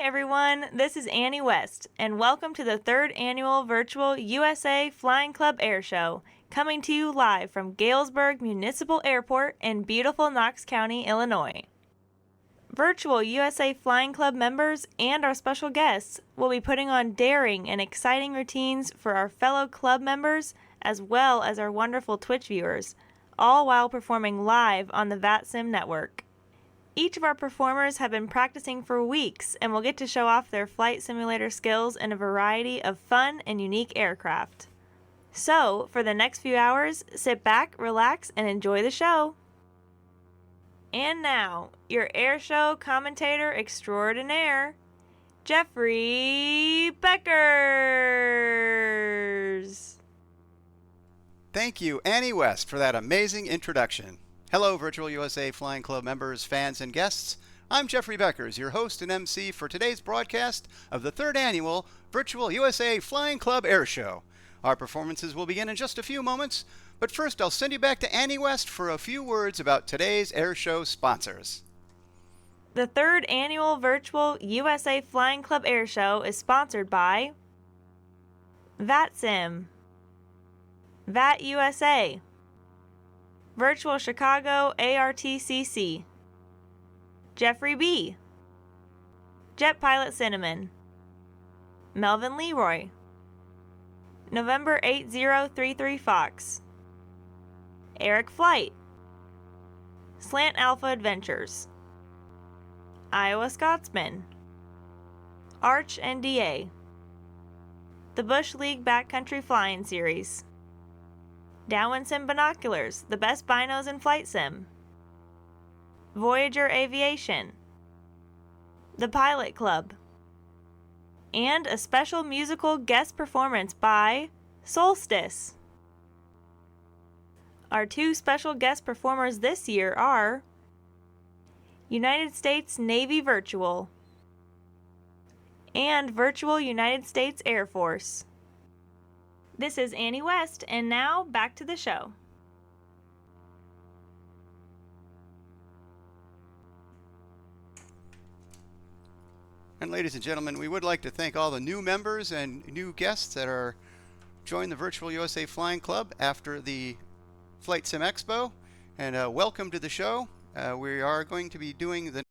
everyone, this is Annie West, and welcome to the 3rd Annual Virtual USA Flying Club Airshow, coming to you live from Galesburg Municipal Airport in beautiful Knox County, Illinois. Virtual USA Flying Club members and our special guests will be putting on daring and exciting routines for our fellow club members as well as our wonderful Twitch viewers, all while performing live on the VATSIM network. Each of our performers have been practicing for weeks and will get to show off their flight simulator skills in a variety of fun and unique aircraft. So, for the next few hours, sit back, relax, and enjoy the show. And now, your airshow commentator extraordinaire, Jeffrey Beckers. Thank you, Annie West, for that amazing introduction. Hello, Virtual USA Flying Club members, fans, and guests. I'm Jeffrey Beckers, your host and MC for today's broadcast of the 3rd Annual Virtual USA Flying Club Airshow. Our performances will begin in just a few moments, but first I'll send you back to Annie West for a few words about today's airshow sponsors. The 3rd Annual Virtual USA Flying Club Airshow is sponsored by VATSIM, VAT USA, Virtual Chicago ARTCC, Jeffrey B, Jet Pilot Cinnamon, Melvin Leroy, November 8033 Fox, Eric Flight, Slant Alpha Adventures, Iowa Scotsman, Arch NDA, the Bush League Backcountry Flying Series, Dowen Sim Binoculars, the best binos in flight sim, Voyager Aviation, the Pilot Club, and a special musical guest performance by Solstice. Our 2 special guest performers this year are United States Navy Virtual and Virtual United States Air Force. This is Annie West, and now back to the show. And ladies and gentlemen, we would like to thank all the new members and new guests that are joined the Virtual USA Flying Club after the Flight Sim Expo, and welcome to the show. We are going to be doing the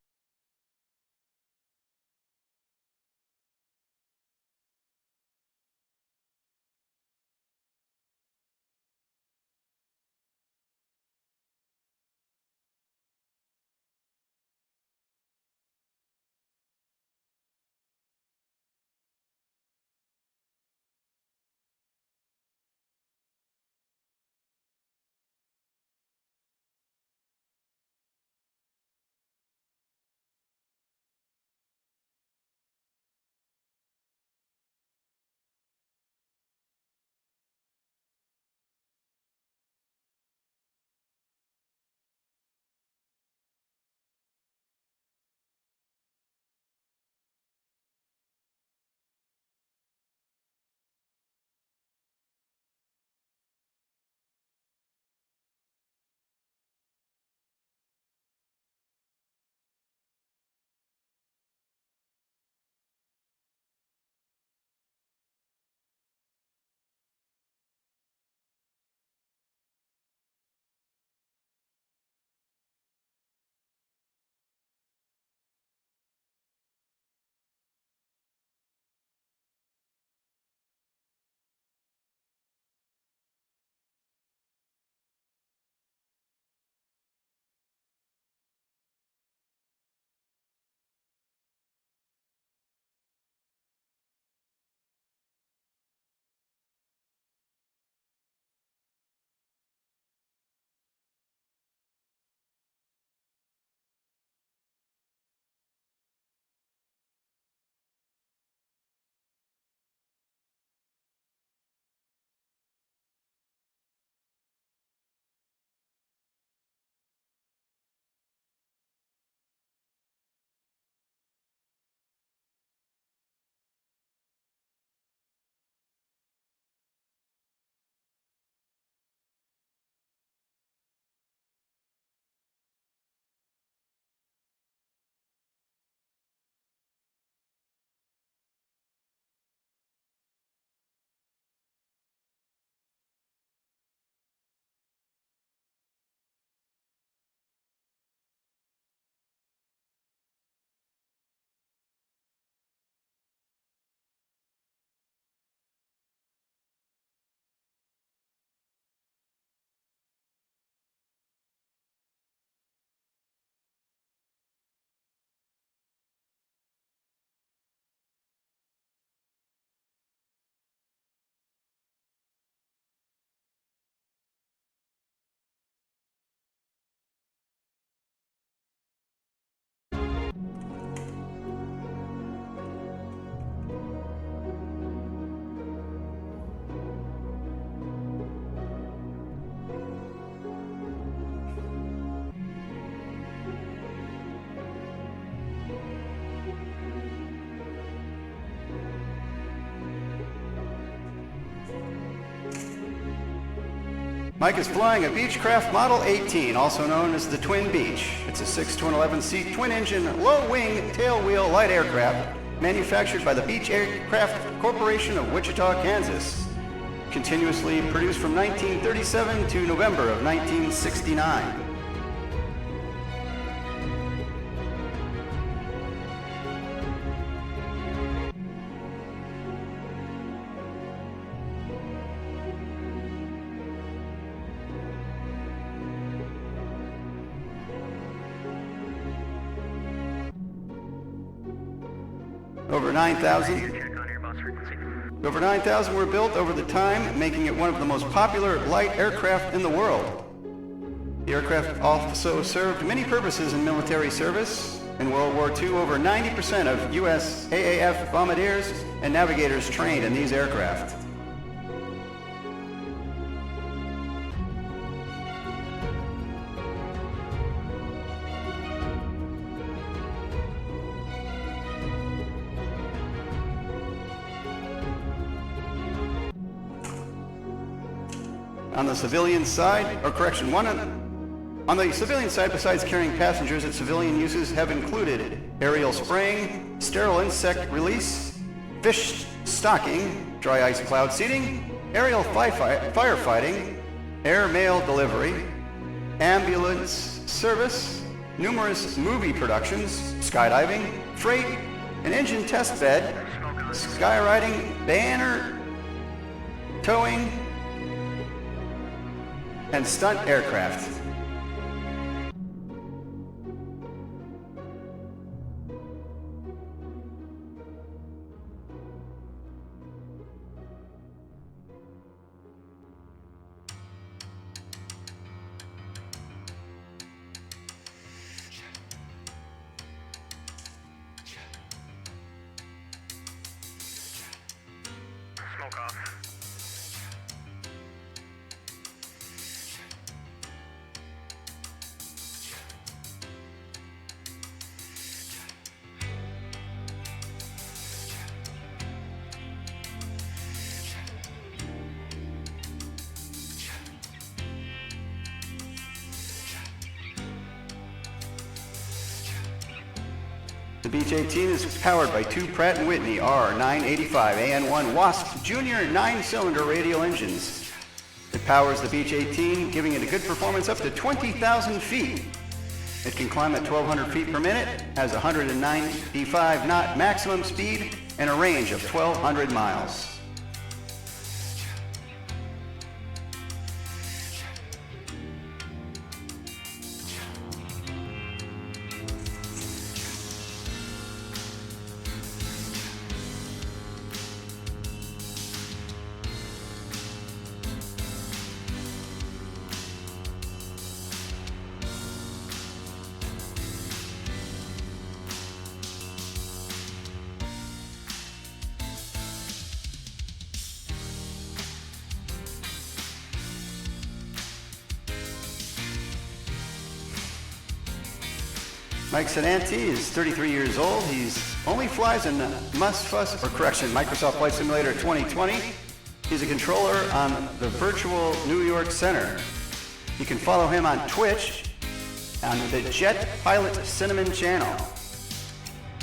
Mike is flying a Beechcraft Model 18, also known as the Twin Beech. It's a 6 to an 11-seat twin-engine, low-wing, tail-wheel light aircraft manufactured by the Beech Aircraft Corporation of Wichita, Kansas. Continuously produced from 1937 to November of 1969. Over 9,000 were built over the time, making it one of the most popular light aircraft in the world. The aircraft also served many purposes in military service. In World War II, over 90% of U.S. AAF bombardiers and navigators trained in these aircraft. On the civilian side, on the civilian side, besides carrying passengers, its civilian uses have included aerial spraying, sterile insect release, fish stocking, dry ice cloud seeding, aerial firefighting, air mail delivery, ambulance service, numerous movie productions, skydiving, freight, an engine test bed, skywriting, banner, towing, and stunt aircraft. Smoke off. The Beech 18 is powered by two Pratt & Whitney R985 AN1 Wasp Jr. 9-cylinder radial engines. It powers the Beech 18, giving it a good performance up to 20,000 feet. It can climb at 1,200 feet per minute, has 195 knot maximum speed, and a range of 1,200 miles. Mike Cinnante is 33 years old. He's only flies in Microsoft Flight Simulator 2020. He's a controller on the virtual New York Center. You can follow him on Twitch on the Jet Pilot Cinnamon channel. Smoke on.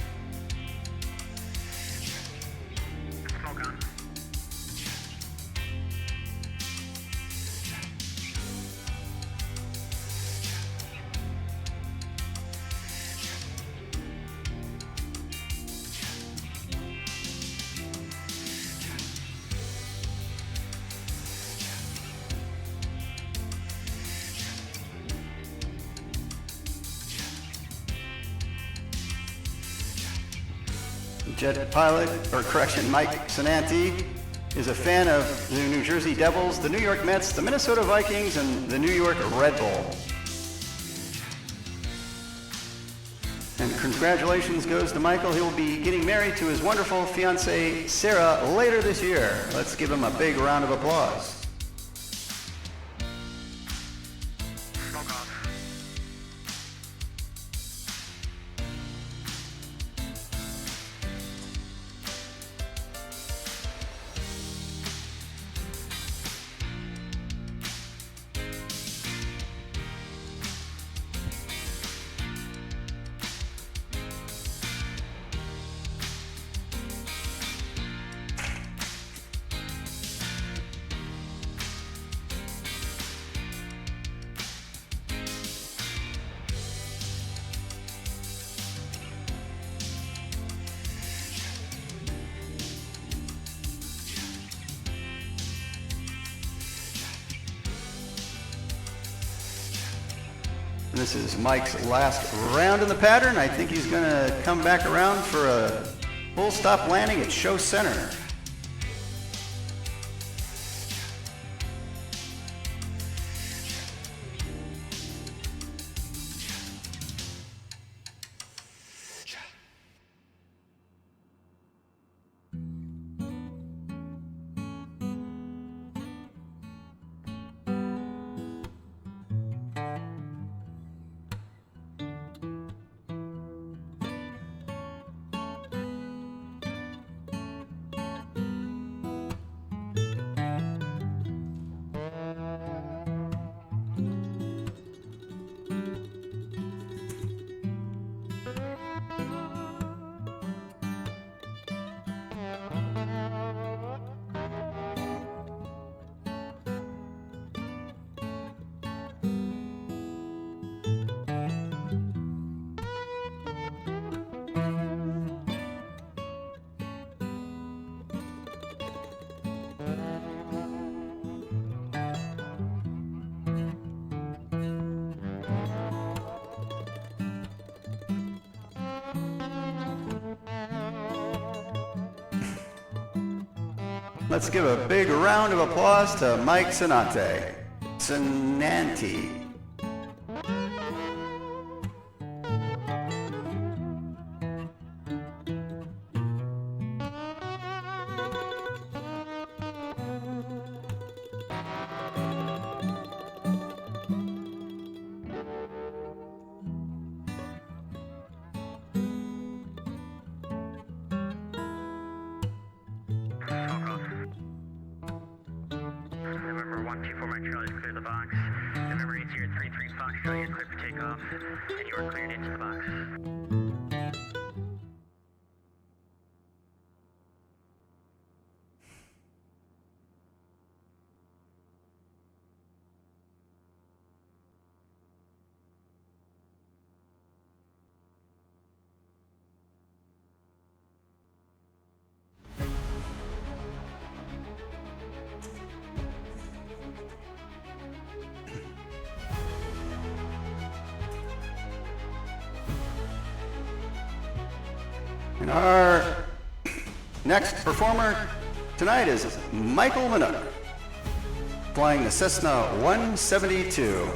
Mike Cinnante is a fan of the New Jersey Devils, the New York Mets, the Minnesota Vikings, and the New York Red Bull. And congratulations goes to Michael. He will be getting married to his wonderful fiancée, Sarah, later this year. Let's give him a big round of applause. Smoke off. This is Mike's last round in the pattern. I think he's going to come back around for a full stop landing at show center. Let's give a big round of applause to Mike Cinnante. Cinnante. November 124 Mike Charlie, clear the box. November 8033 Fox Charlie is clear for takeoff, and you are cleared into the box. And our next performer tonight is Michael Minuck, flying the Cessna 172.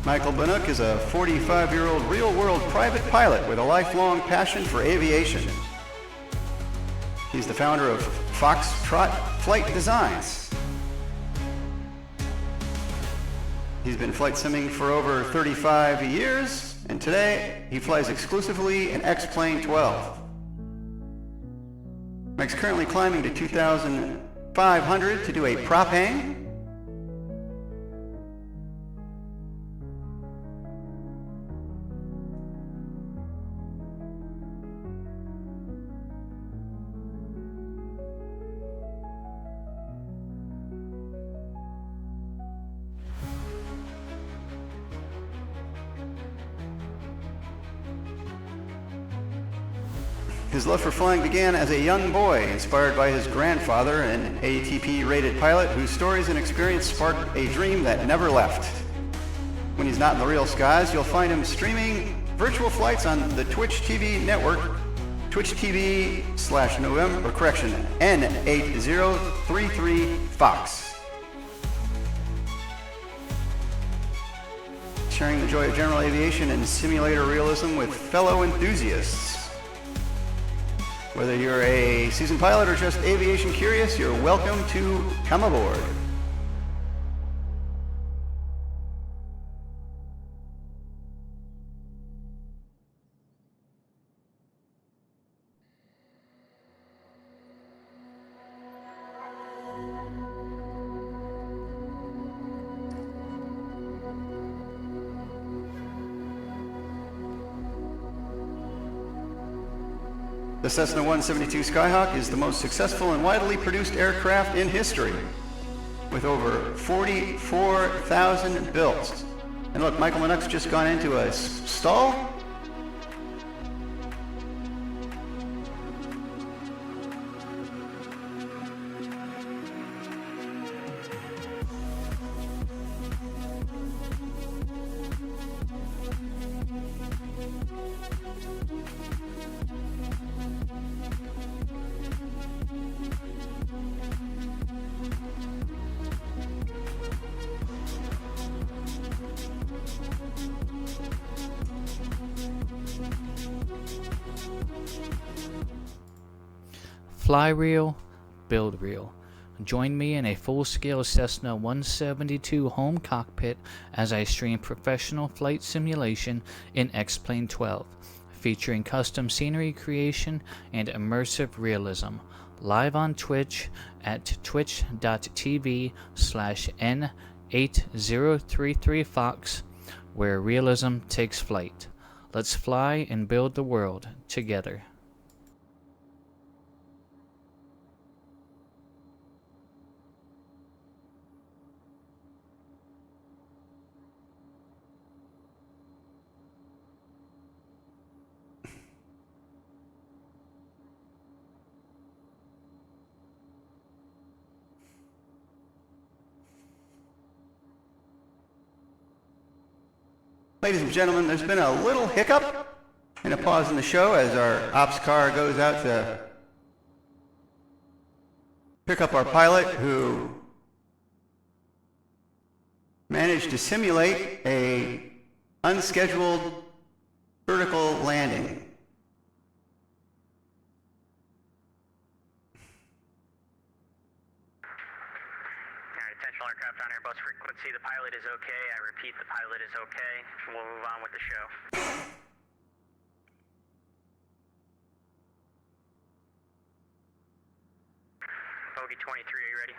Michael Minuck is a 45-year-old real-world private pilot with a lifelong passion for aviation. He's the founder of Foxtrot Flight Designs. He's been flight simming for over 35 years, and today he flies exclusively an X-Plane 12. Mike's currently climbing to 2,500 to do a prop hang. His love for flying began as a young boy, inspired by his grandfather, an ATP-rated pilot whose stories and experience sparked a dream that never left. When he's not in the real skies, you'll find him streaming virtual flights on the Twitch TV network, Twitch N8033 Fox. Sharing the joy of general aviation and simulator realism with fellow enthusiasts. Whether you're a seasoned pilot or just aviation curious, you're welcome to come aboard. The Cessna 172 Skyhawk is the most successful and widely produced aircraft in history, with over 44,000 built. And look, Michael Minuck's just gone into a stall. Fly reel, build reel. Join me in a full-scale Cessna 172 home cockpit as I stream professional flight simulation in X-Plane 12, featuring custom scenery creation and immersive realism. Live on Twitch at twitch.tv/N8033Fox, where realism takes flight. Let's fly and build the world together. Ladies and gentlemen, there's been a little hiccup and a pause in the show as our ops car goes out to pick up our pilot who managed to simulate a unscheduled vertical landing. All aircraft on Airbus frequency, the pilot is okay. I repeat, the pilot is okay. We'll move on with the show. Bogey 23, are you ready?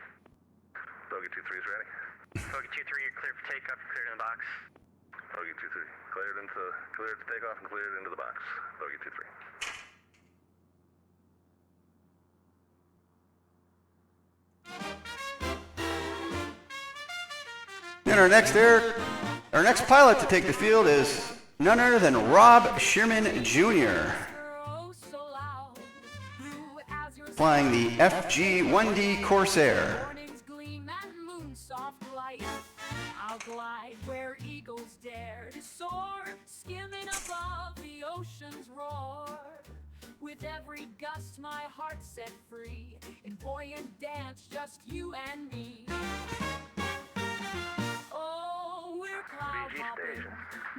Bogey 23 is ready. Bogey 23, you're cleared for takeoff, cleared in the box. Bogey 23, cleared to takeoff and cleared into the box. Bogey 23. And our next pilot to take the field is none other than Shearman Jr, flying the FG-1D Corsair. I'll glide where eagles dare to soar, skimming above the ocean's roar. With every gust my heart set free, in buoyant dance just you and me. Oh, we're cloud hopping,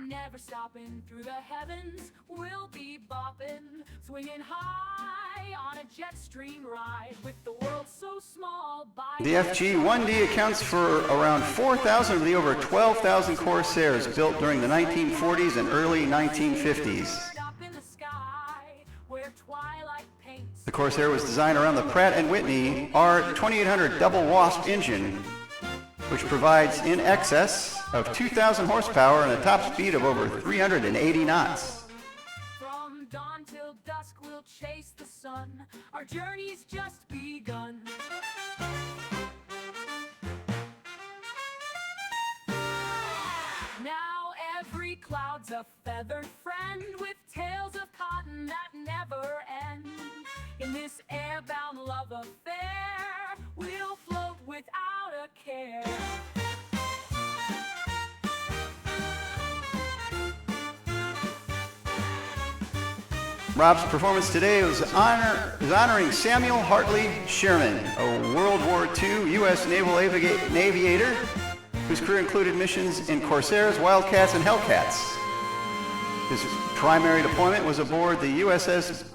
never stopping through the heavens. We'll be bopping, swinging high on a jet stream ride with the world so small. The FG-1D accounts for around 4,000 of the over 12,000 Corsairs built during the 1940s and early 1950s. The Corsair was designed around the Pratt & Whitney R2800 double wasp engine, which provides in excess of 2,000 horsepower and a top speed of over 380 knots. From dawn till dusk we'll chase the sun. Our journey's just begun. Now every cloud's a feathered friend with tales of cotton that never end. In this airbound love affair, we'll float without a care. Rob's performance today is honoring Samuel Hartley Shearman, a World War II U.S. Naval aviator whose career included missions in Corsairs, Wildcats, and Hellcats. His primary deployment was aboard the USS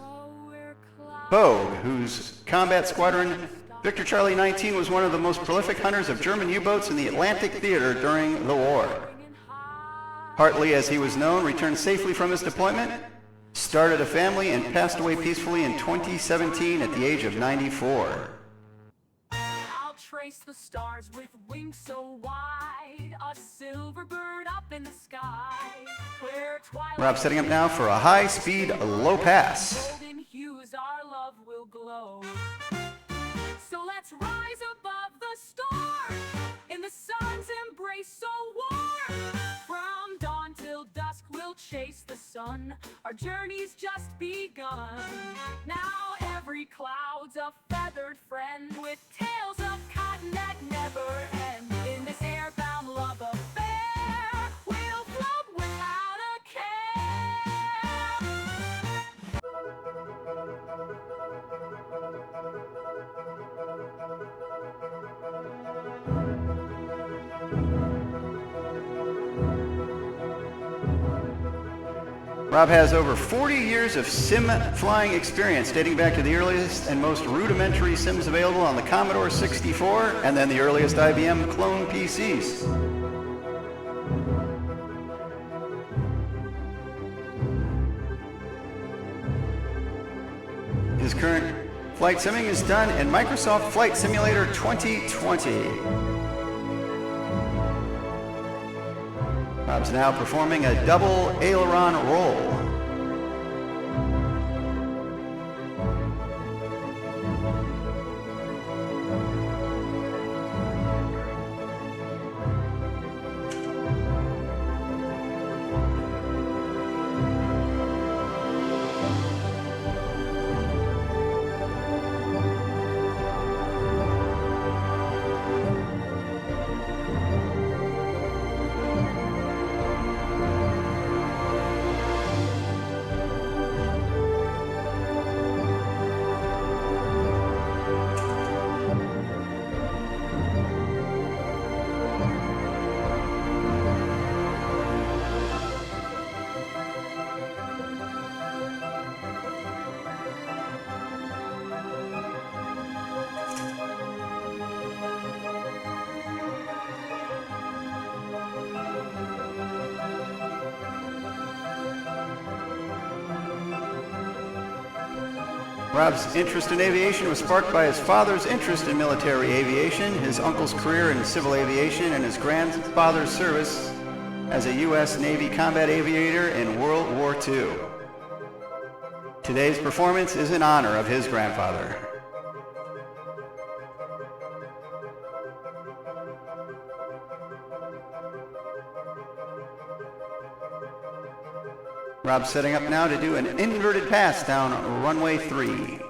Vogue, whose combat squadron Victor Charlie 19 was one of the most prolific hunters of German U-boats in the Atlantic theater during the war. Hartley, as he was known, returned safely from his deployment, started a family, and passed away peacefully in 2017 at the age of 94. I'll embrace the stars with wings so wide. A silver bird up in the sky, where twilight. Rob setting up now for a high-speed low pass. Golden hues our love will glow. So let's rise above the storm, in the sun's embrace so warm. From dawn till dusk we'll chase the sun, our journey's just begun. Now every cloud's a feathered friend, with tales of cotton that never end. In this airbound love affair, we'll float without a Rob has over 40 years of sim flying experience, dating back to the earliest and most rudimentary sims available on the Commodore 64 and then the earliest IBM clone PCs. His current flight simming is done in Microsoft Flight Simulator 2020. Rob's now performing a double aileron roll. Rob's interest in aviation was sparked by his father's interest in military aviation, his uncle's career in civil aviation, and his grandfather's service as a U.S. Navy combat aviator in World War II. Today's performance is in honor of his grandfather. Rob's setting up now to do an inverted pass down runway 3.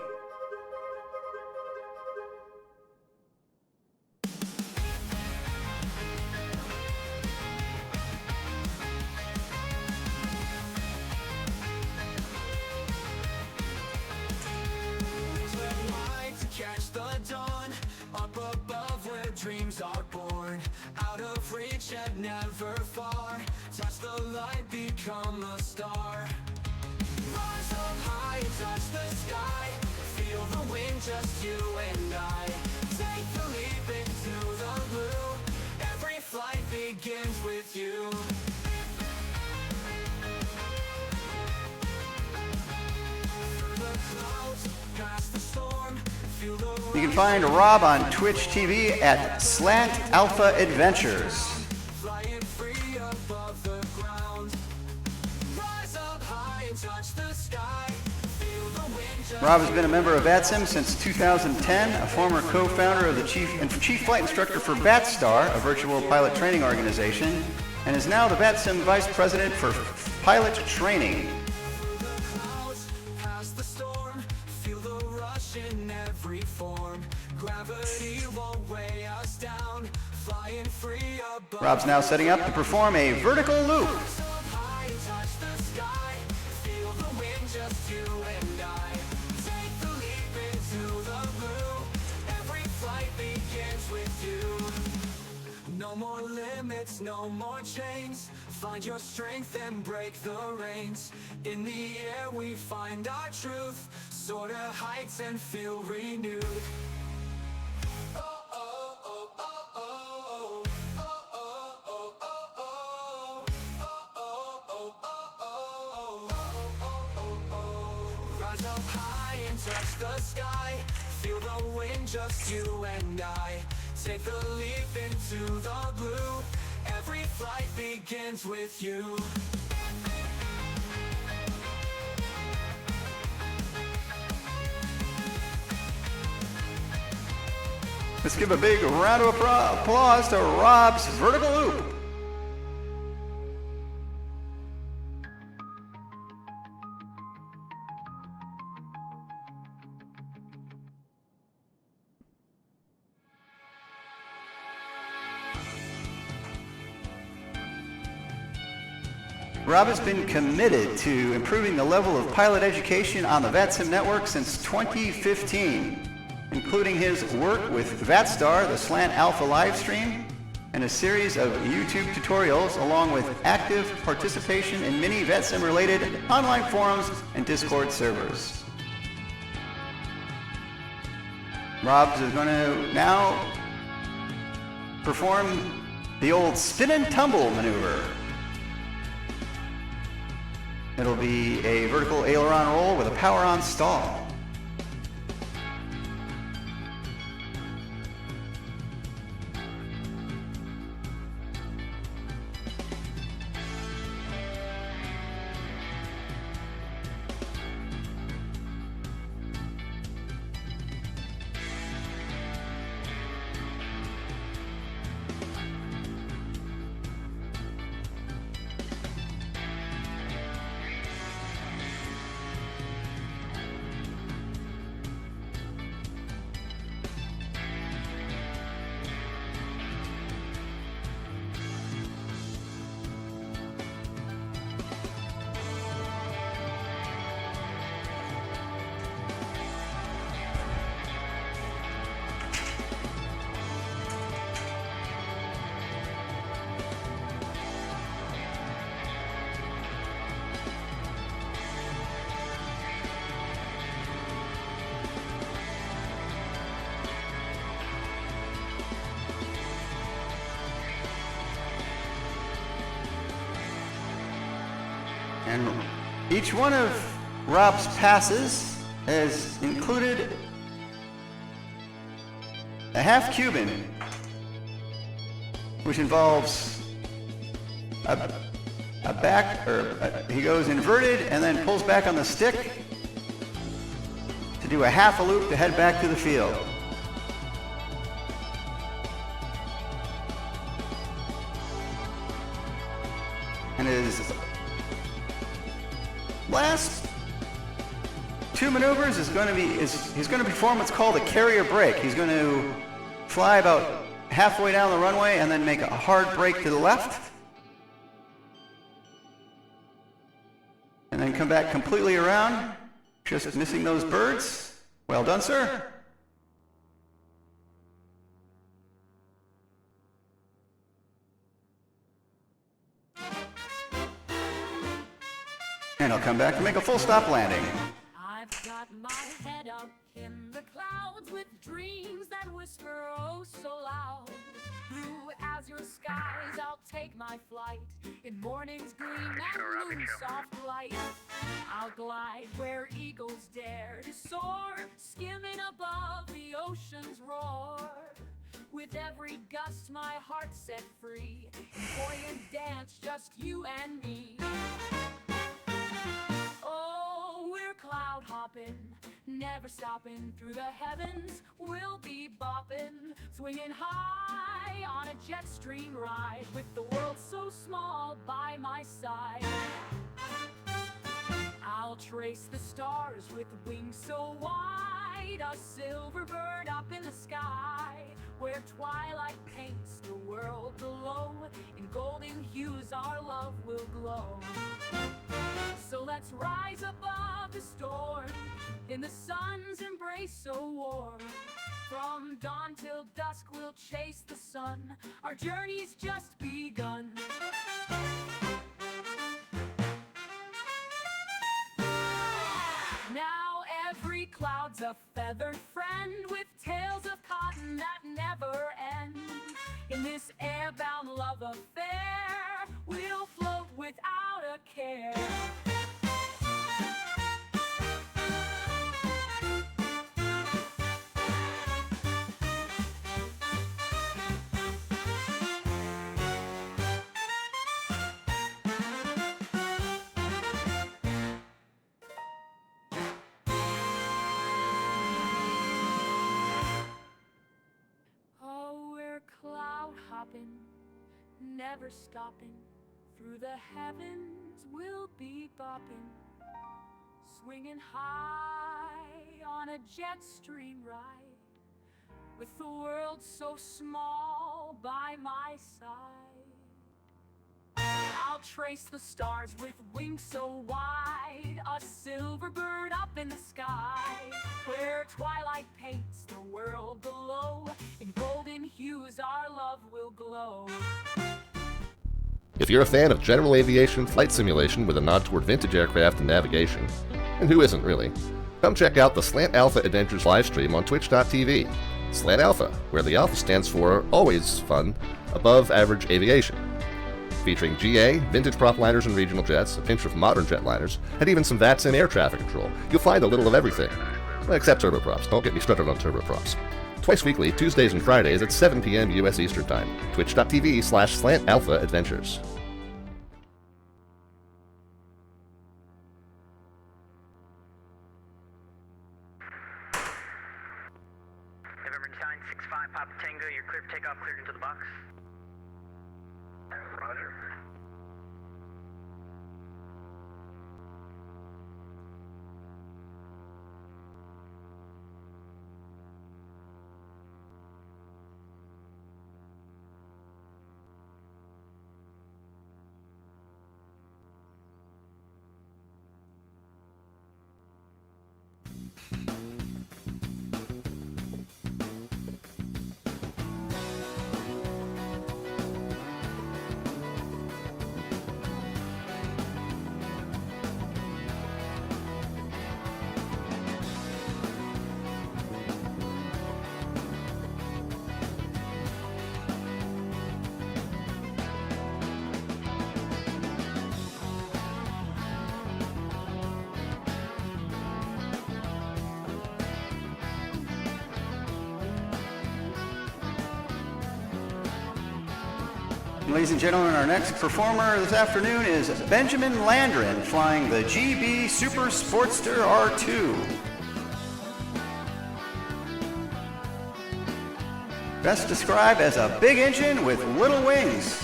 catch the dawn, up above where dreams are born, out of reach and never far, touch the light, become a star. Rise up high, touch the sky, feel the wind, just you and I. Take the leap into the blue, every flight begins with you. Through the clouds, past the storm, feel the You can find Rob on Twitch TV at Slant Alpha Adventures. flying free above the ground. Rise up high and touch the sky, feel the wind just Rob has been a member of VATSIM since 2010, a former co-founder of the chief flight instructor for VATSTAR, a virtual pilot training organization, and is now the VATSIM vice president for pilot training. clouds, past the storm, feel the rush in every form. Gravity won't weigh us down, flying free above. Rob's now setting up to perform a vertical loop. Rise up high and touch the sky, feel the wind, just you and I. Take the leap into the blue, every flight begins with you. No more limits, no more chains, find your strength and break the reins. In the air we find our truth, soar to heights and feel renewed. Rise up high and touch the sky, feel the wind, just you and I. take the leap into the blue. Every flight begins with you. Let's give a big round of applause to Rob's vertical loop. Rob has been committed to improving the level of pilot education on the VATSIM network since 2015, including his work with VATStar, the Slant Alpha live stream, and a series of YouTube tutorials, along with active participation in many VATSIM-related online forums and Discord servers. Rob is going to now perform the old spin and tumble maneuver. It'll be a vertical aileron roll with a power-on stall. And each one of Rob's passes has included a half Cuban, which involves he goes inverted and then pulls back on the stick to do a half a loop to head back to the field. And his last two maneuvers he's going to perform what's called a carrier brake. He's going to fly about halfway down the runway and then make a hard brake to the left, and then come back completely around, just missing those birds. Well done, sir. And I'll come back to make a full stop landing. I've got my head up in the clouds with dreams that whisper oh so loud. Blue azure skies, I'll take my flight in morning's gleam and moon's soft light. I'll glide where eagles dare to soar, skimming above the ocean's roar. With every gust my heart set free, in buoyant dance just you and me. Oh, we're cloud hopping, never stopping through the heavens. We'll be bopping, swinging high on a jet stream ride, with the world so small by my side. I'll trace the stars with wings so wide, a silver bird up in the sky, where twilight paints the world below. In golden hues our love will glow. So let's rise above the storm, in the sun's embrace so warm. From dawn till dusk we'll chase the sun, our journey's just begun. Now every cloud's a feathered friend, with tales of cotton that never end. In this airbound love affair, we'll float without a care. hopping, never stopping. Through the heavens we'll be bopping, swinging high on a jet stream ride, with the world so small by my side. I'll trace the stars with wings so wide, a silver bird up in the sky, where twilight paints the world below, in golden hues our love will glow. If you're a fan of general aviation flight simulation with a nod toward vintage aircraft and navigation, and who isn't really, come check out the Slant Alpha Adventures livestream on twitch.tv. Slant Alpha, where the Alpha stands for always fun, above average aviation. Featuring GA, vintage prop liners and regional jets, a pinch of modern jetliners, and even some VATS and air traffic control. You'll find a little of everything. Except turboprops. Don't get me started on turboprops. Twice weekly, Tuesdays and Fridays at 7 p.m. U.S. Eastern Time. Twitch.tv/Slant Alpha Adventures. November 965, Papa Tango, you're clear for takeoff, cleared into the box. Roger. Ladies and gentlemen, our next performer this afternoon is Benjamin Landron, flying the GB Super Sportster R2. Best described as a big engine with little wings.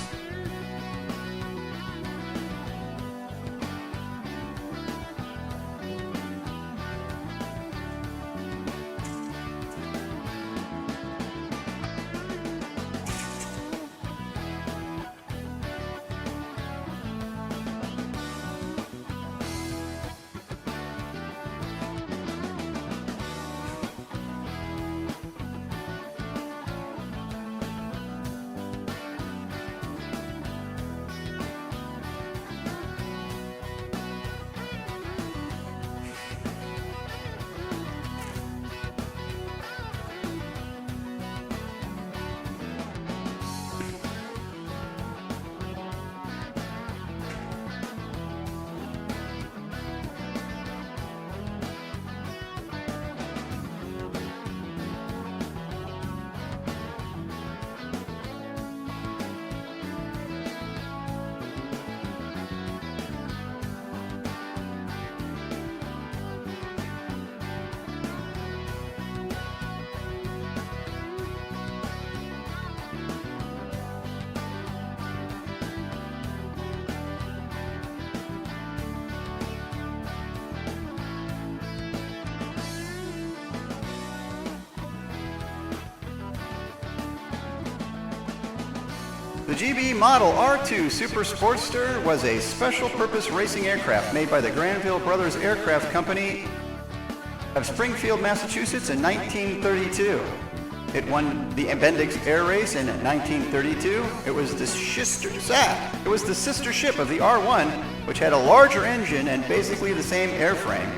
The GB Model R2 Super Sportster was a special-purpose racing aircraft made by the Granville Brothers Aircraft Company of Springfield, Massachusetts in 1932. It won the Bendix Air Race in 1932. It was the sister ship of the R1, which had a larger engine and basically the same airframe.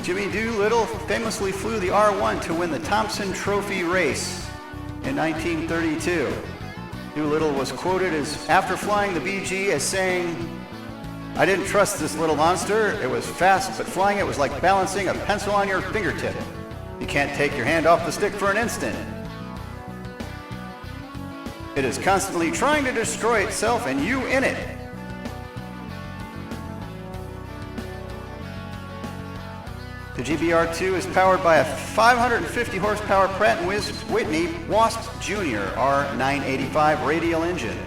Jimmy Doolittle famously flew the R1 to win the Thompson Trophy race in 1932. Doolittle was quoted as after flying the BG as saying, "I didn't trust this little monster. It was fast, but flying it was like balancing a pencil on your fingertip. You can't take your hand off the stick for an instant. It is constantly trying to destroy itself and you in it." The GBR-2 is powered by a 550 horsepower Pratt & Whitney Wasp Jr. R985 radial engine.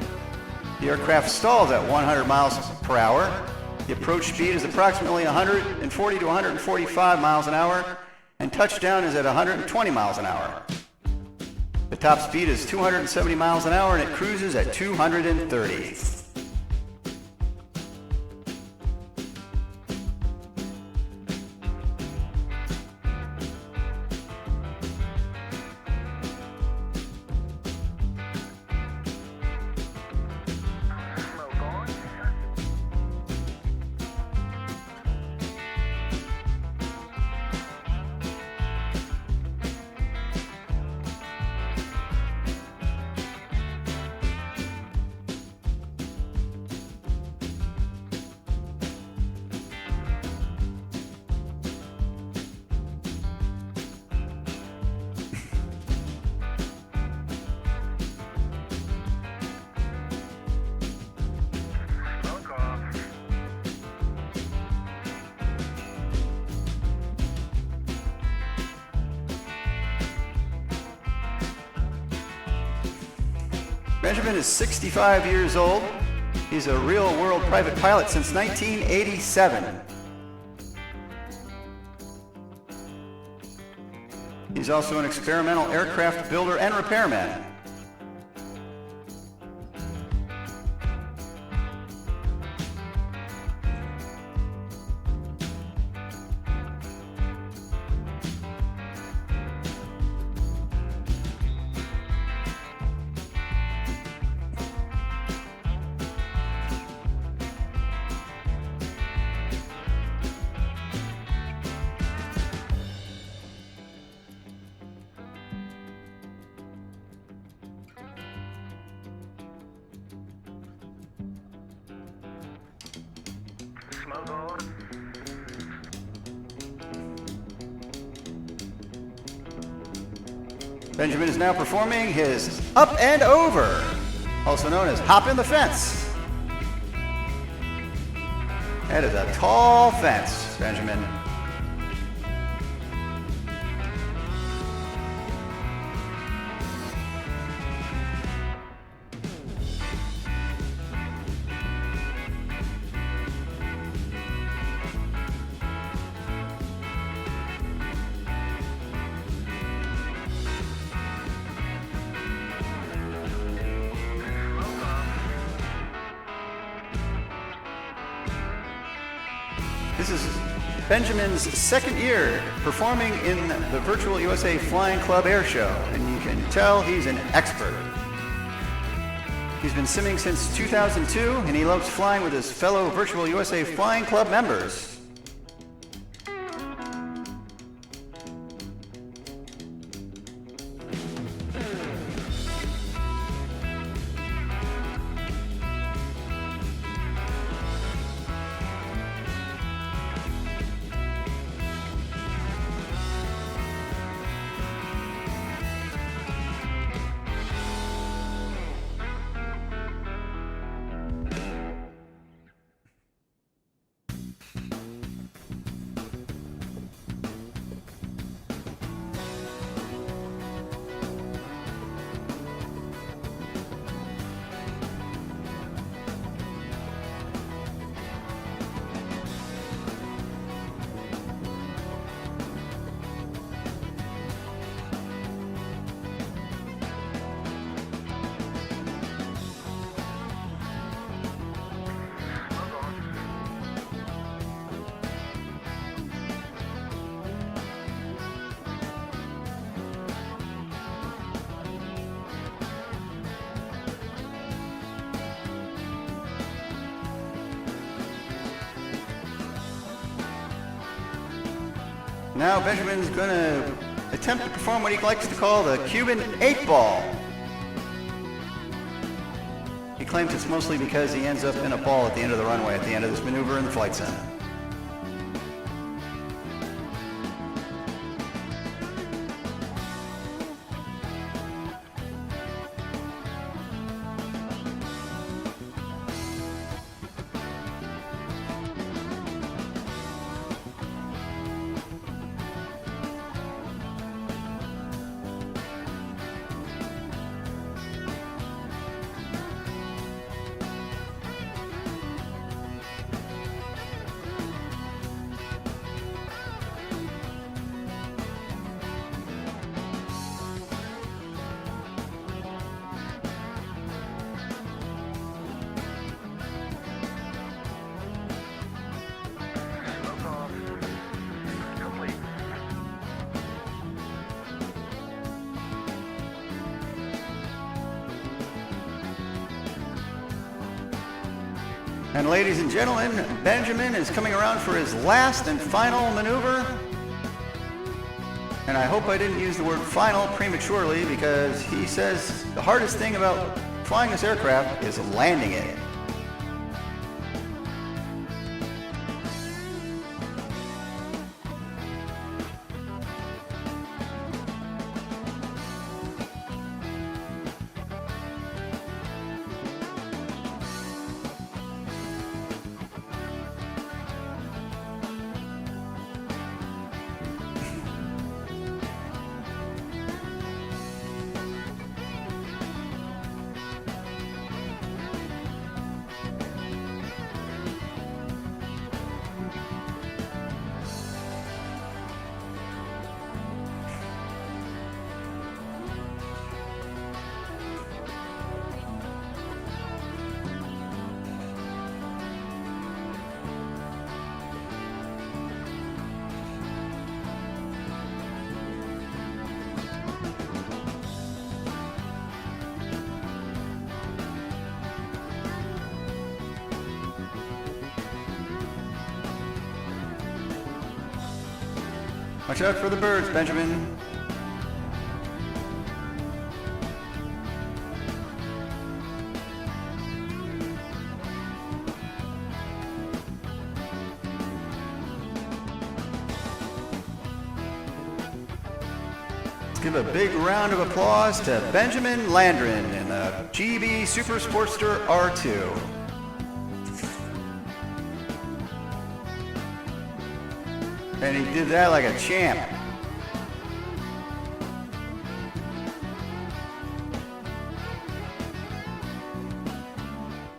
The aircraft stalls at 100 miles per hour. The approach speed is approximately 140 to 145 miles an hour, and touchdown is at 120 miles an hour. The top speed is 270 miles an hour, and it cruises at 230. Benjamin is 65 years old. He's a real-world private pilot since 1987. He's also an experimental aircraft builder and repairman. Smoke on. Benjamin is now performing his up and over, also known as hop in the fence. That is a tall fence, Benjamin. This is Benjamin's second year performing in the Virtual USA Flying Club Airshow, and you can tell he's an expert. He's been simming since 2002, and he loves flying with his fellow Virtual USA Flying Club members. Now Benjamin's going to attempt to perform what he likes to call the Cuban 8-ball. He claims it's mostly because he ends up in a ball at the end of the runway at the end of this maneuver in the flight sim. And ladies and gentlemen, Benjamin is coming around for his last and final maneuver. And I hope I didn't use the word final prematurely, because he says the hardest thing about flying this aircraft is landing it. Watch out for the birds, Benjamin. Let's give a big round of applause to Benjamin Landron in the GB Super Sportster R2. And he did that like a champ.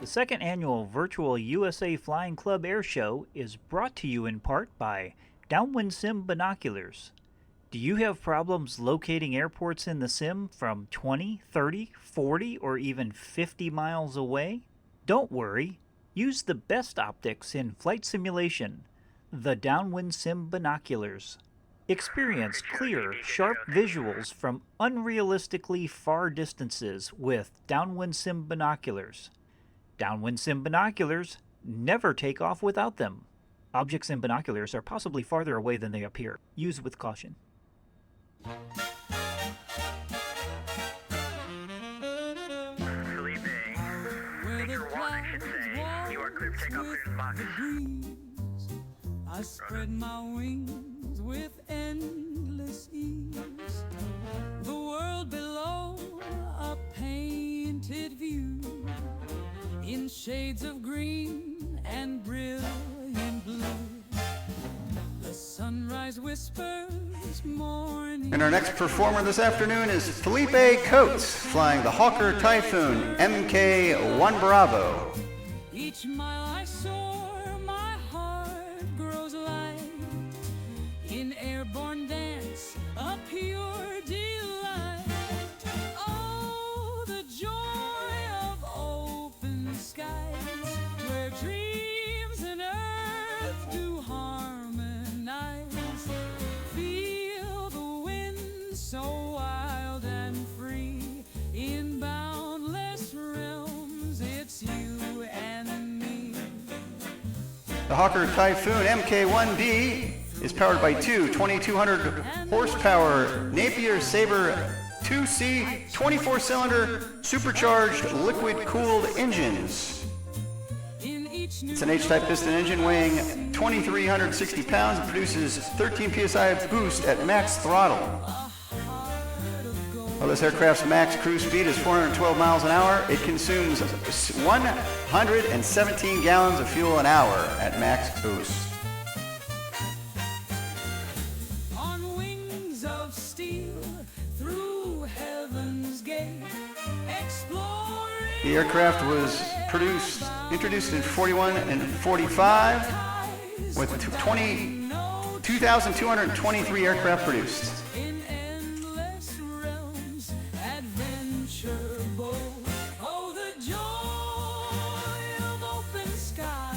The second annual virtual USA Flying Club Airshow is brought to you in part by Downwind Sim Binoculars. Do you have problems locating airports in the sim from 20, 30, 40, or even 50 miles away? Don't worry. Use the best optics in flight simulation. The Downwind Sim Binoculars. Experience clear, sharp visuals from unrealistically far distances with Downwind Sim Binoculars. Downwind Sim Binoculars never take off without them. Objects in binoculars are possibly farther away than they appear. Use with caution. Phillippe, Major 1, I should say. You are clear for takeoff, clear to the box. I spread my wings with endless ease. The world below, a painted view in shades of green and brilliant blue. The sunrise whispers morning. And our next performer this afternoon is Phillippe Coates, flying the Hawker Typhoon MK-1 Bravo. Each mile I soar, my heart grows light. In airborne dance, a pure delight. Oh, the joy of open skies, where dreams and earth do harmonize. Feel the wind so wild and free. In boundless realms, it's you and me. The Hawker Typhoon MK-1B is powered by two 2,200 horsepower Napier Sabre 2C 24-cylinder supercharged liquid-cooled engines. It's an H-type piston engine weighing 2,360 pounds and produces 13 psi boost at max throttle. While this aircraft's max cruise speed is 412 miles an hour, it consumes 117 gallons of fuel an hour at max boost. On wings of steel through heaven's gate, exploring. The aircraft was introduced in 41 and 45 with 2,223 aircraft produced. In endless realms, adventure bold. Oh, the joy of open sky,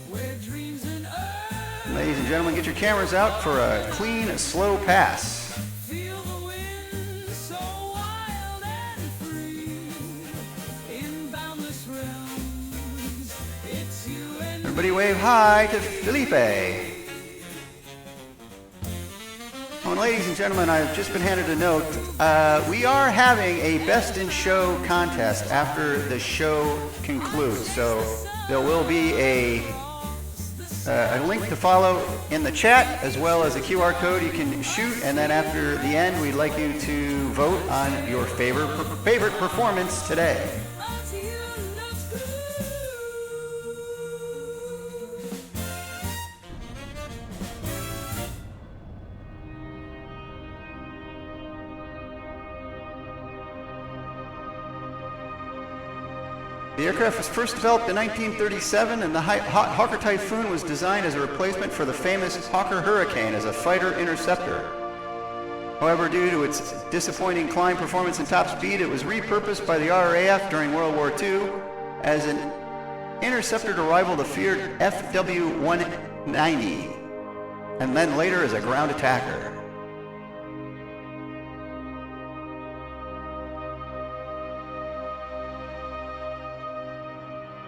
where dreams and earth Ladies and gentlemen, get your cameras out for a clean, slow pass. feel the wind so wild and free. In boundless realms, it's you and Everybody wave hi to Phillippe. Oh, and ladies and gentlemen, I've just been handed a note. We are having a Best in Show contest after the show concludes. So there will be a link to follow in the chat, as well as a QR code you can shoot. And then after the end, we'd like you to vote on your favorite performance today. until you look through. The aircraft was first developed in 1937, and the Hawker Typhoon was designed as a replacement for the famous Hawker Hurricane as a fighter interceptor. However, due to its disappointing climb performance and top speed, it was repurposed by the RAF during World War II as an interceptor to rival the feared FW-190, and then later as a ground attacker.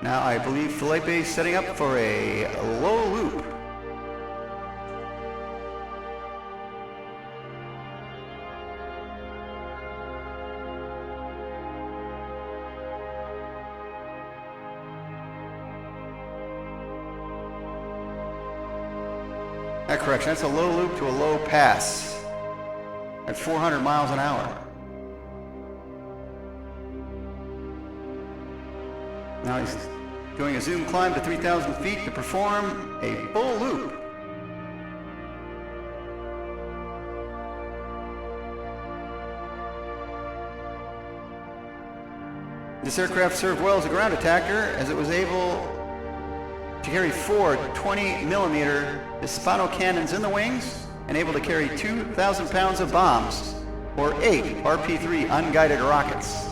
Now I believe Phillippe is setting up for a low loop. That correction, that's a low loop to a low pass at 400 miles an hour. Now he's doing a zoom climb to 3,000 feet to perform a full loop. This aircraft served well as a ground attacker, as it was able to carry four 20-millimeter Hispano cannons in the wings and able to carry 2,000 pounds of bombs, or 8 RP-3 unguided rockets.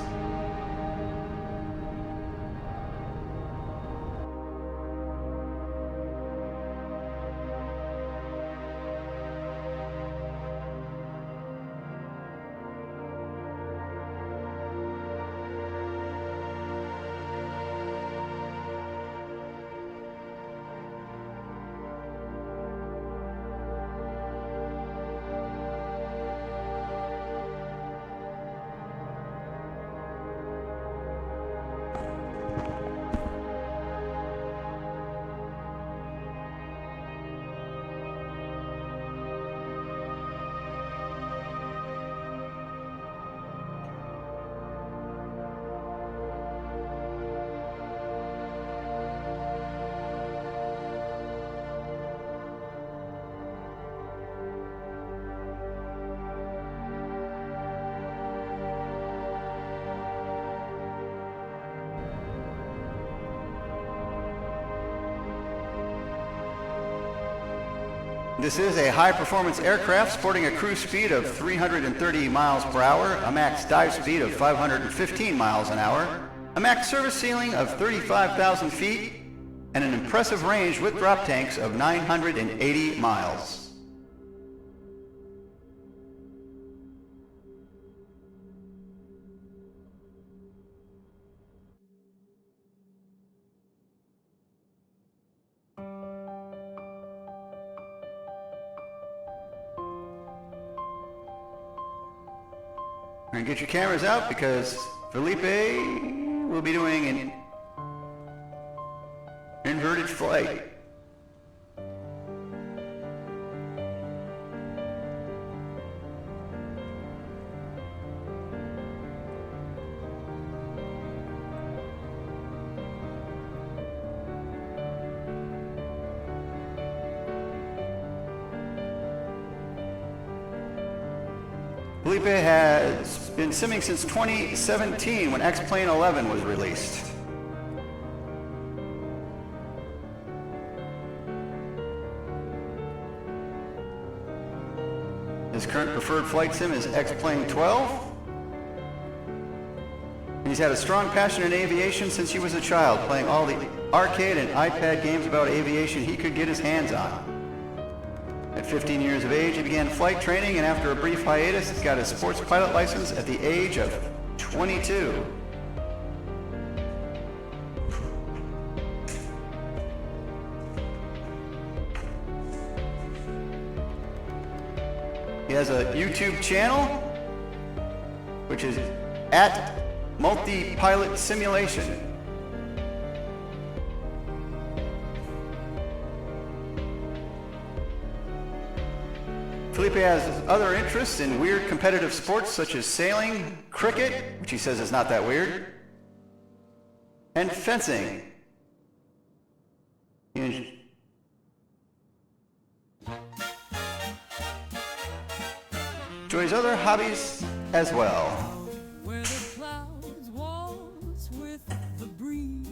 This is a high-performance aircraft sporting a cruise speed of 330 miles per hour, a max dive speed of 515 miles an hour, a max service ceiling of 35,000 feet, and an impressive range with drop tanks of 980 miles. And get your cameras out because Phillippe will be doing an inverted flight. Phillippe has been simming since 2017 when X-Plane 11 was released. His current preferred flight sim is X-Plane 12. He's had a strong passion in aviation since he was a child, playing all the arcade and iPad games about aviation he could get his hands on. At 15 years of age, he began flight training, and after a brief hiatus, he got his sports pilot license at the age of 22. He has a YouTube channel, which is at Multi-Pilot Simulation. Phillippe has other interests in weird competitive sports such as sailing, cricket, which he says is not that weird, and fencing. He enjoys other hobbies as well. Where the clouds waltz with the breeze,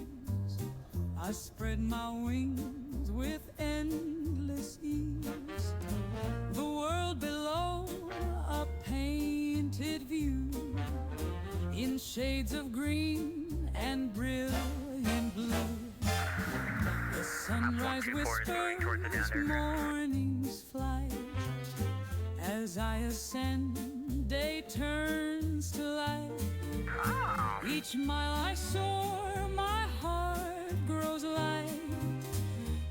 I spread my wings with endless ease. The world below, a painted view, in shades of green and brilliant blue. The sunrise whispers morning's flight. As I ascend, day turns to light. Each mile I soar, my heart grows light.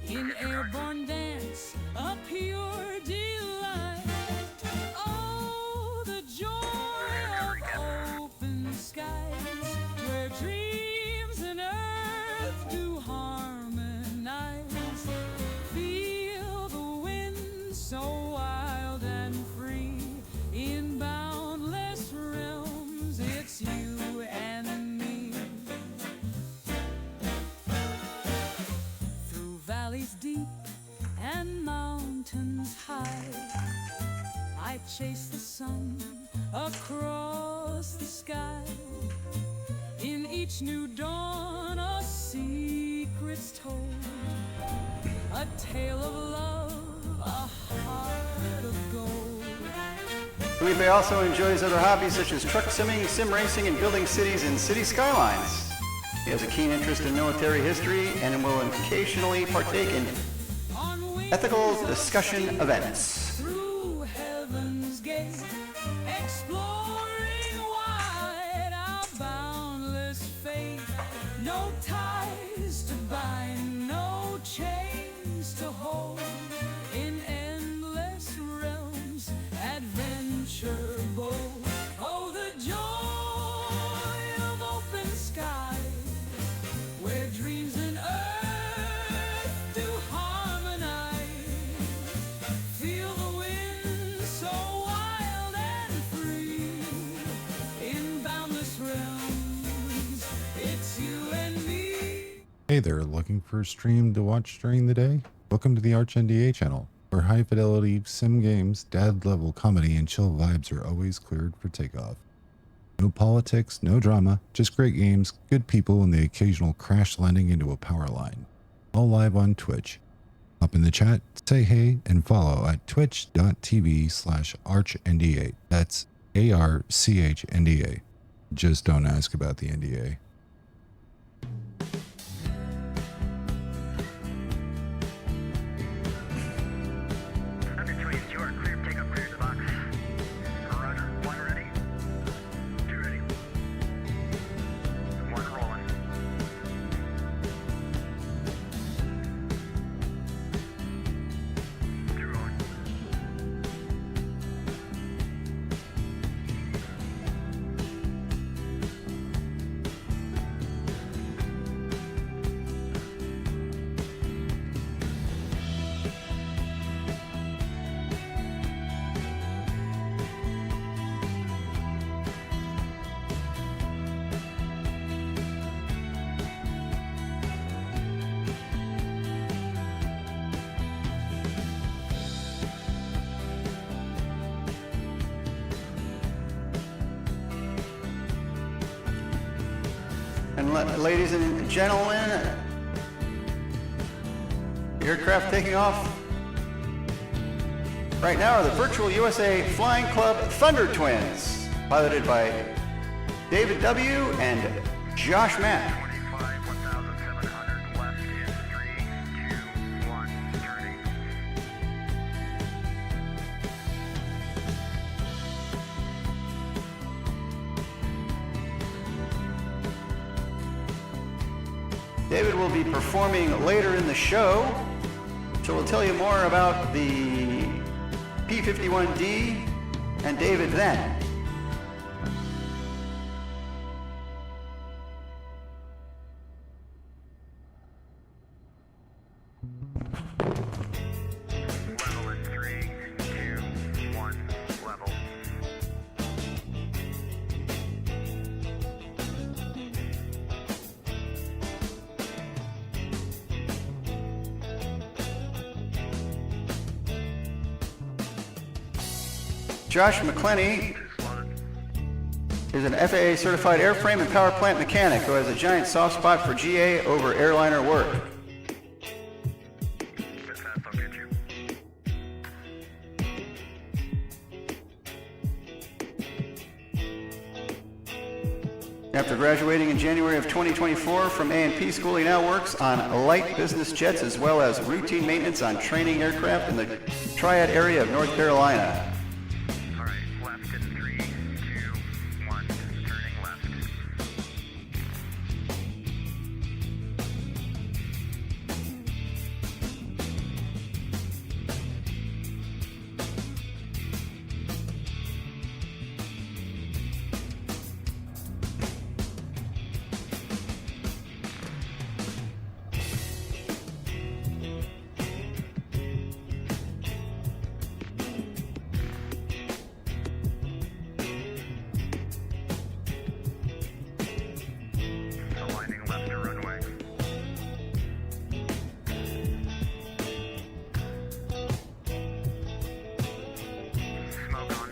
In airborne dance, a pure delight. Oh, the joy of open skies, where dreams and earth do harmonize. Feel the wind so wild and free. In boundless realms, it's you and me. Through valleys deep and mountains high, I chase the sun across the sky. In each new dawn, a secret's told, a tale of love, a heart of gold. Phillippe also enjoys other hobbies such as truck simming, sim racing, and building cities and city skylines. He has a keen interest in military history and will occasionally partake in ethical discussion events. Through heaven's gate, exploring wide our boundless fate. No ties to bind, no chains to hold. In endless realms, adventure bold. Oh, the joy of open sky, where dreams and earth do harmonize. Feel the wind so wild and free. In boundless realms, it's you and me. Hey there, looking for a stream to watch during the day? Welcome to the Arch NDA channel, where high fidelity sim games, dad level comedy, and chill vibes are always cleared for takeoff. No politics, no drama, just great games, good people, and the occasional crash landing into a power line. All live on Twitch. Hop in the chat, say hey, and follow at twitch.tv/archnda. That's ARCHNDA. Just don't ask about the NDA. Under 22, you are clear. Take up clear to the box. Roger. 1 ready. 2 ready. 1 rolling. Two rolling. And ladies and gentlemen, the aircraft taking off right now are the Virtual USA Flying Club Thunder Twins, piloted by David W. and Josh Mack. 25, 1,700 left in 3, 2, 1, turning. David will be performing later in the show, so we'll tell you more about the P-51D and David then. Level in 3, 2, 1, level. Josh McClenny is an FAA certified airframe and power plant mechanic who has a giant soft spot for GA over airliner work. Sit fast, I'll get you. After graduating in January of 2024 from A&P school, he now works on light business jets as well as routine maintenance on training aircraft in the Triad area of North Carolina. All right, left in 3, 2, 1, turning left. Aligning left to runway. Smoke on.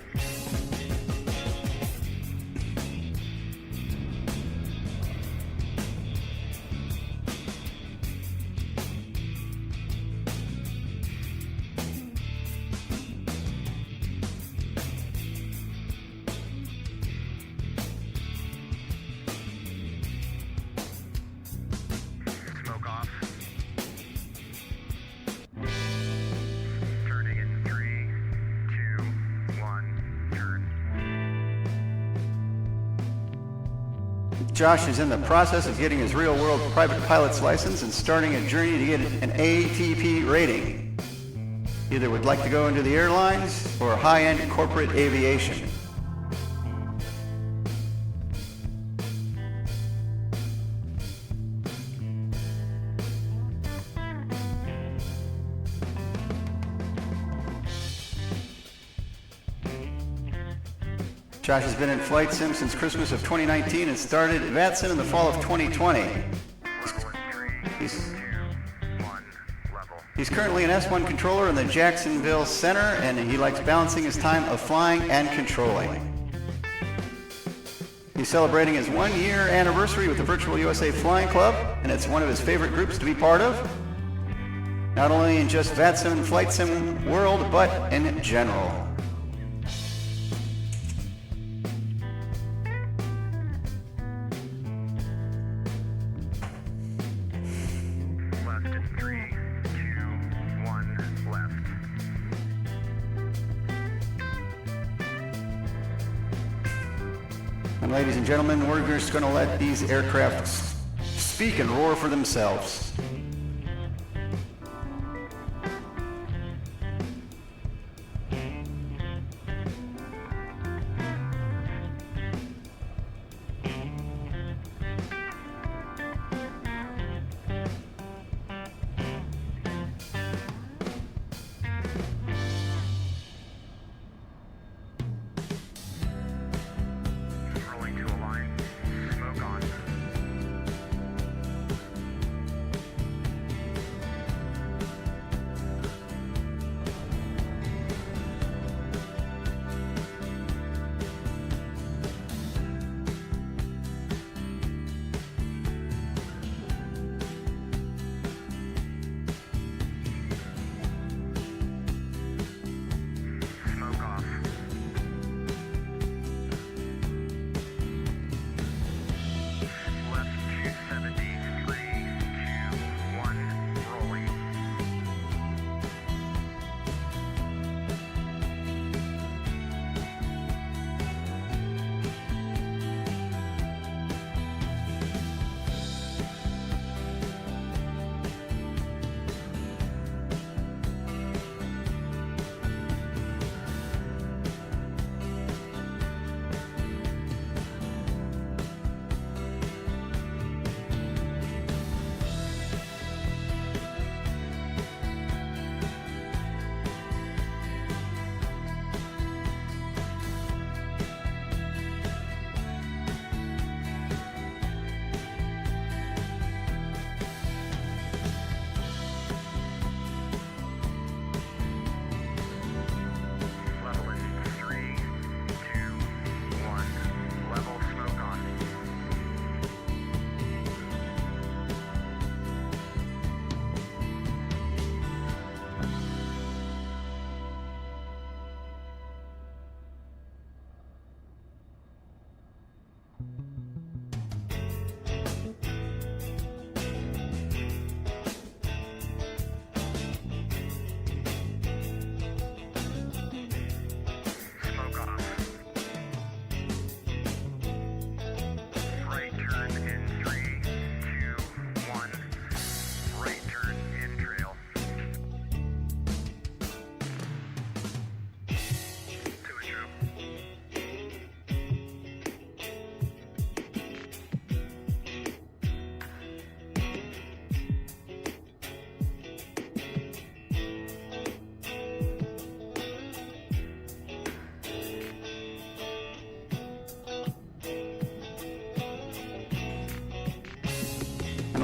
Smoke off. Turning in 3, 2, 1, turn. Josh is in the process of getting his real-world private pilot's license and starting a journey to get an ATP rating. Either would like to go into the airlines or high-end corporate aviation. Josh has been in flight sim since Christmas of 2019 and started at VATSIM in the fall of 2020. Level in 3, He's, 2, 1, level. he's currently an S1 controller in the Jacksonville Center, and he likes balancing his time of flying and controlling. He's celebrating his 1-year anniversary with the Virtual USA Flying Club, and it's one of his favorite groups to be part of, not only in just VATSIM and flight sim world, but in general. Left in 3, 2, 1, left. And ladies and gentlemen, we're just going to let these aircraft speak and roar for themselves. Rolling to align. Smoke on.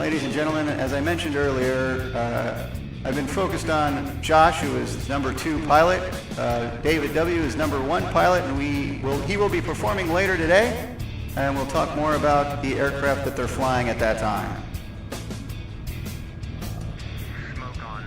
ladies and gentlemen, as I mentioned earlier, I've been focused on Josh, who is number 2 pilot. David W. is number 1 pilot, and he will be performing later today, and we'll talk more about the aircraft that they're flying at that time. Smoke on.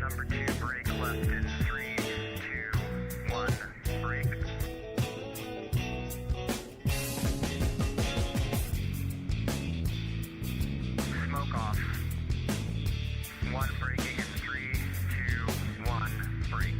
Number 2, brake left in 3, 2, 1, brake. Smoke off. 1 braking in 3, 2, 1, brake.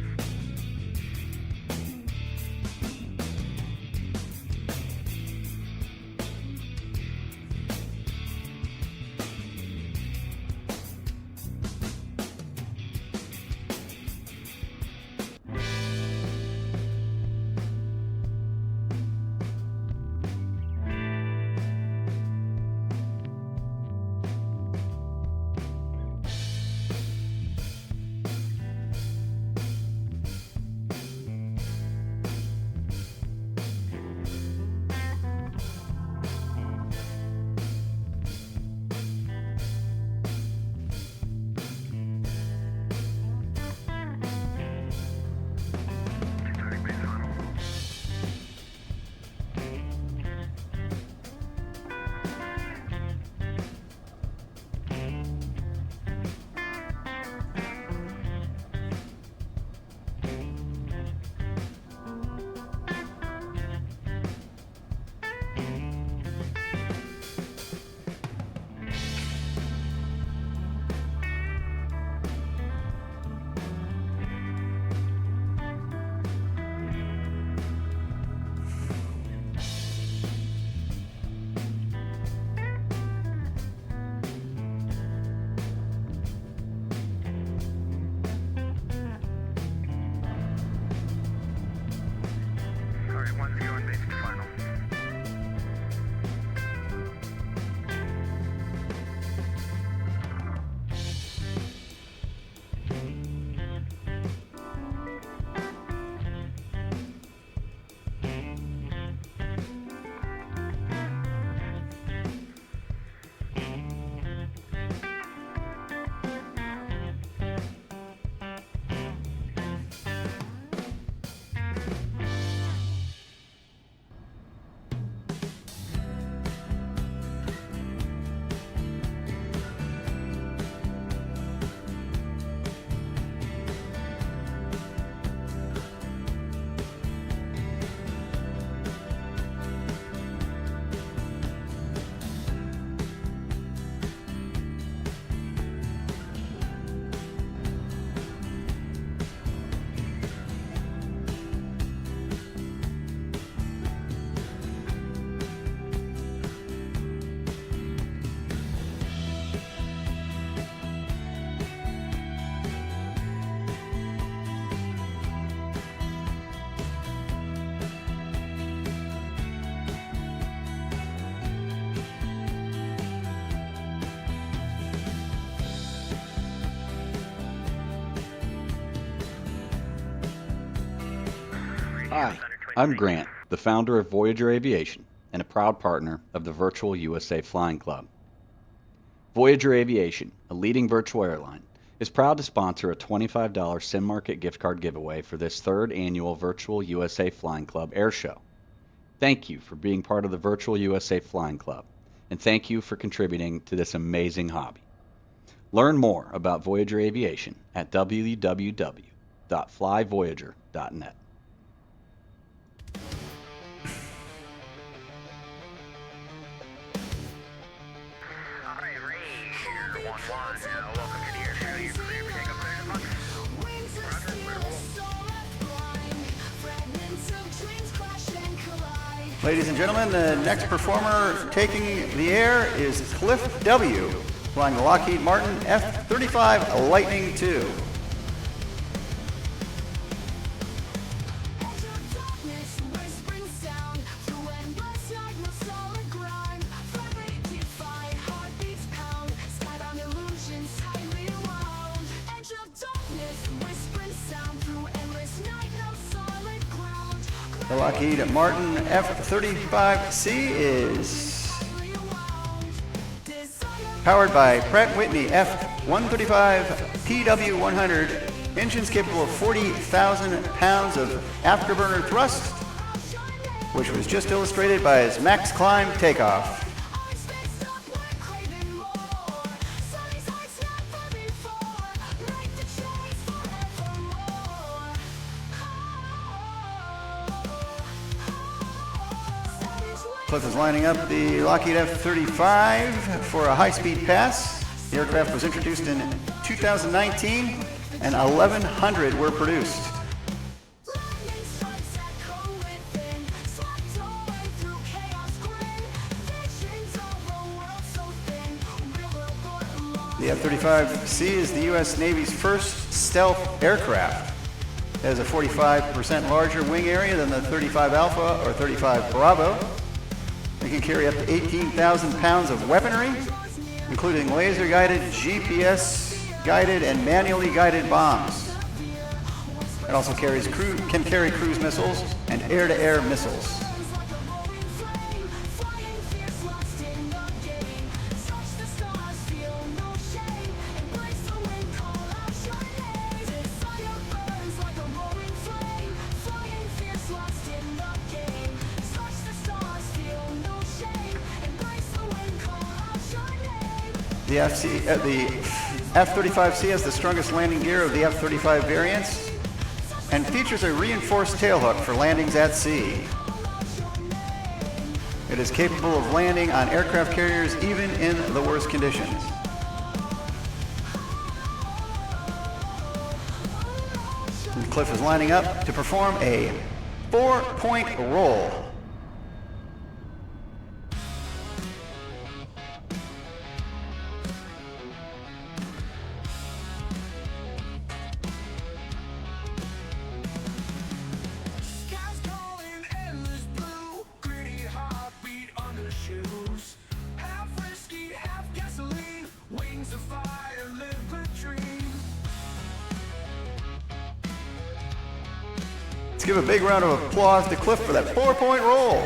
Turning base final. Alright, 1's going base to final. Hi, I'm Grant, the founder of Voyager Aviation and a proud partner of the Virtual USA Flying Club. Voyager Aviation, a leading virtual airline, is proud to sponsor a $25 SimMarket gift card giveaway for this 3rd annual Virtual USA Flying Club Airshow. Thank you for being part of the Virtual USA Flying Club, and thank you for contributing to this amazing hobby. Learn more about Voyager Aviation at www.flyvoyager.net. Alright, Ranger 1-1. Welcome to the Airshow. You're clear for takeoff, clear to box. Roger, clear to hold. Ladies and gentlemen, the next performer taking the air is Cliff W., flying the Lockheed Martin F-35 Lightning II. The Lockheed Martin F-35C is powered by Pratt & Whitney F-135 PW100 engines capable of 40,000 pounds of afterburner thrust, which was just illustrated by his max climb takeoff. Cliff is lining up the Lockheed F-35 for a high-speed pass. The aircraft was introduced in 2019, and 1,100 were produced. The F-35C is the U.S. Navy's first stealth aircraft. It has a 45% larger wing area than the 35 Alpha or 35 Bravo. It can carry up to 18,000 pounds of weaponry, including laser-guided, GPS-guided, and manually guided bombs. It also can carry cruise missiles and air-to-air missiles. The F-35C has the strongest landing gear of the F-35 variants and features a reinforced tailhook for landings at sea. It is capable of landing on aircraft carriers even in the worst conditions. And Cliff is lining up to perform a 4-point roll. Let's give a big round of applause to Cliff for that 4-point roll.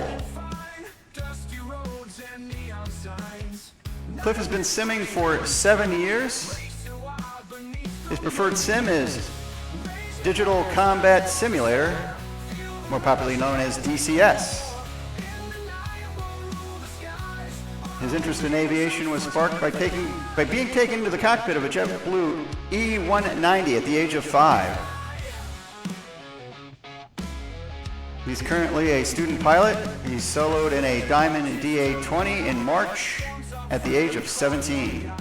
Cliff has been simming for 7 years. His preferred sim is Digital Combat Simulator, more popularly known as DCS. His interest in aviation was sparked by being taken into the cockpit of a JetBlue E-190 at the age of 5. He's currently a student pilot. He soloed in a Diamond DA-20 in March at the age of 17.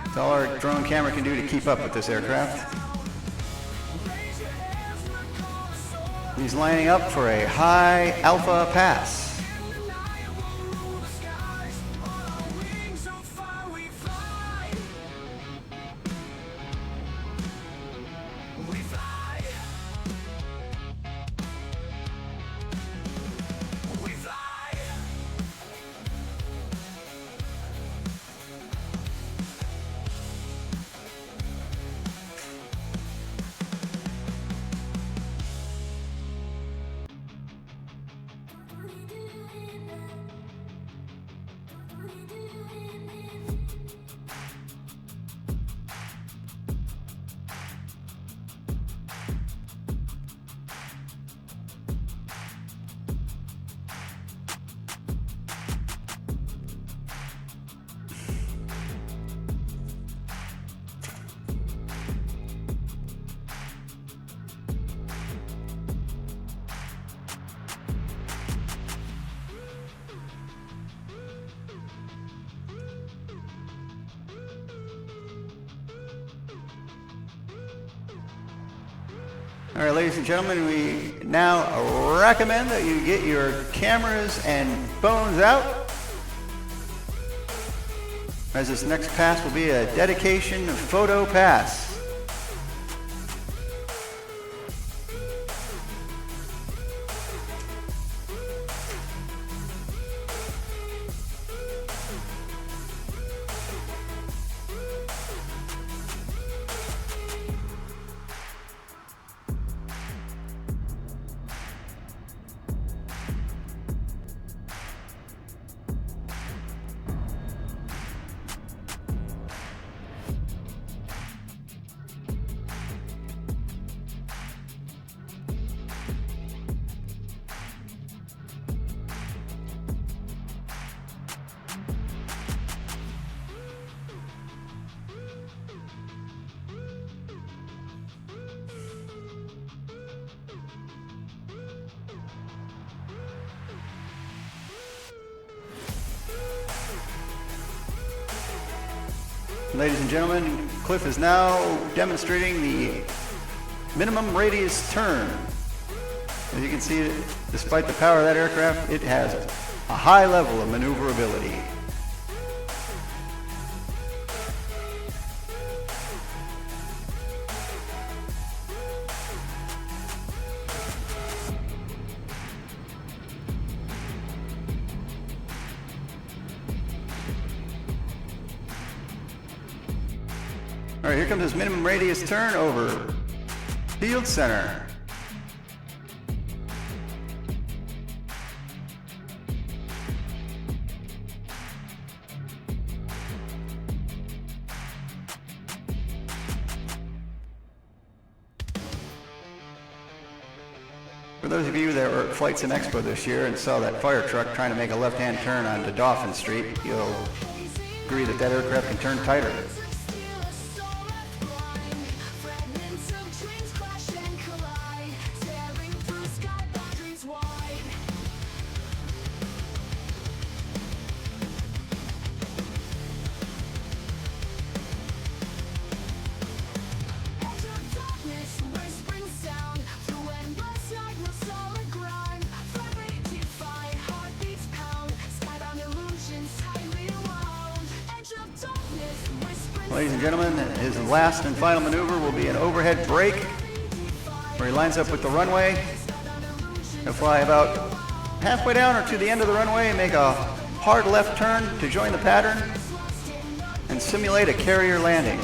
That's all our drone camera can do to keep up with this aircraft. He's lining up for a high alpha pass. All right, ladies and gentlemen, we now recommend that you get your cameras and phones out, as this next pass will be a dedication photo pass. Ladies and gentlemen, Cliff is now demonstrating the minimum radius turn. As you can see, despite the power of that aircraft, it has a high level of maneuverability. All right, here comes his minimum radius turn over field center. For those of you that were at Flight Sim Expo this year and saw that fire truck trying to make a left-hand turn onto Dauphin Street, you'll agree that that aircraft can turn tighter. Ladies and gentlemen, his last and final maneuver will be an overhead brake, where he lines up with the runway. He'll fly about halfway down or to the end of the runway and make a hard left turn to join the pattern and simulate a carrier landing.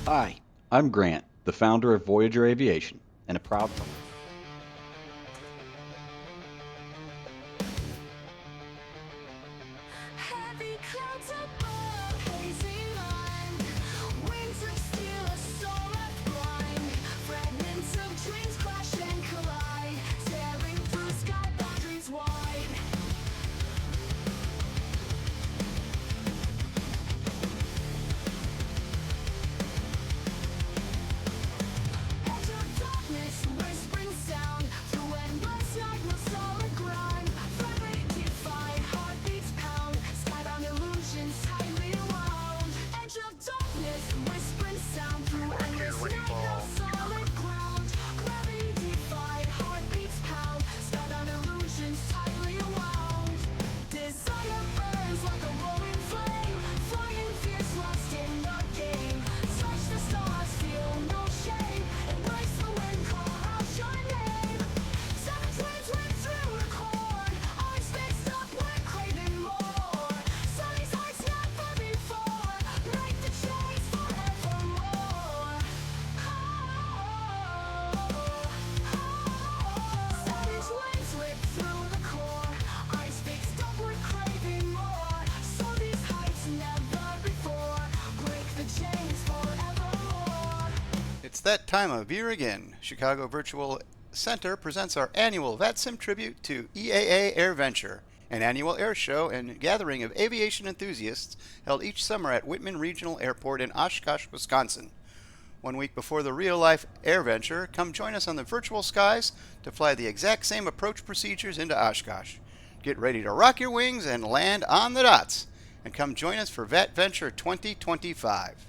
Hi, I'm Grant, the founder of Voyager Aviation, and a proud It's that time of year again. Chicago Virtual Center presents our annual VATSIM tribute to EAA AirVenture, an annual air show and gathering of aviation enthusiasts held each summer at Whitman Regional Airport in Oshkosh, Wisconsin. 1 week before the real-life AirVenture, come join us on the virtual skies to fly the exact same approach procedures into Oshkosh. Get ready to rock your wings and land on the dots. And come join us for VATVenture 2025.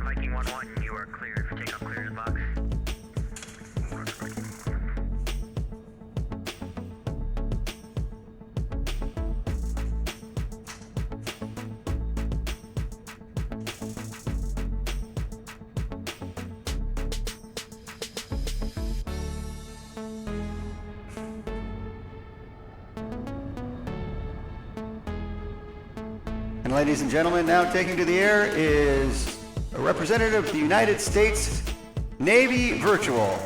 Viking 1-1, you are cleared for takeoff, clear to the box. ladies and gentlemen, now taking to the air is a representative of the United States Navy Virtual.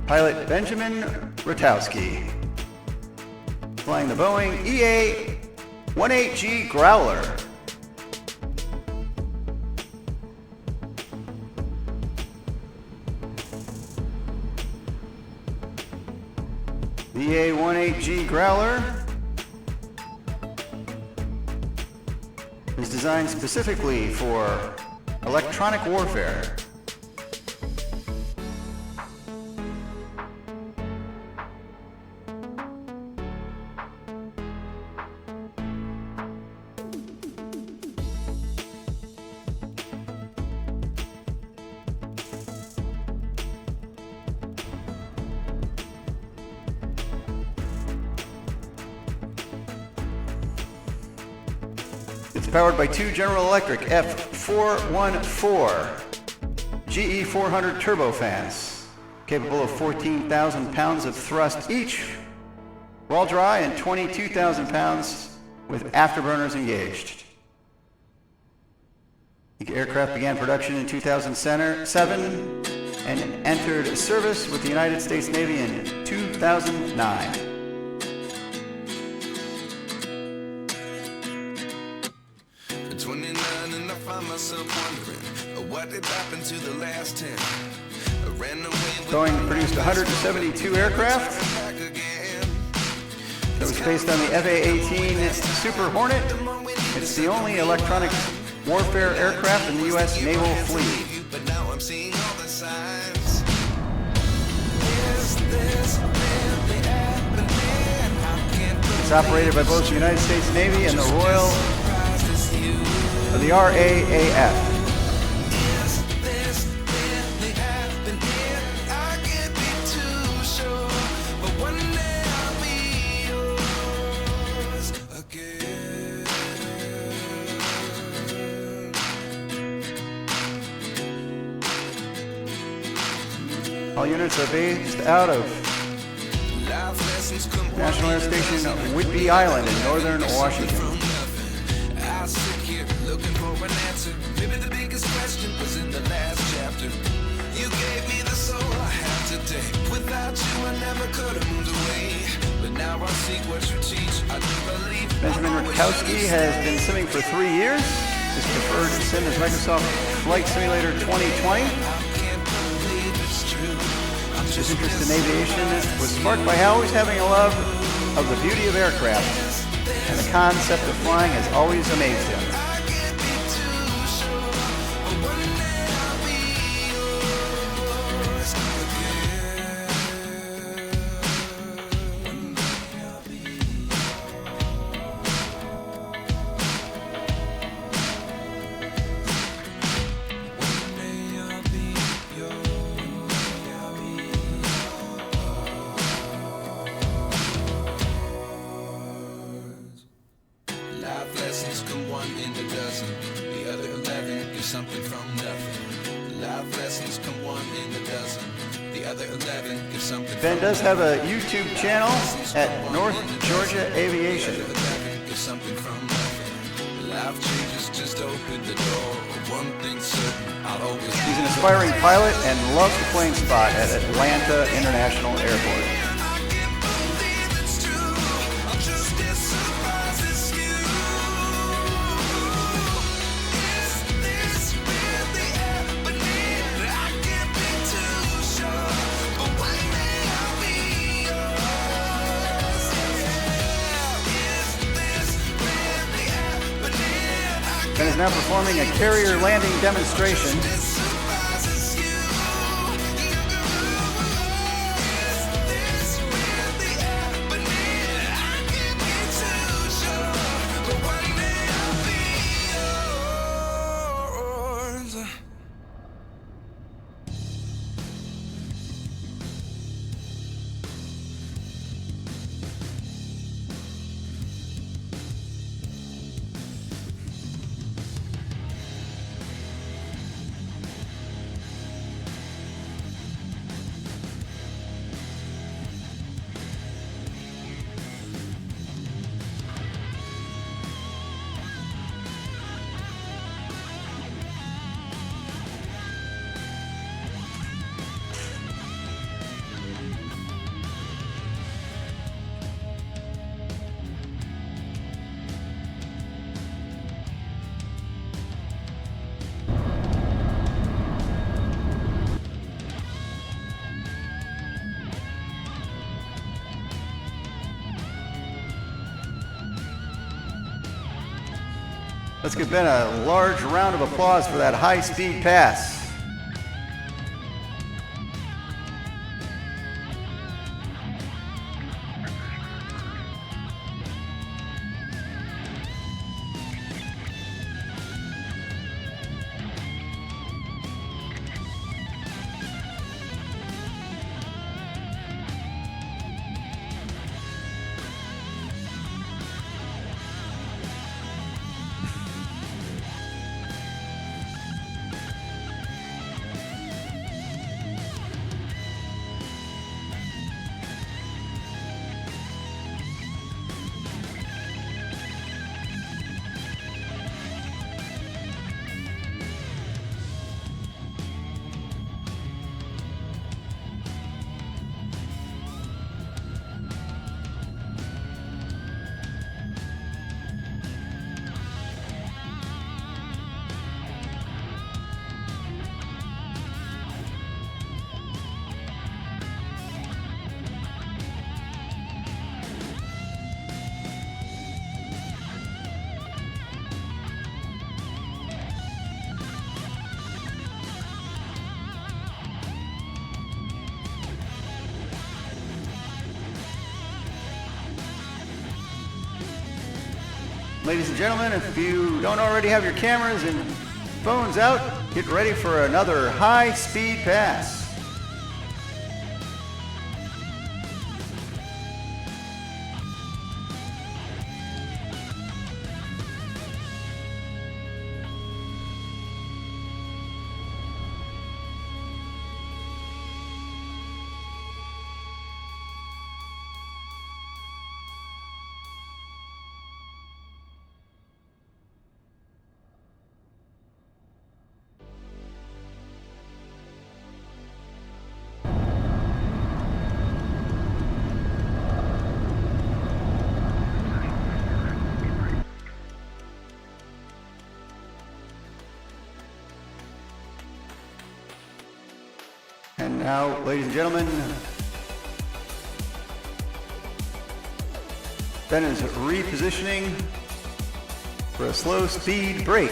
Pilot Benjamin Ratowski, flying the Boeing EA-18G Growler. The EA-18G Growler is designed specifically for electronic warfare. It's powered by two General Electric F414 GE 400 turbofans, capable of 14,000 pounds of thrust each, while dry, and 22,000 pounds with afterburners engaged. The aircraft began production in 2007 and entered service with the United States Navy in 2009. What did happen to the last 10? Boeing produced 172 aircraft. It was based on the FA-18 Super Hornet. It's the only electronic warfare aircraft in the U.S. naval fleet. But now I'm seeing all the signs. It's operated by both the United States Navy and the Royal, or the RAAF. All units are based out of National Air Station Whidbey Island in northern Washington. I sit here looking for an answer. Maybe the biggest question was in the last chapter. You gave me the soul I have today. Without you, I never could have moved away. But now I seek what you teach. I do believe. Benjamin Ratowski has been simming for 3 years. His preferred sim is Microsoft Flight Simulator 2020. His interest in aviation was sparked by always having a love of the beauty of aircraft, and the concept of flying has always amazed him. Ben does have a YouTube channel at North Georgia Aviation. He's an aspiring pilot and loves the plane spot at Atlanta International Airport. Ben is now performing a carrier landing demonstration. Let's give Ben a large round of applause for that high-speed pass. Ladies and gentlemen, if you don't already have your cameras and phones out, get ready for another high-speed pass. And now, ladies and gentlemen, Ben is repositioning for a slow speed break.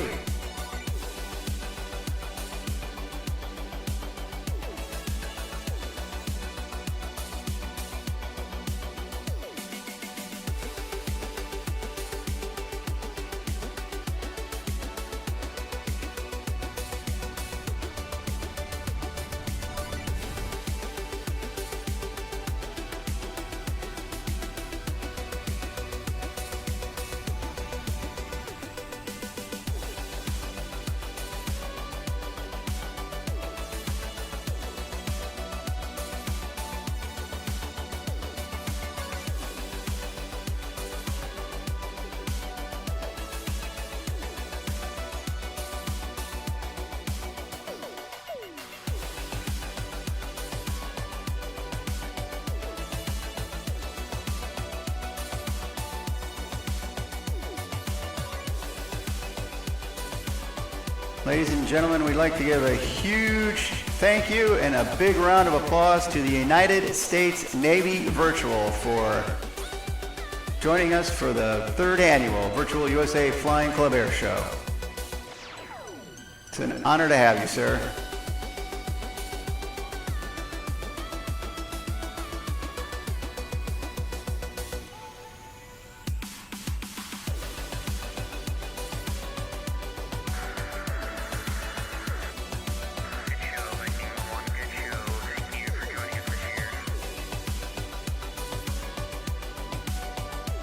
Ladies and gentlemen, we'd like to give a huge thank you and a big round of applause to the United States Navy Virtual for joining us for the 3rd annual Virtual USA Flying Club Air Show. It's an honor to have you, sir.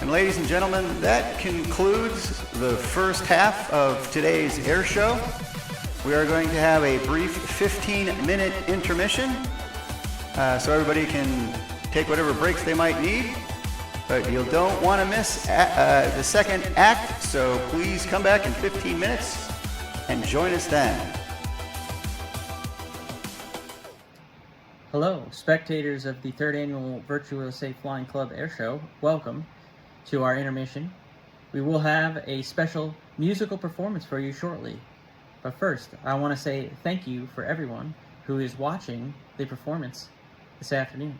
And ladies and gentlemen, that concludes the first half of today's air show. We are going to have a brief 15-minute intermission, so everybody can take whatever breaks they might need. But you don't want to miss the second act, so please come back in 15 minutes and join us then. Hello, spectators of the 3rd annual Virtual USA Flying Club Air Show. Welcome to our intermission. We will have a special musical performance for you shortly. But first, I want to say thank you for everyone who is watching the performance this afternoon.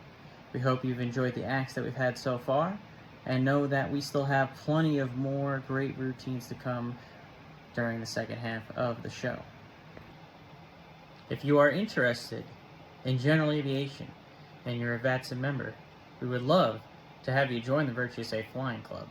We hope you've enjoyed the acts that we've had so far, and know that we still have plenty of more great routines to come during the second half of the show. If you are interested in general aviation and you're a VATSIM member, we would love to have you join the VirtuSafe Flying Club.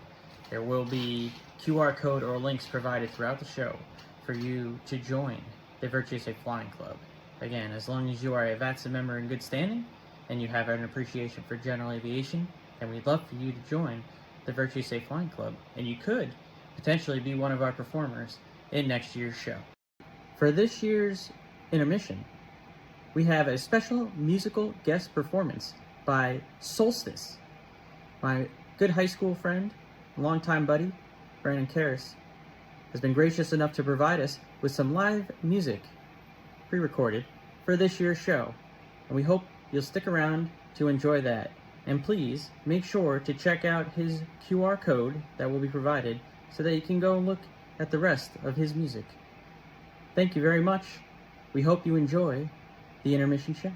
There will be QR code or links provided throughout the show for you to join the VirtuSafe Flying Club. Again, as long as you are a VATSIM member in good standing and you have an appreciation for general aviation, then we'd love for you to join the VirtuSafe Flying Club, and you could potentially be one of our performers in next year's show. For this year's intermission, we have a special musical guest performance by Solstice. My good high school friend, longtime buddy, Brandon Karras, has been gracious enough to provide us with some live music pre-recorded for this year's show, and we hope you'll stick around to enjoy that. And please make sure to check out his QR code that will be provided so that you can go and look at the rest of his music. Thank you very much. We hope you enjoy the intermission show.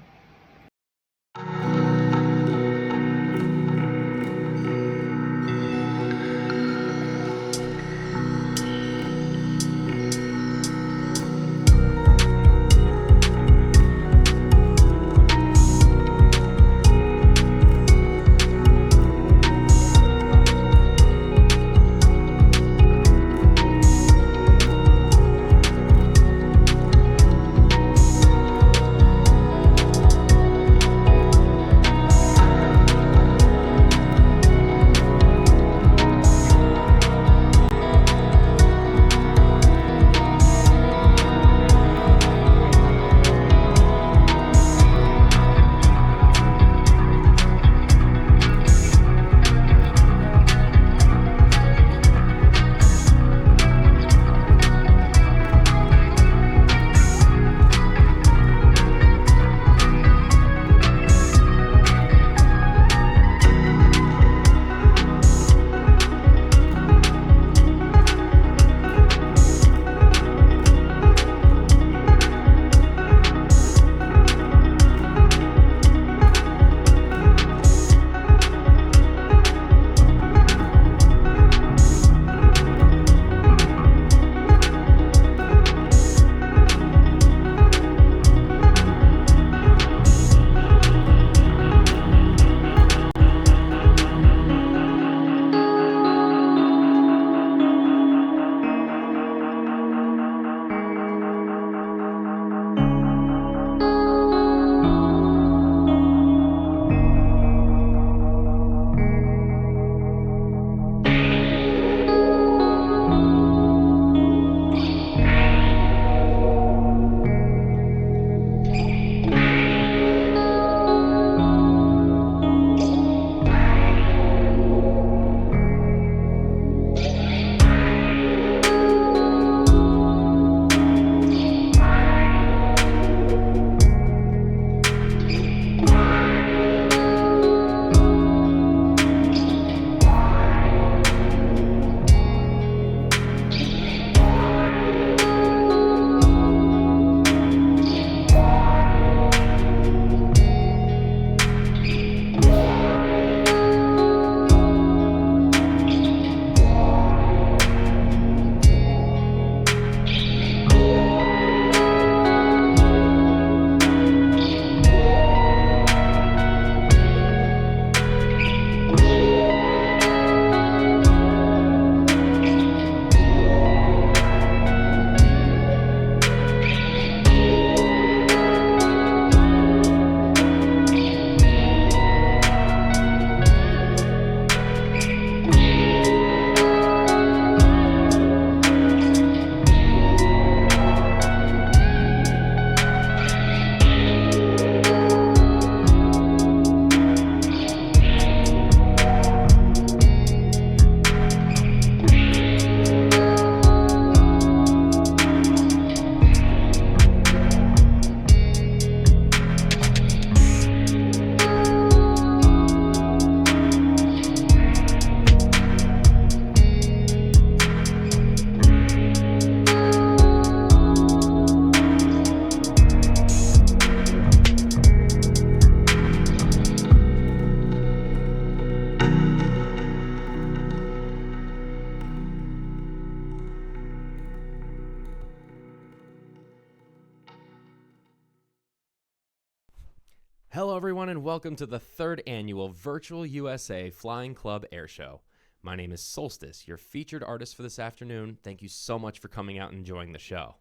Hello, everyone, and welcome to the third annual Virtual USA Flying Club Airshow. My name is Solstice, your featured artist for this afternoon. Thank you so much for coming out and enjoying the show.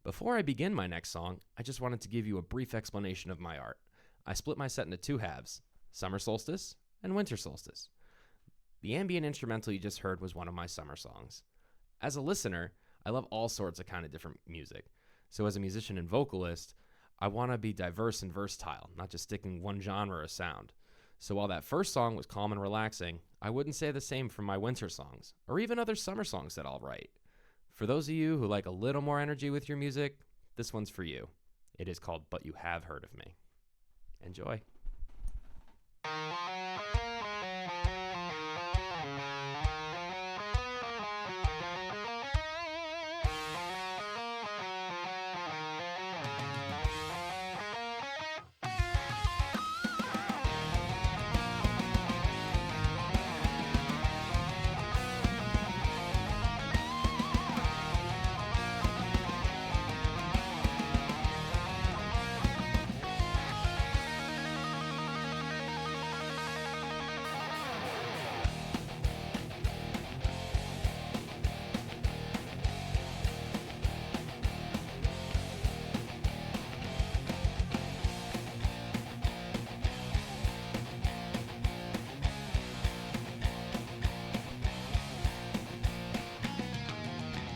Before I begin my next song, I just wanted to give you a brief explanation of my art. I split my set into two halves, Summer Solstice and Winter Solstice. The ambient instrumental you just heard was one of my summer songs. As a listener, I love all sorts of kind of different music. So as a musician and vocalist, I want to be diverse and versatile, not just sticking one genre or sound. So while that first song was calm and relaxing, I wouldn't say the same for my winter songs, or even other summer songs that I'll write. For those of you who like a little more energy with your music, this one's for you. It is called But You Have Heard of Me. Enjoy.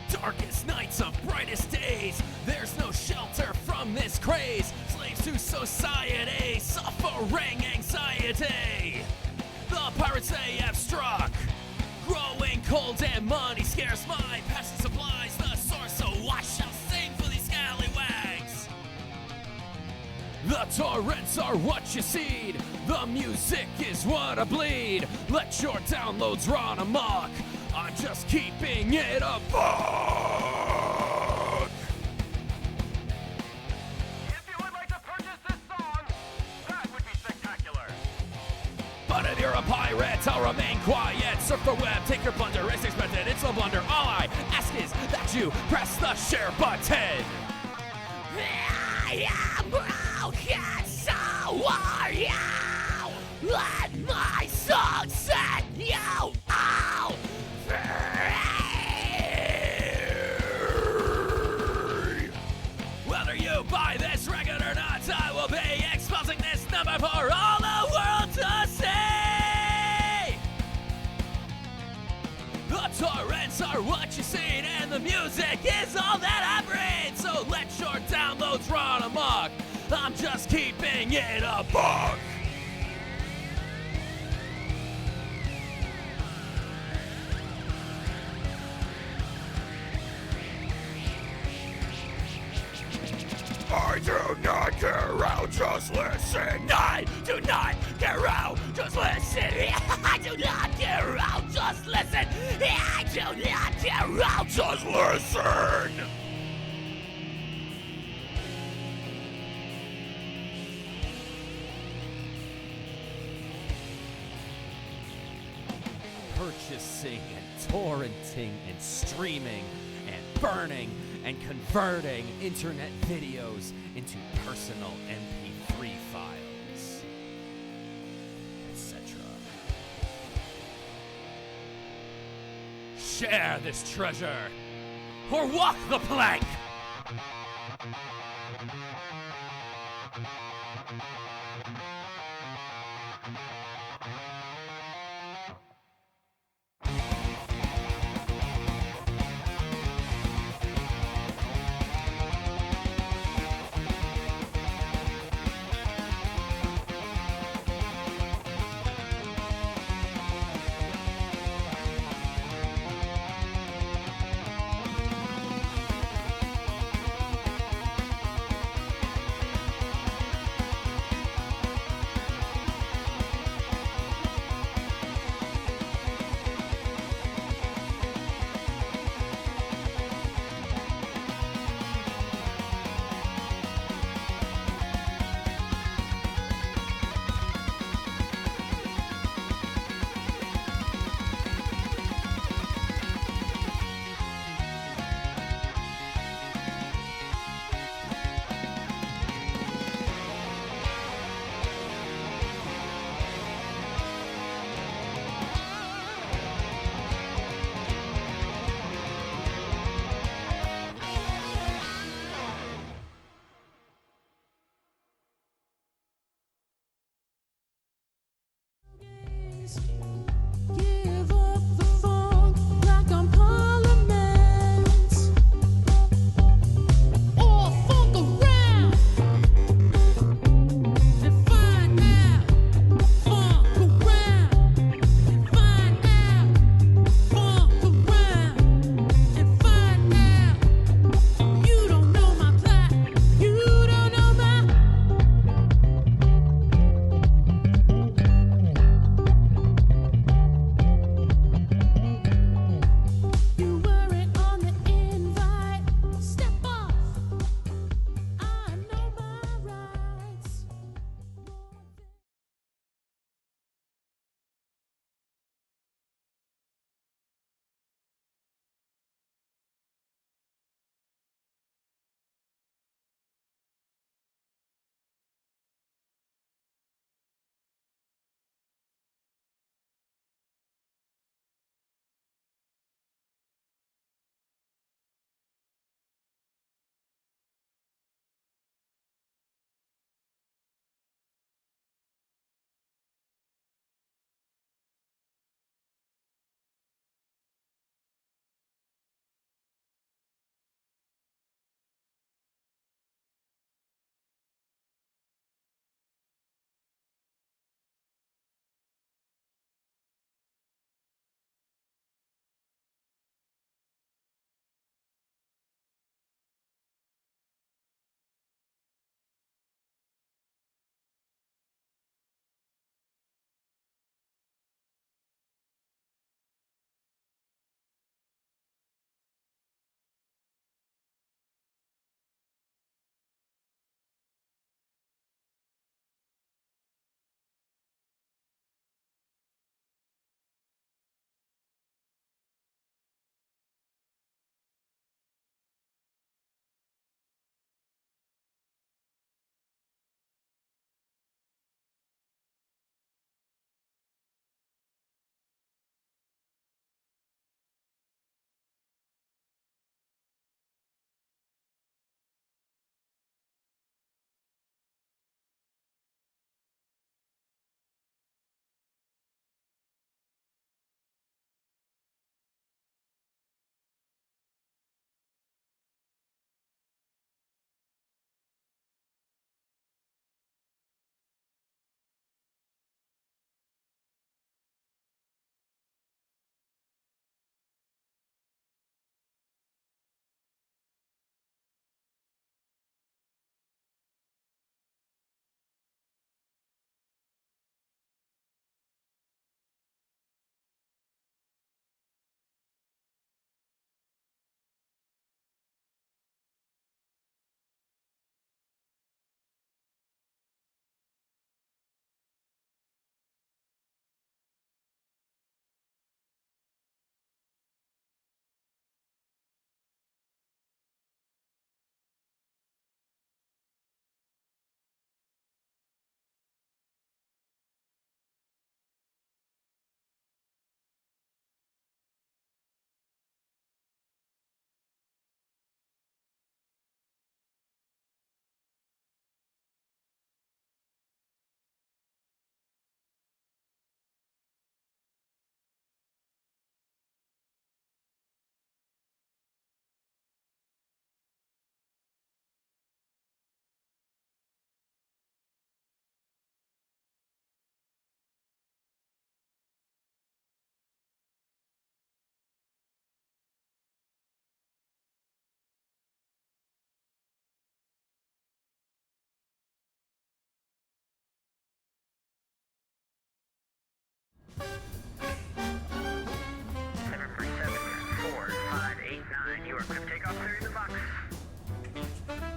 Darkest nights of brightest days, there's no shelter from this craze. Slaves to society, suffering anxiety. The pirates they have struck, growing cold and money scarce. My passion supplies the source, so I shall sing for these scallywags. The torrents are what you seed, the music is what I bleed. Let your downloads run amok, I'm just keeping it a buck. If you would like to purchase this song, that would be spectacular. But if you're a pirate, I'll remain quiet. Surf the web, take your plunder, it's expected, it's a blunder. All I ask is that you press the share button. I am broken, so are you. Let my song set you all free. Whether you buy this record or not, I will be exposing this number for all the world to see. The torrents are what you see, and the music is all that I breathe. So let your downloads run amok, I'm just keeping it a buck. I do not care out, just listen. I do not care out, just listen. I do not care out, just listen. I do not care out, just listen. Purchasing and torrenting and streaming and burning and converting internet videos into personal MP3 files, etc. Share this treasure, or walk the plank!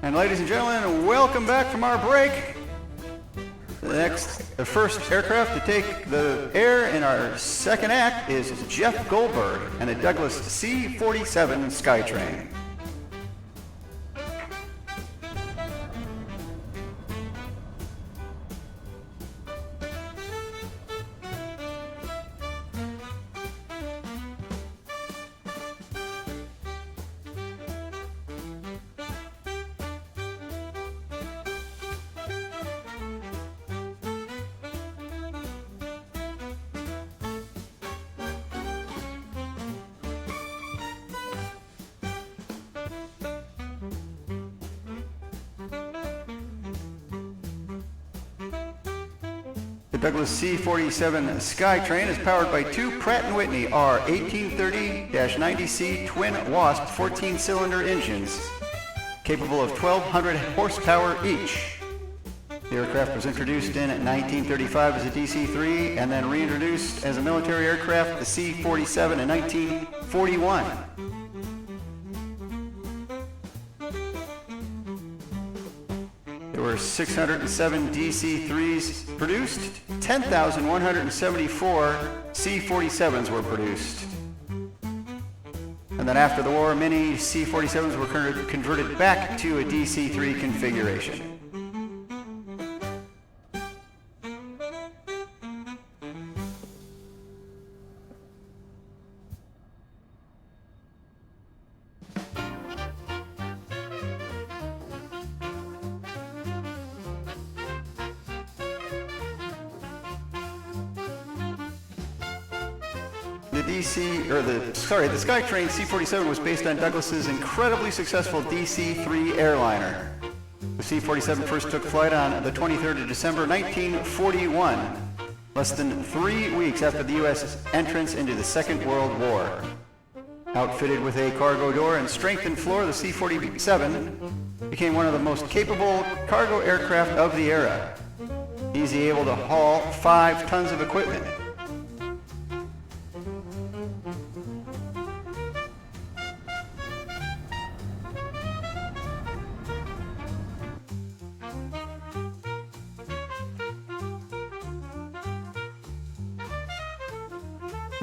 And ladies and gentlemen, welcome back from our break. The first aircraft to take the air in our second act is Jeff Goldberg and a Douglas C-47 Skytrain. The Douglas C-47 Skytrain is powered by two Pratt & Whitney R-1830-90C twin Wasp 14-cylinder engines, capable of 1,200 horsepower each. The aircraft was introduced in 1935 as a DC-3 and then reintroduced as a military aircraft, the C-47, in 1941. There were 607 DC-3s produced, 10,174 C-47s were produced. And then after the war, many C-47s were converted back to a DC-3 configuration. The Skytrain C-47 was based on Douglas's incredibly successful DC-3 airliner. The C-47 first took flight on the 23rd of December 1941, less than 3 weeks after the U.S. entrance into the Second World War. Outfitted with a cargo door and strengthened floor, the C-47 became one of the most capable cargo aircraft of the era. Easily able to haul 5 tons of equipment.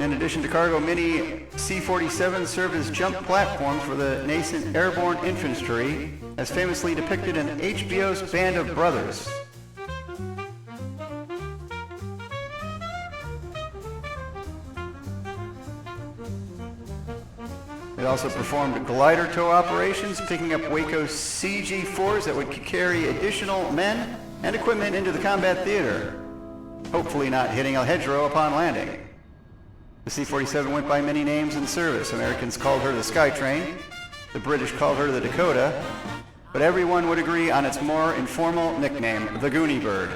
In addition to cargo, many C-47s served as jump platforms for the nascent airborne infantry, as famously depicted in HBO's Band of Brothers. It also performed glider tow operations, picking up Waco CG-4s that would carry additional men and equipment into the combat theater, hopefully not hitting a hedgerow upon landing. The C-47 went by many names in service. Americans called her the Skytrain, the British called her the Dakota, but everyone would agree on its more informal nickname, the Goonie Bird,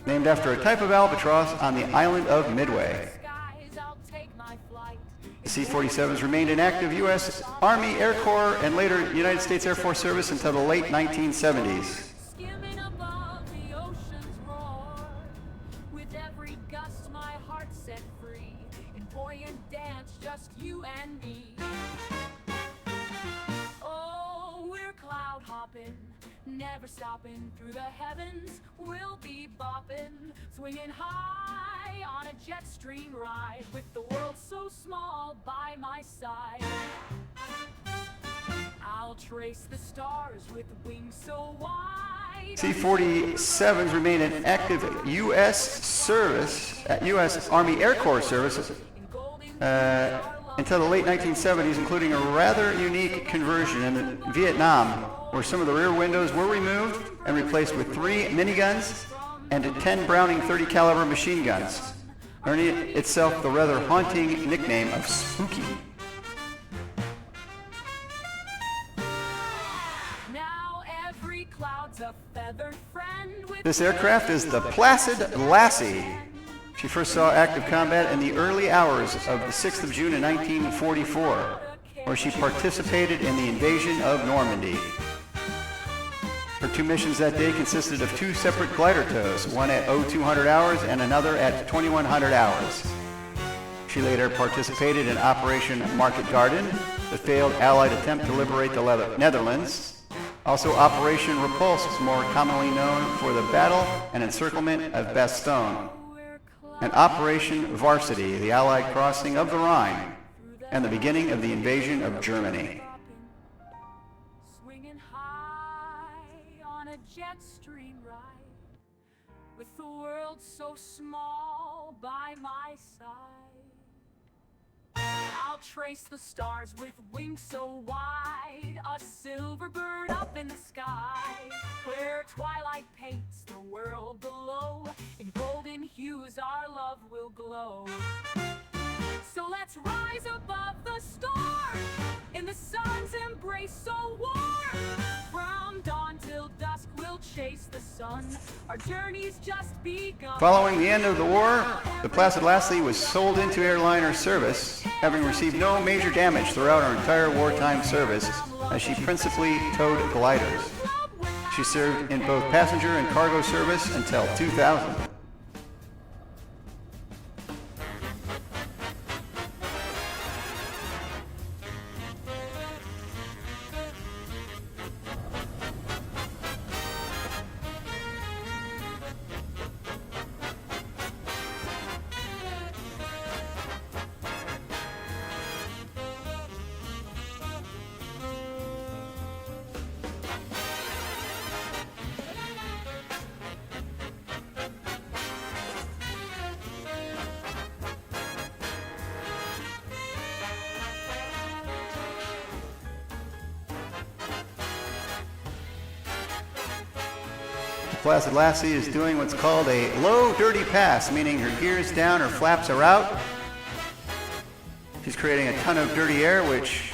named after a type of albatross on the island of Midway. The C-47s remained in active U.S. Army Air Corps and later United States Air Force service until the late 1970s. Never stopping through the heavens, we'll be bopping, swinging high on a jet stream ride, with the world so small by my side. I'll trace the stars with wings so wide. C-47s remain in active U.S. service, U.S. Army Air Corps service until the late 1970s, including a rather unique conversion in Vietnam, where some of the rear windows were removed and replaced with 3 miniguns and 10 Browning .30 caliber machine guns, earning itself the rather haunting nickname of Spooky. Now every cloud's a feathered friend with This aircraft is the Placid Lassie. She first saw active combat in the early hours of the 6th of June in 1944, where she participated in the invasion of Normandy. Her 2 missions that day consisted of 2 separate glider tows, one at 0200 hours and another at 2100 hours. She later participated in Operation Market Garden, the failed Allied attempt to liberate the Netherlands, Also, Operation Repulse, more commonly known for the battle and encirclement of Bastogne, and Operation Varsity, the Allied crossing of the Rhine, and the beginning of the invasion of Germany. Swinging high on a jet stream ride, with the world so small by my side. I'll trace the stars with wings so wide, a silver bird up in the sky, where twilight paints the world below, in golden hues our love will glow. So let's rise above the storm, in the sun's embrace so warm. From dawn till dusk we'll chase the sun, our journey's just begun. Following the end of the war, the Placid Lassie was sold into airliner service, having received no major damage throughout her entire wartime service, as she principally towed gliders. She served in both passenger and cargo service until 2000. Placid Lassie is doing what's called a low dirty pass, meaning her gear's down, her flaps are out. She's creating a ton of dirty air, which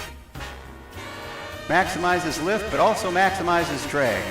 maximizes lift, but also maximizes drag.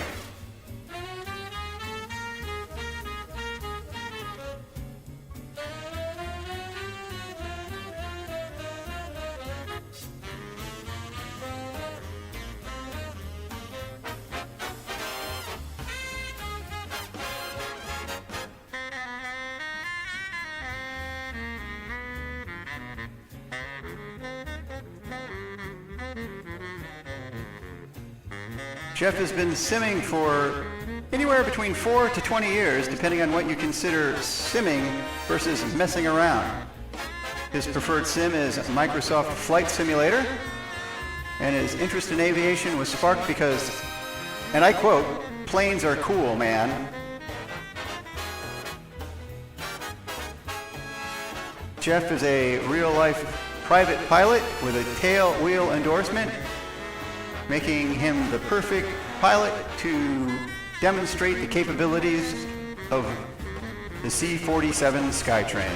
Jeff has been simming for anywhere between 4 to 20 years, depending on what you consider simming versus messing around. His preferred sim is Microsoft Flight Simulator, and his interest in aviation was sparked because, and I quote, "Planes are cool, man." Jeff is a real-life private pilot with a tail wheel endorsement, making him the perfect pilot to demonstrate the capabilities of the C-47 Skytrain.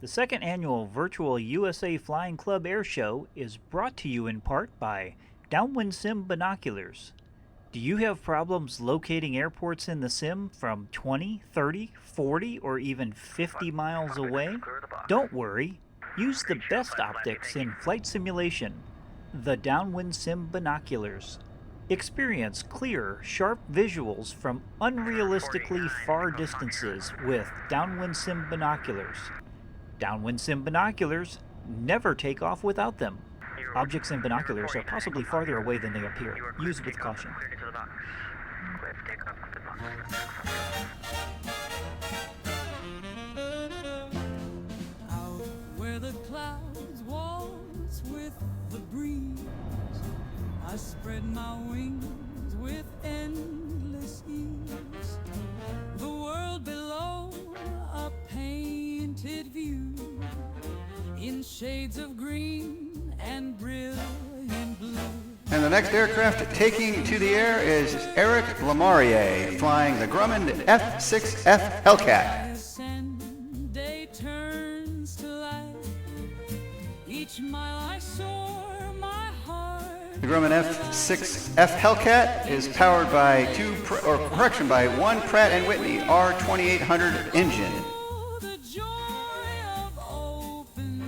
The second annual Virtual USA Flying Club Air Show is brought to you in part by Downwind Sim Binoculars. Do you have problems locating airports in the sim from 20, 30, 40, or even 50 miles away? Don't worry. Use the best optics in flight simulation, the Downwind Sim Binoculars. Experience clear, sharp visuals from unrealistically far distances with Downwind Sim Binoculars. Downwind Sim Binoculars never take off without them. Objects in binoculars are possibly farther away than they appear. Use with caution. Out where the clouds waltz with the breeze, I spread my wings with endless ease. The world below, a painted view in shades of green and brilliant blue. And the next aircraft taking to the air is Eric LeMarier, flying the Grumman F6F Hellcat. Day turns to light. Each mile I soar, my heart. The Grumman F6F Hellcat is powered by one Pratt & Whitney R2800 engine.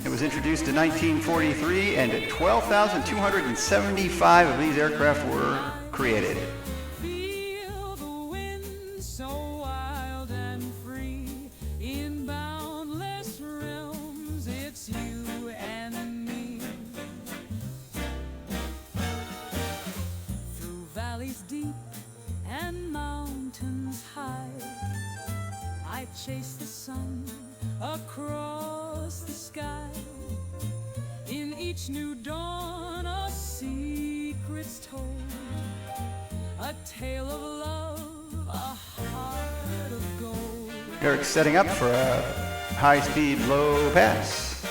It was introduced in 1943, and 12,275 of these aircraft were created. Feel the wind so wild and free. In boundless realms, it's you and me. Through valleys deep and mountains high, I chase the sun across the sky. In each new dawn, a secret's told, a tale of love, a heart of gold. Eric's setting up for a high-speed low pass.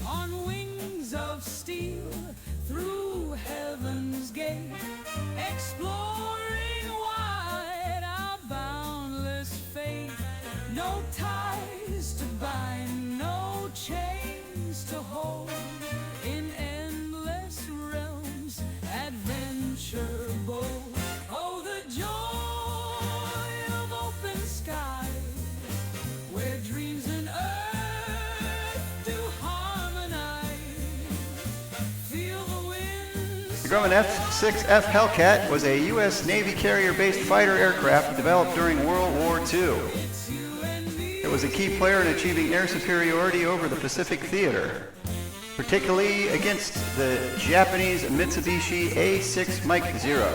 On wings of steel, through heaven's gate, exploring wide our boundless fate. No ties to bind, no chains to hold. In endless realms, adventure bold. Oh, the joy of open sky, where dreams and earth do harmonize. Feel the winds. The Grumman F6F Hellcat was a U.S. Navy carrier-based fighter aircraft developed during World War II. It was a key player in achieving air superiority over the Pacific theater, particularly against the Japanese Mitsubishi A6 Mike Zero.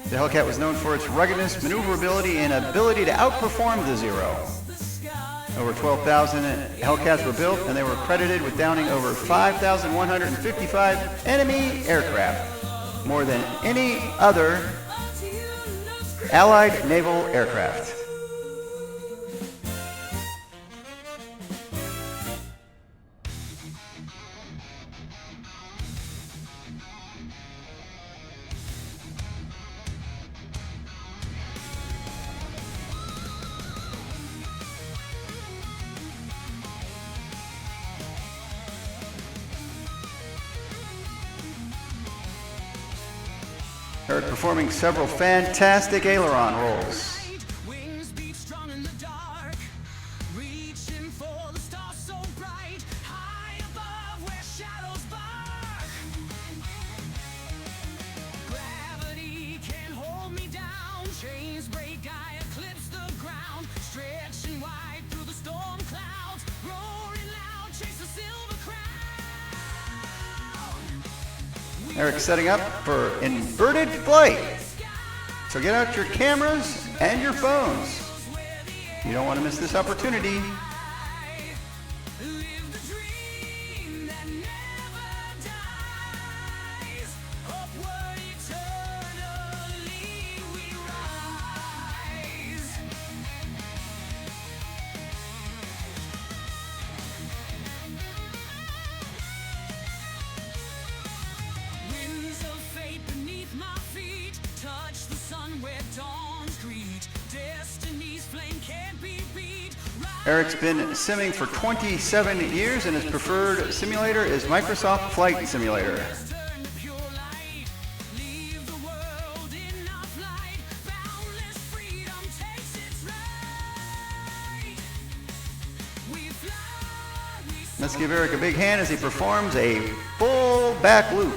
The Hellcat was known for its ruggedness, maneuverability, and ability to outperform the Zero. Over 12,000 Hellcats were built, and they were credited with downing over 5,155 enemy aircraft, more than any other Allied naval aircraft. Eric performing several fantastic aileron rolls. Wings beat strong in the dark, reaching for the stars so bright, high above where shadows bark. Gravity can't hold me down, chains break, I eclipse the ground, stretching wide through the storm clouds, roaring loud, chase the silver crown. Eric's setting up for inverted flight. So get out your cameras and your phones. You don't want to miss this opportunity. Winds of fate beneath my feet, Eric's been simming for 27 years and his preferred simulator is Microsoft Flight Simulator. Let's give Eric a big hand as he performs a full back loop.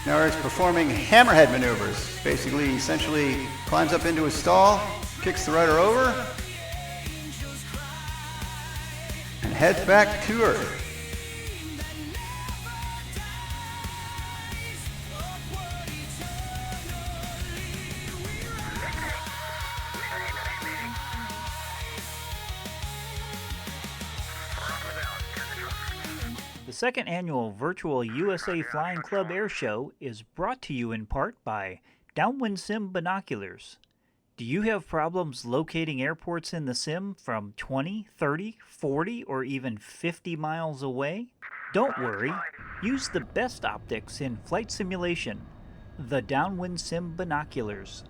Now Eric's performing hammerhead maneuvers. Basically, essentially climbs up into a stall, kicks the rudder over, and heads back to Earth. The second annual Virtual USA Flying Club Air Show is brought to you in part by Downwind Sim Binoculars. Do you have problems locating airports in the sim from 20, 30, 40, or even 50 miles away? Don't worry. Use the best optics in flight simulation, the Downwind Sim Binoculars.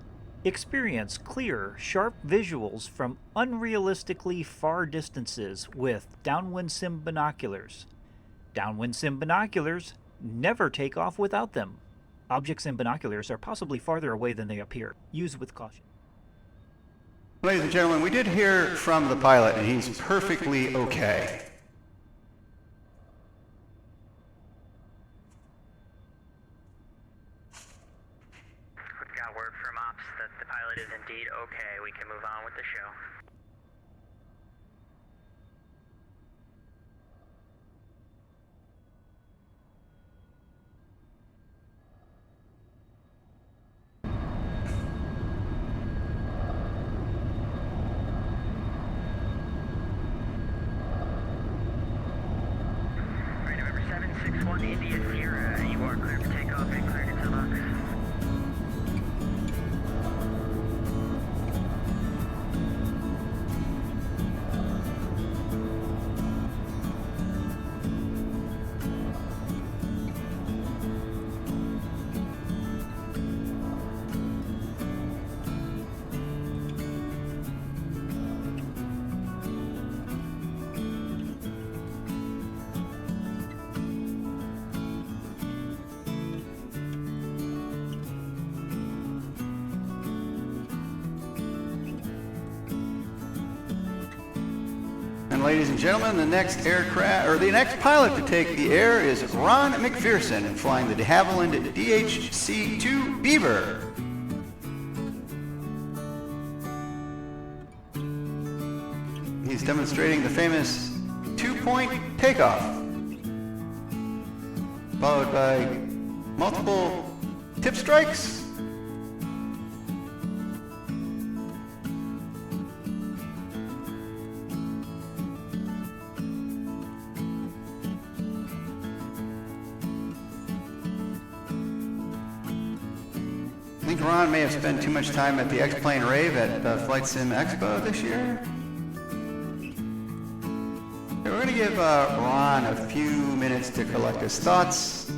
Experience clear, sharp visuals from unrealistically far distances with Downwind Sim Binoculars. Downwind Sim Binoculars never take off without them. Objects in binoculars are possibly farther away than they appear. Use with caution. Ladies and gentlemen, we did hear from the pilot and he's perfectly okay. We've got word from ops that the pilot is indeed okay. We can move on with the show. India Sierra, you are cleared for takeoff and cleared into the box. And ladies and gentlemen, the next pilot to take the air is Ron McPherson, flying the de Havilland DHC-2 Beaver. He's demonstrating the famous two-point takeoff, followed by multiple tip strikes. I think Ron may have spent too much time at the X-Plane Rave at the Flight Sim Expo this year. Okay, we're going to give Ron a few minutes to collect his thoughts.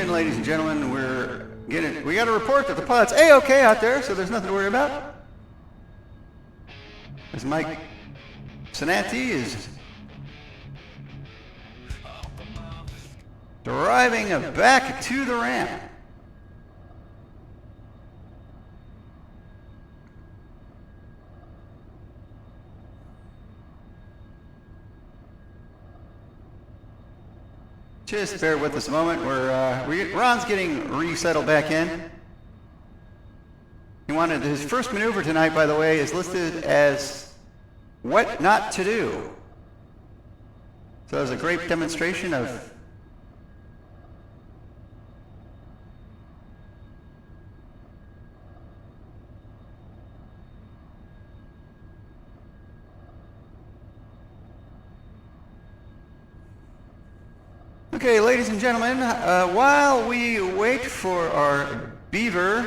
in, ladies and gentlemen. We got a report that the pilot's A-OK out there, so there's nothing to worry about. As Mike Cinnante is driving back to the ramp. Just bear with us a moment. Ron's getting resettled back in. He wanted his first maneuver tonight, by the way, is listed as what not to do. So it was a great demonstration of Okay, ladies and gentlemen, while we wait for our beaver,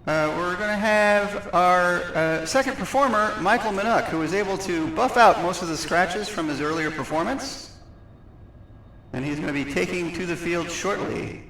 we're going to have our second performer, Michael Minuck, who was able to buff out most of the scratches from his earlier performance. And he's going to be taking to the field shortly.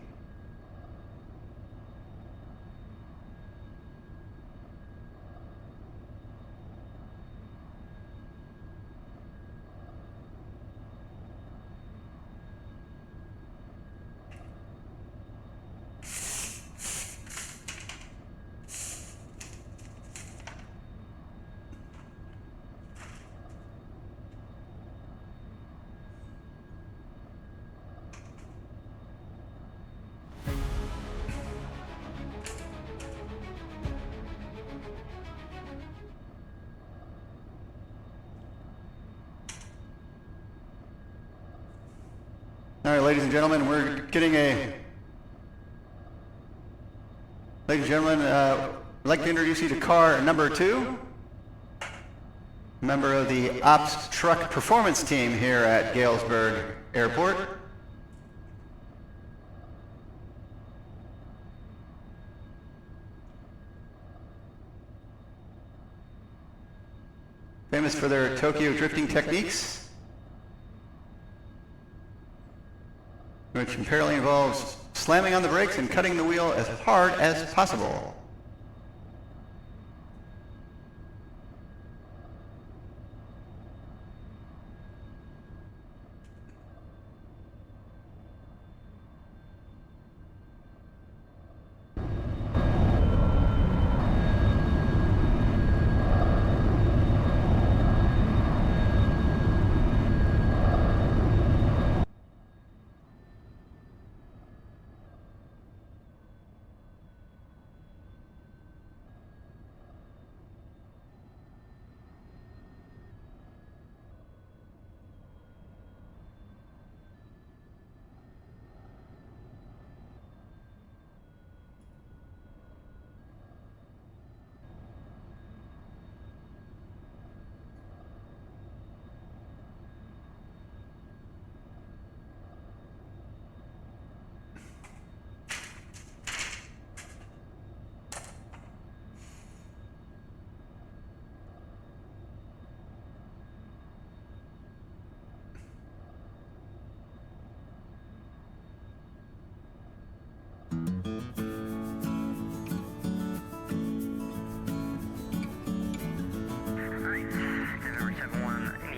All right, ladies and gentlemen, we're getting Ladies and gentlemen, I'd like to introduce you to car number 2, member of the Ops Truck Performance Team here at Galesburg Airport. Famous for their Tokyo drifting techniques, which apparently involves slamming on the brakes and cutting the wheel as hard as possible.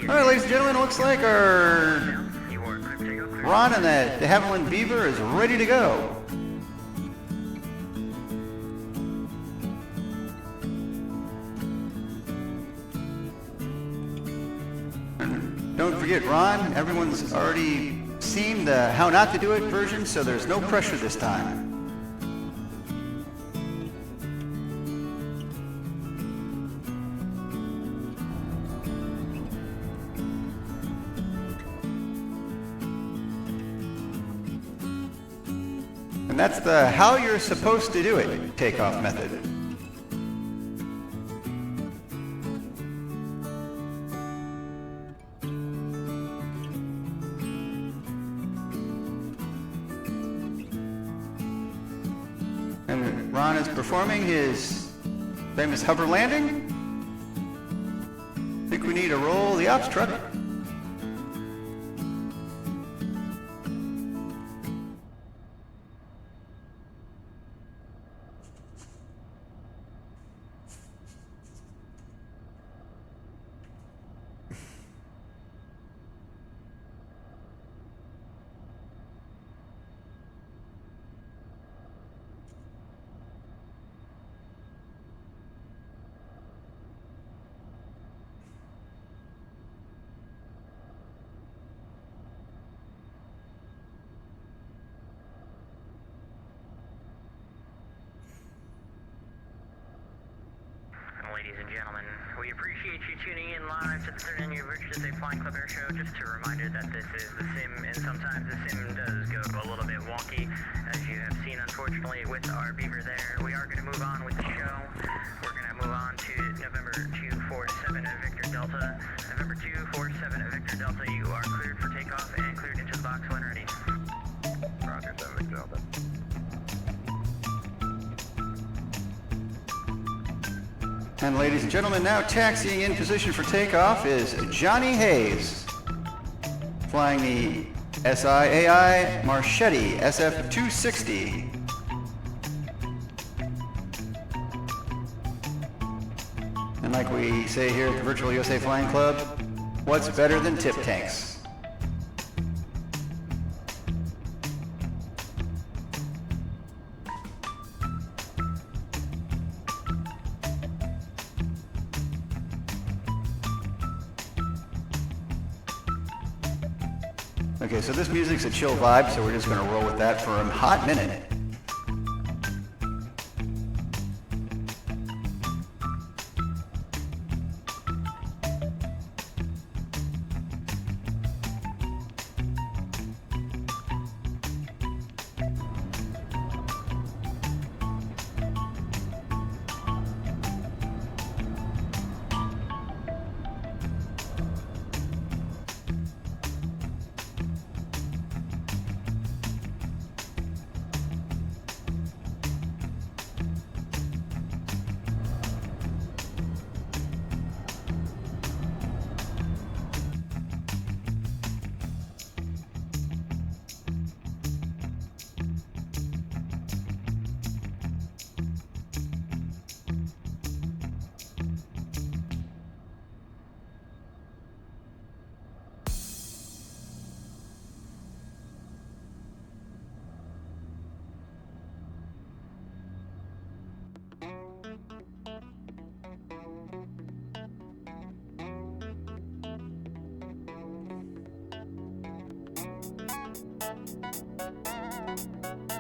All right, ladies and gentlemen, it looks like our Ron and the de Havilland Beaver is ready to go. And don't forget, Ron, everyone's already seen the how not to do it version, so there's no pressure this time. And that's the how you're supposed to do it takeoff method. And Ron is performing his famous hover landing. I think we need to roll the ops truck. live to the third annual Virtual USA Flying Club Air Show. Just a reminder that this is the sim, and sometimes the sim does go a little bit wonky, as you have seen, unfortunately, with our beaver there. We are going to move on with the show. We're going to move on to November 247 at Victor Delta. November 247 at Victor Delta, you are cleared for takeoff and cleared into the box when ready. Roger, 7 Victor Delta. And ladies and gentlemen, now taxiing in position for takeoff is Johnny Hayes, flying the SIAI Marchetti SF-260. And like we say here at the Virtual USA Flying Club, what's better than tip tanks? Okay, so this music's a chill vibe, so we're just going to roll with that for a hot minute.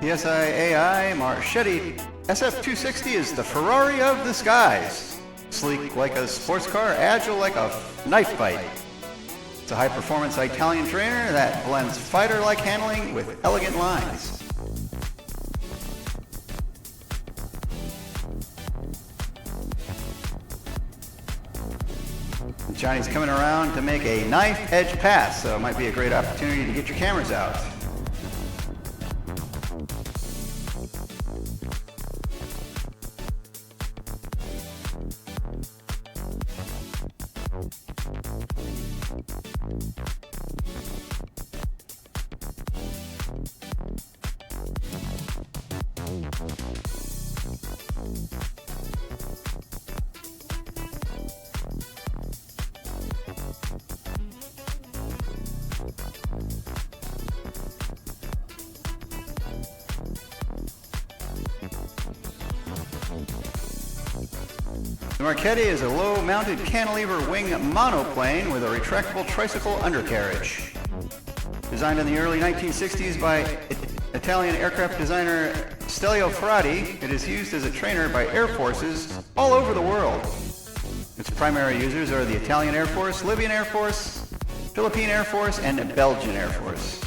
The SIAI Marchetti SF-260 is the Ferrari of the skies. Sleek like a sports car, agile like a knife bite. It's a high-performance Italian trainer that blends fighter-like handling with elegant lines. Johnny's coming around to make a knife edge pass, so it might be a great opportunity to get your cameras out. The Marchetti is a low-mounted cantilever wing monoplane with a retractable tricycle undercarriage. Designed in the early 1960s by Italian aircraft designer Stelio Frati, it is used as a trainer by air forces all over the world. Its primary users are the Italian Air Force, Libyan Air Force, Philippine Air Force, and Belgian Air Force.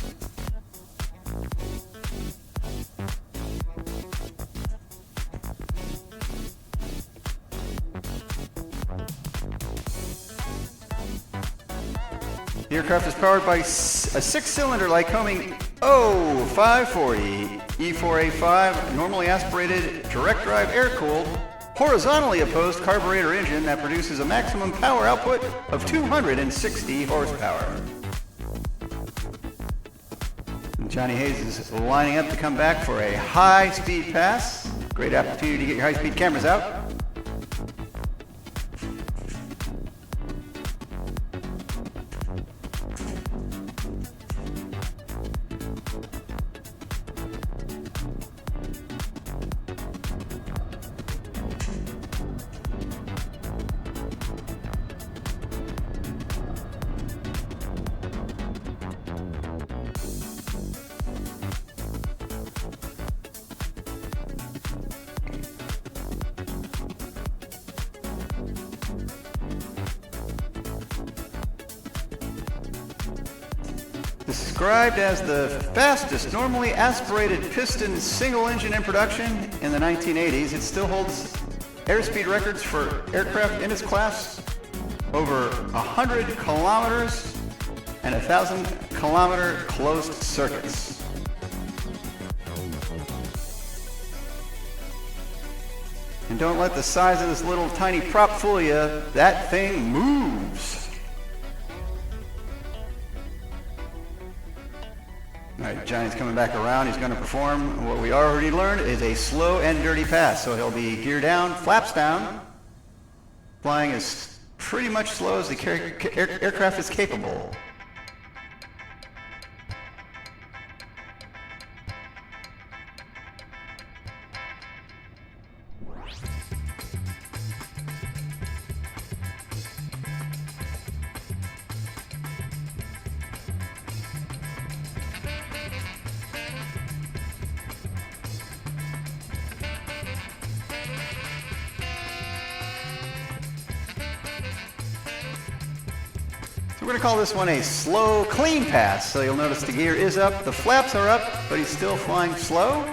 The aircraft is powered by a six-cylinder Lycoming O540 E4A5 normally aspirated, direct drive air-cooled, horizontally opposed carburetor engine that produces a maximum power output of 260 horsepower. And Johnny Hayes is lining up to come back for a high-speed pass. Great opportunity to get your high-speed cameras out. Described as the fastest normally aspirated piston single engine in production in the 1980s, it still holds airspeed records for aircraft in its class over 100 kilometers and 1,000-kilometer closed circuits. And don't let the size of this little tiny prop fool you. That thing moves. All right, Johnny's coming back around. He's going to perform what we already learned is a slow and dirty pass. So he'll be gear down, flaps down, flying as pretty much slow as the aircraft is capable. We're going to call this one a slow, clean pass. So you'll notice the gear is up, the flaps are up, but he's still flying slow.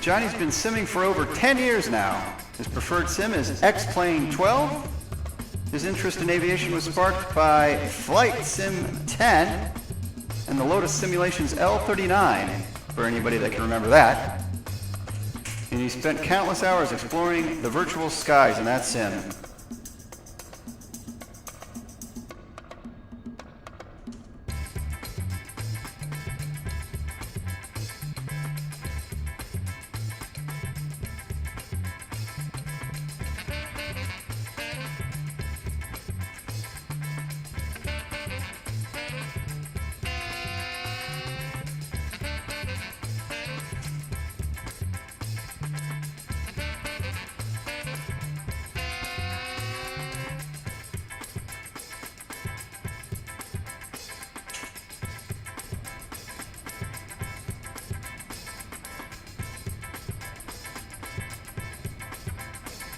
Johnny's been simming for over 10 years now. His preferred sim is X-Plane 12. His interest in aviation was sparked by Flight Sim 10 and the Lotus Simulations L39. For anybody that can remember that. And he spent countless hours exploring the virtual skies in that sim.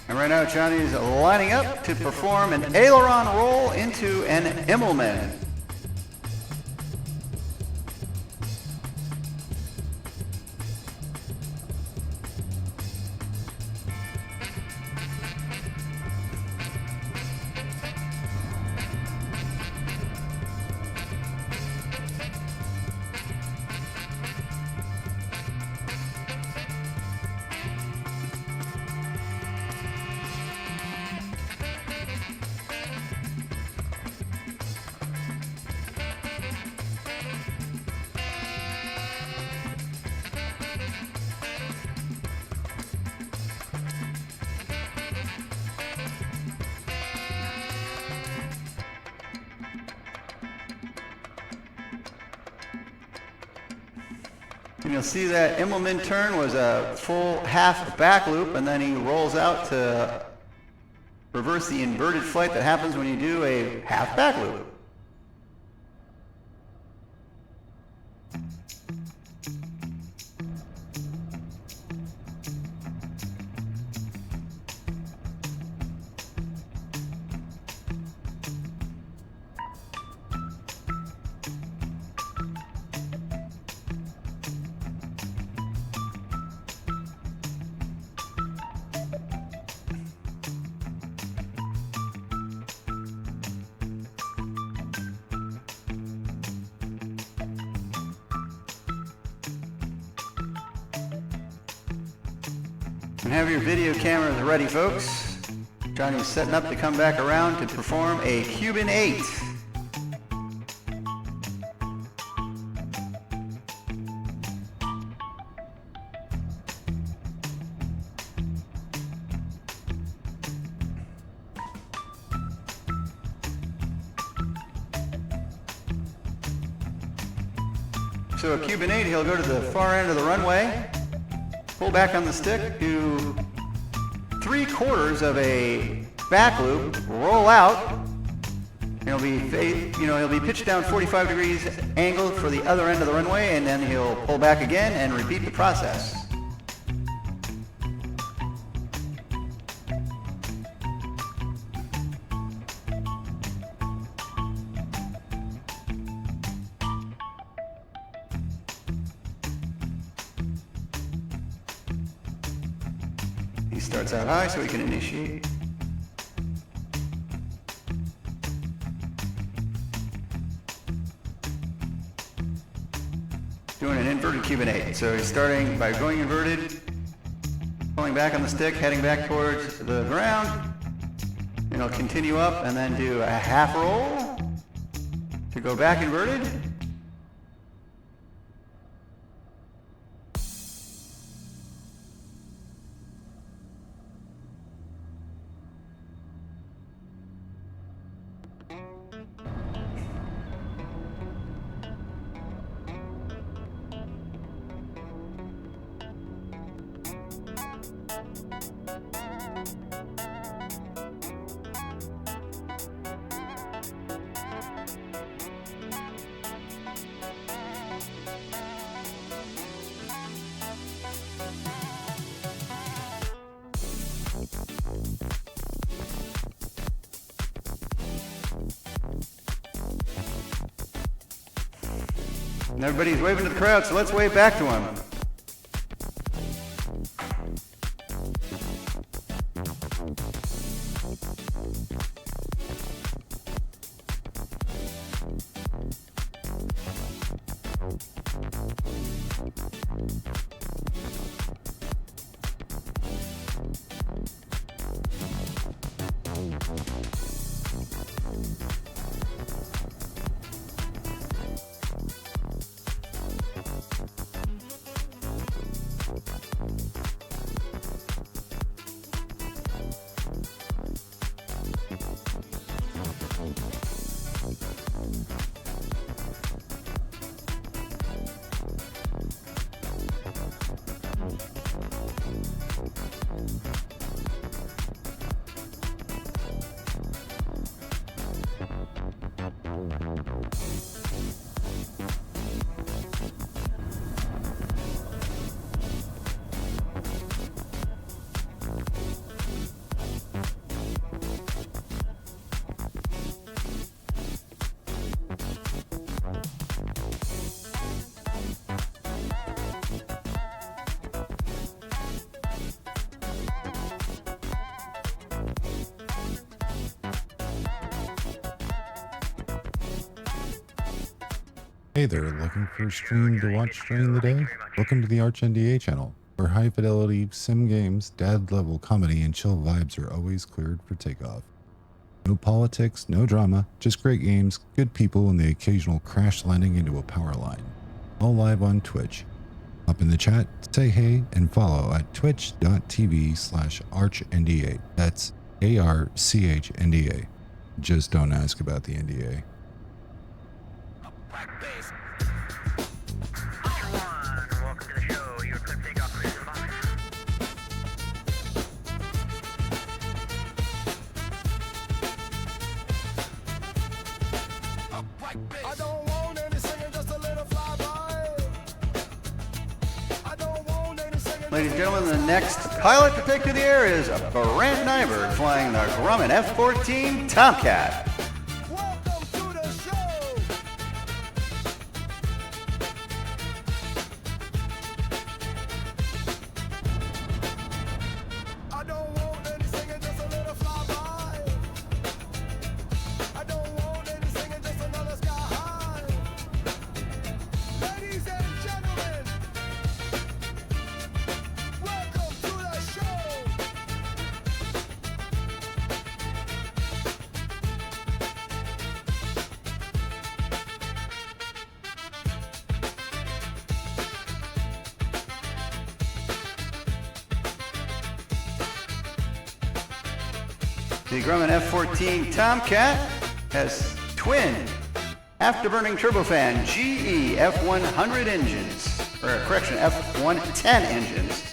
And right now Johnny's lining up to perform an aileron roll into an Immelman. And you'll see that Immelman turn was a full half back loop, and then he rolls out to reverse the inverted flight that happens when you do a half back loop. And have your video cameras ready, folks. Johnny's setting up to come back around to perform a Cuban 8. So a Cuban 8, he'll go to the far end of the runway, pull back on the stick, do 3/4 of a back loop, roll out. He'll be pitched down 45 degrees angled for the other end of the runway, and then he'll pull back again and repeat the process. He starts out high so he can initiate. Doing an inverted Cuban 8. So he's starting by going inverted, pulling back on the stick, heading back towards the ground. And he'll continue up and then do a half roll to go back inverted. And everybody's waving to the crowd, so let's wave back to him. Hey there, looking for a stream to watch during the day? Welcome to the Arch NDA channel, where high fidelity sim games, dad level comedy, and chill vibes are always cleared for takeoff. No politics, no drama, just great games, good people, and the occasional crash landing into a power line. All live on Twitch. Hop in the chat, say hey, and follow at twitch.tv/ArchNDA. That's ARCHNDA. Just don't ask about the NDA. Ladies and gentlemen, the next pilot to take to the air is Brant Nyberg flying the Grumman F-14 Tomcat. The Grumman F-14 Tomcat has twin afterburning turbofan GE F100 engines, or correction, F110 engines.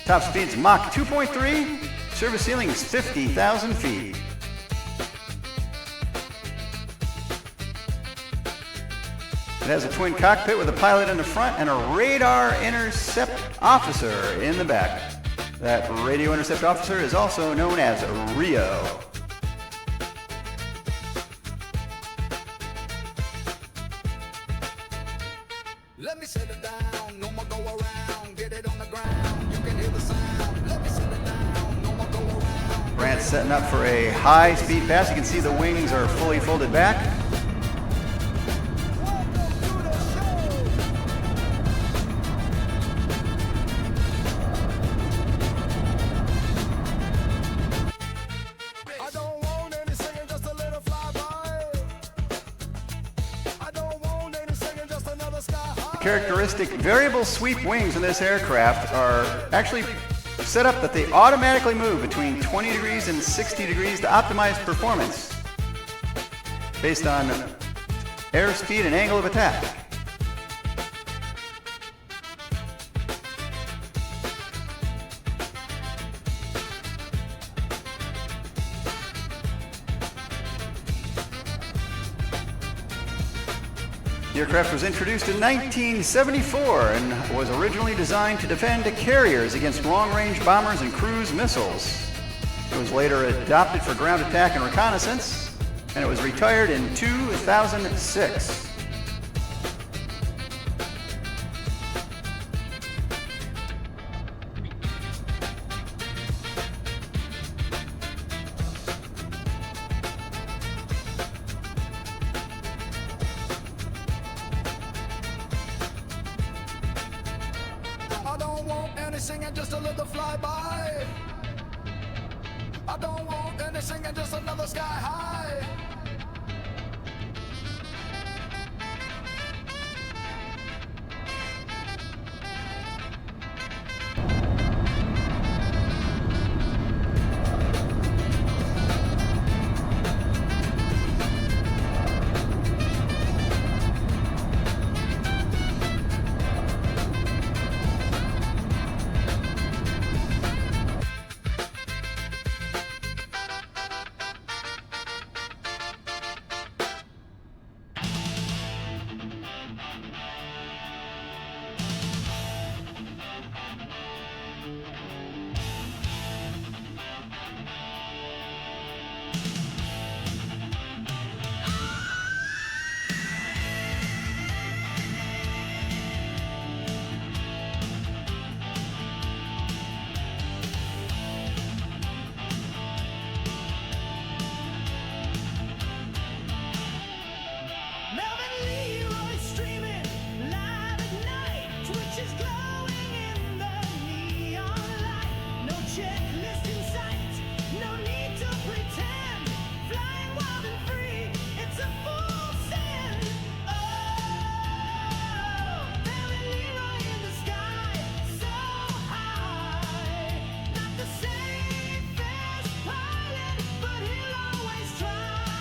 Top speed's Mach 2.3, service ceiling is 50,000 feet. It has a twin cockpit with a pilot in the front and a radar intercept officer in the back. That radio intercept officer is also known as Rio. Let me settle down, no more go around, get it on the ground, you can hear the sound. Let me settle down, It's setting up for a high-speed pass. You can see the wings are fully folded back. Characteristic variable sweep wings in this aircraft are actually set up that they automatically move between 20 degrees and 60 degrees to optimize performance based on airspeed and angle of attack. The aircraft was introduced in 1974 and was originally designed to defend carriers against long-range bombers and cruise missiles. It was later adopted for ground attack and reconnaissance, and it was retired in 2006. Singing just a little flyby. I don't want any singing, just another sky high.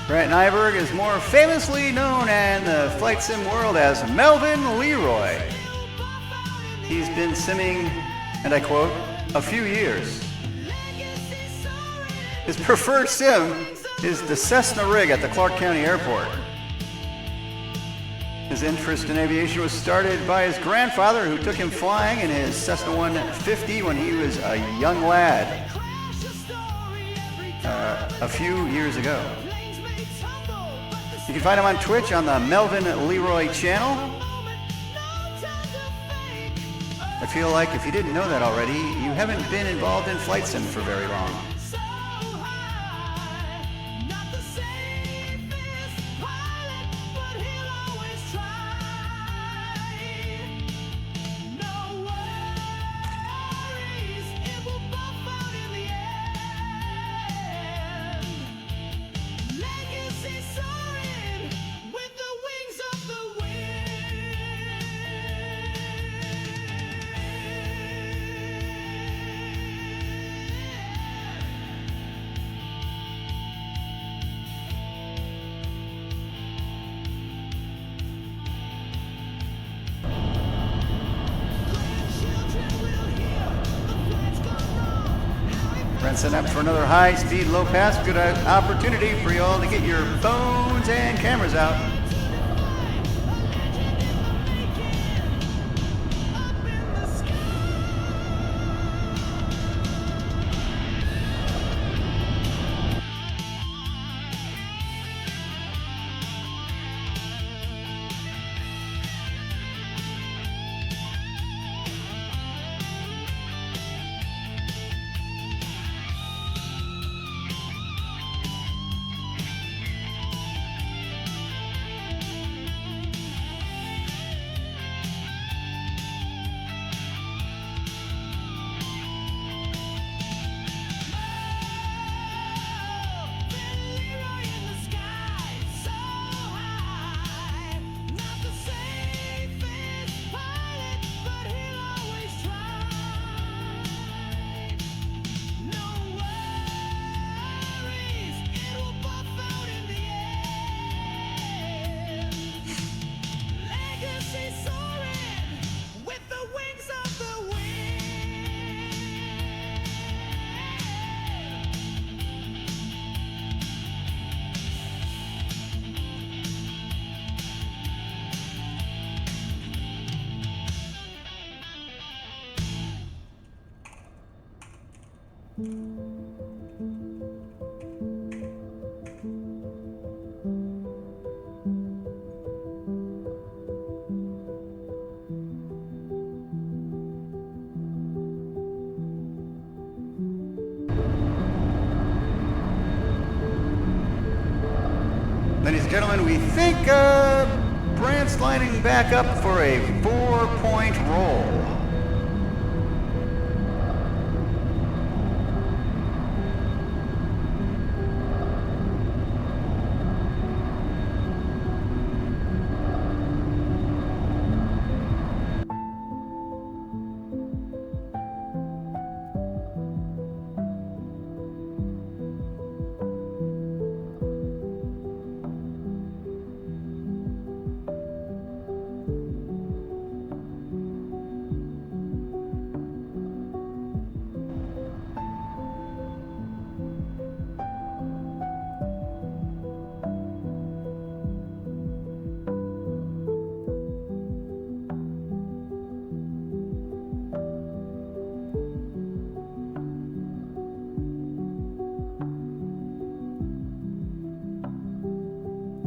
Brant Nyberg is more famously known in the flight sim world as Melvin Leroy. He's been simming, and I quote, a few years. His preferred sim is the Cessna rig at the Clark County Airport. His interest in aviation was started by his grandfather, who took him flying in his Cessna 150 when he was a young lad a few years ago. You can find him on Twitch on the Melvin Leroy channel. I feel like if you didn't know that already, you haven't been involved in flight sim for very long. Setting up for another high-speed, low-pass. Good opportunity for you all to get your phones and cameras out. Ladies and gentlemen, we think Brant's lining back up for a 4-point roll.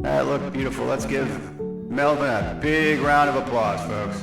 That looked beautiful. Let's give Melvin a big round of applause, folks.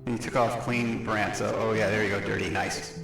He took off clean Brant, so, oh yeah, there you go, dirty, nice.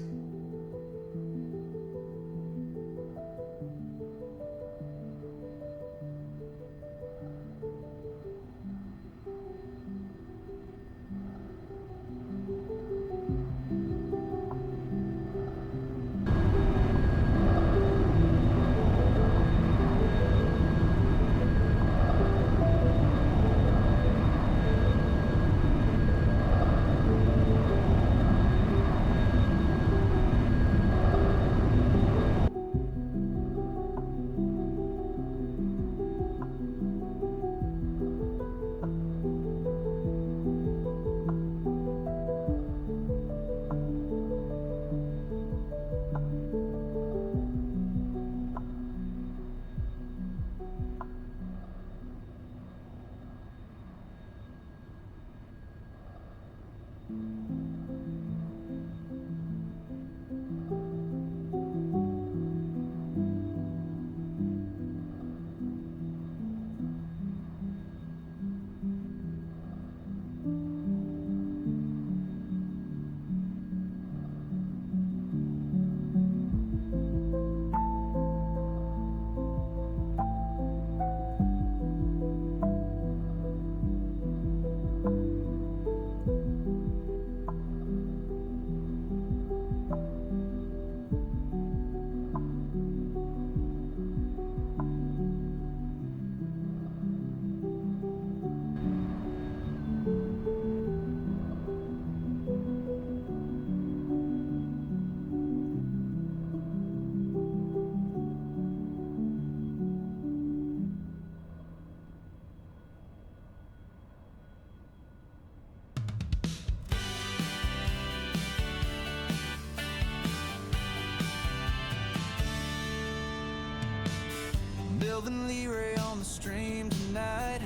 Melvin Leary on the stream tonight.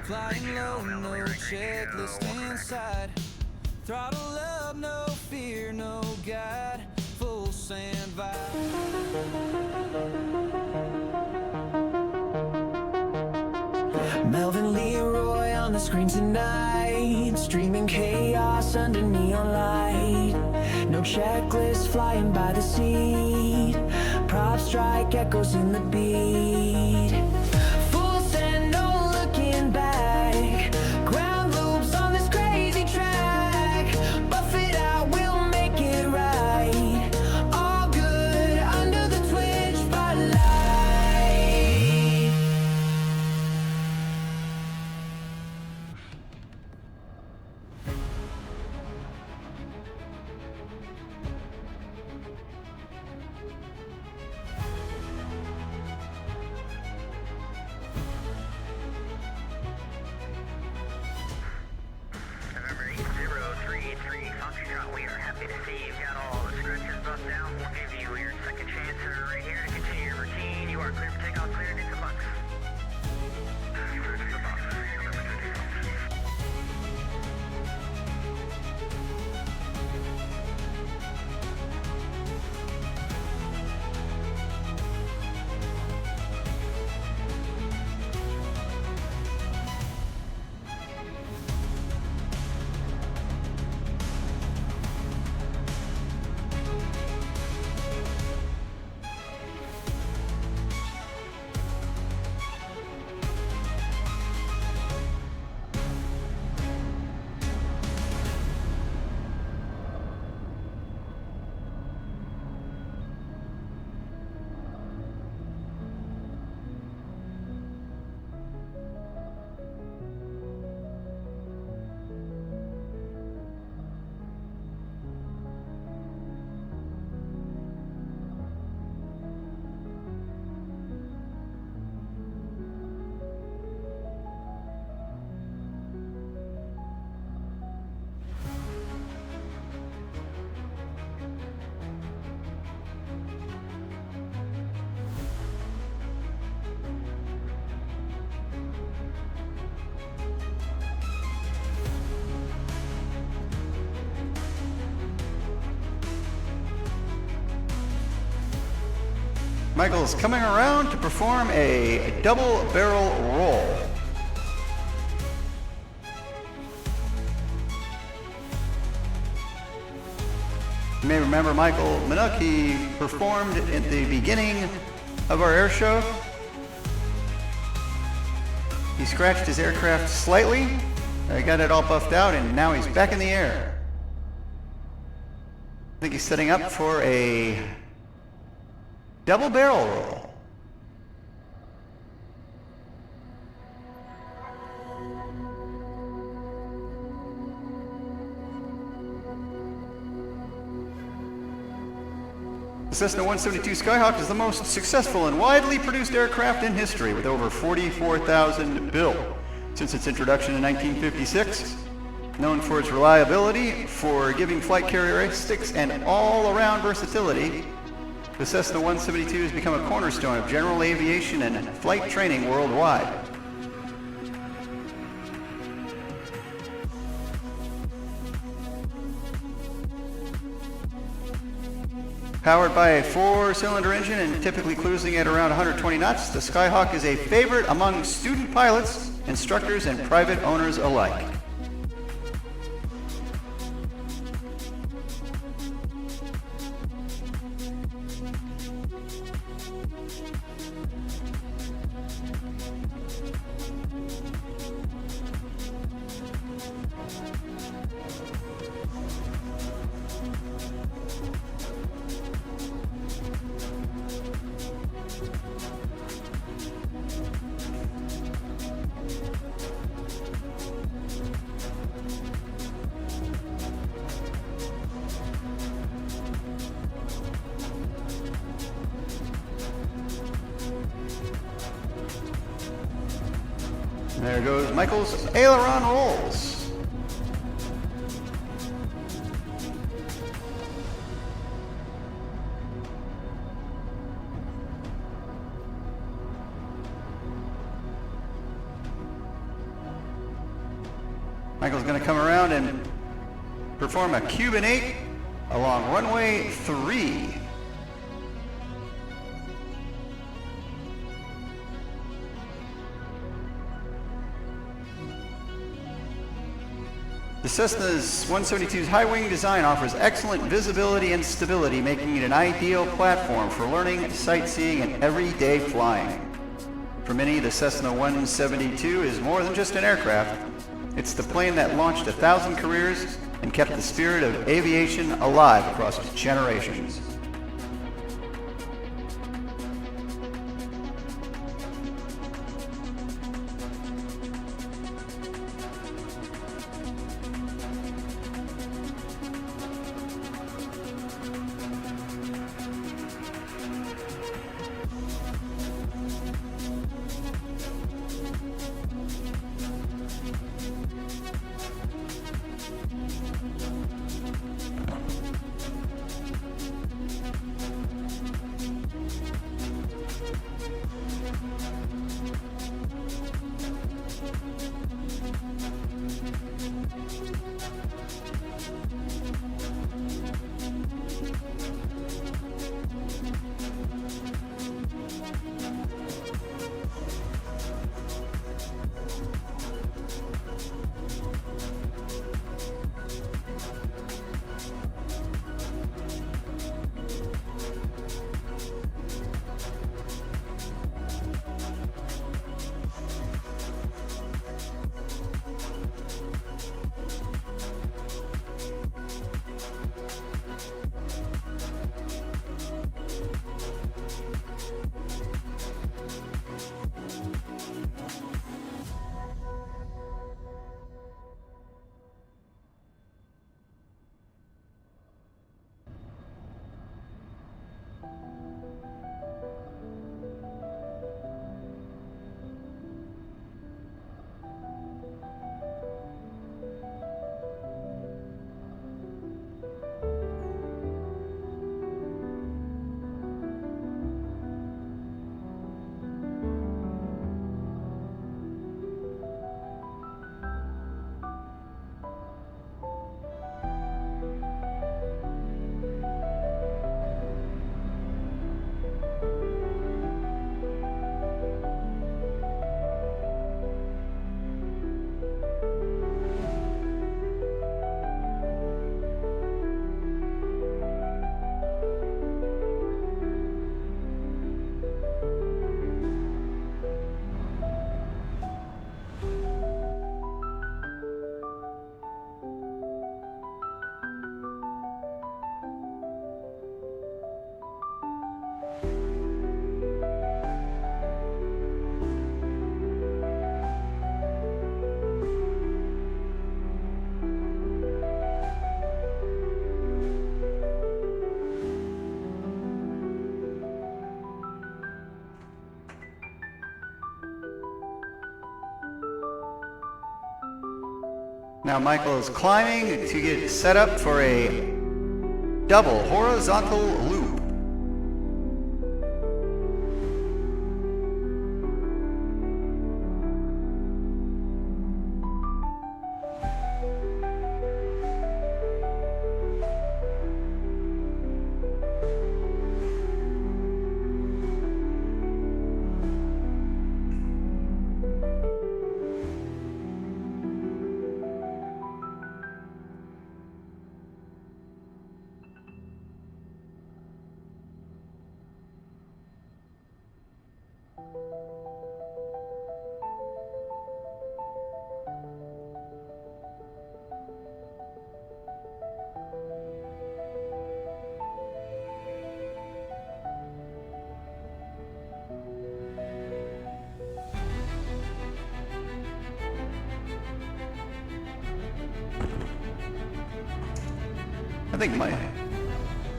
Flying low, no checklist inside. Throttle up, no fear, no guide. Full sand vibe. Melvin Leroy on the screen tonight. Streaming chaos under neon light. No checklist flying by the seat. Prop strike echoes in the beat. Full send, no Michael's coming around to perform a double barrel roll. You may remember Michael Minuck. He performed at the beginning of our air show. He scratched his aircraft slightly, got it all buffed out, and now he's back in the air. I think he's setting up for a double barrel roll. The Cessna 172 Skyhawk is the most successful and widely produced aircraft in history, with over 44,000 built since its introduction in 1956. Known for its reliability, forgiving flight characteristics, and all-around versatility, the Cessna 172 has become a cornerstone of general aviation and flight training worldwide. Powered by a 4-cylinder engine and typically cruising at around 120 knots, the Skyhawk is a favorite among student pilots, instructors, and private owners alike. There goes Michael's aileron rolls. Michael's going to come around and perform a Cuban 8 along runway 3. The Cessna's 172's high-wing design offers excellent visibility and stability, making it an ideal platform for learning, sightseeing, and everyday flying. For many, the Cessna 172 is more than just an aircraft. It's the plane that launched 1,000 careers and kept the spirit of aviation alive across generations. Now Michael is climbing to get set up for a double horizontal loop.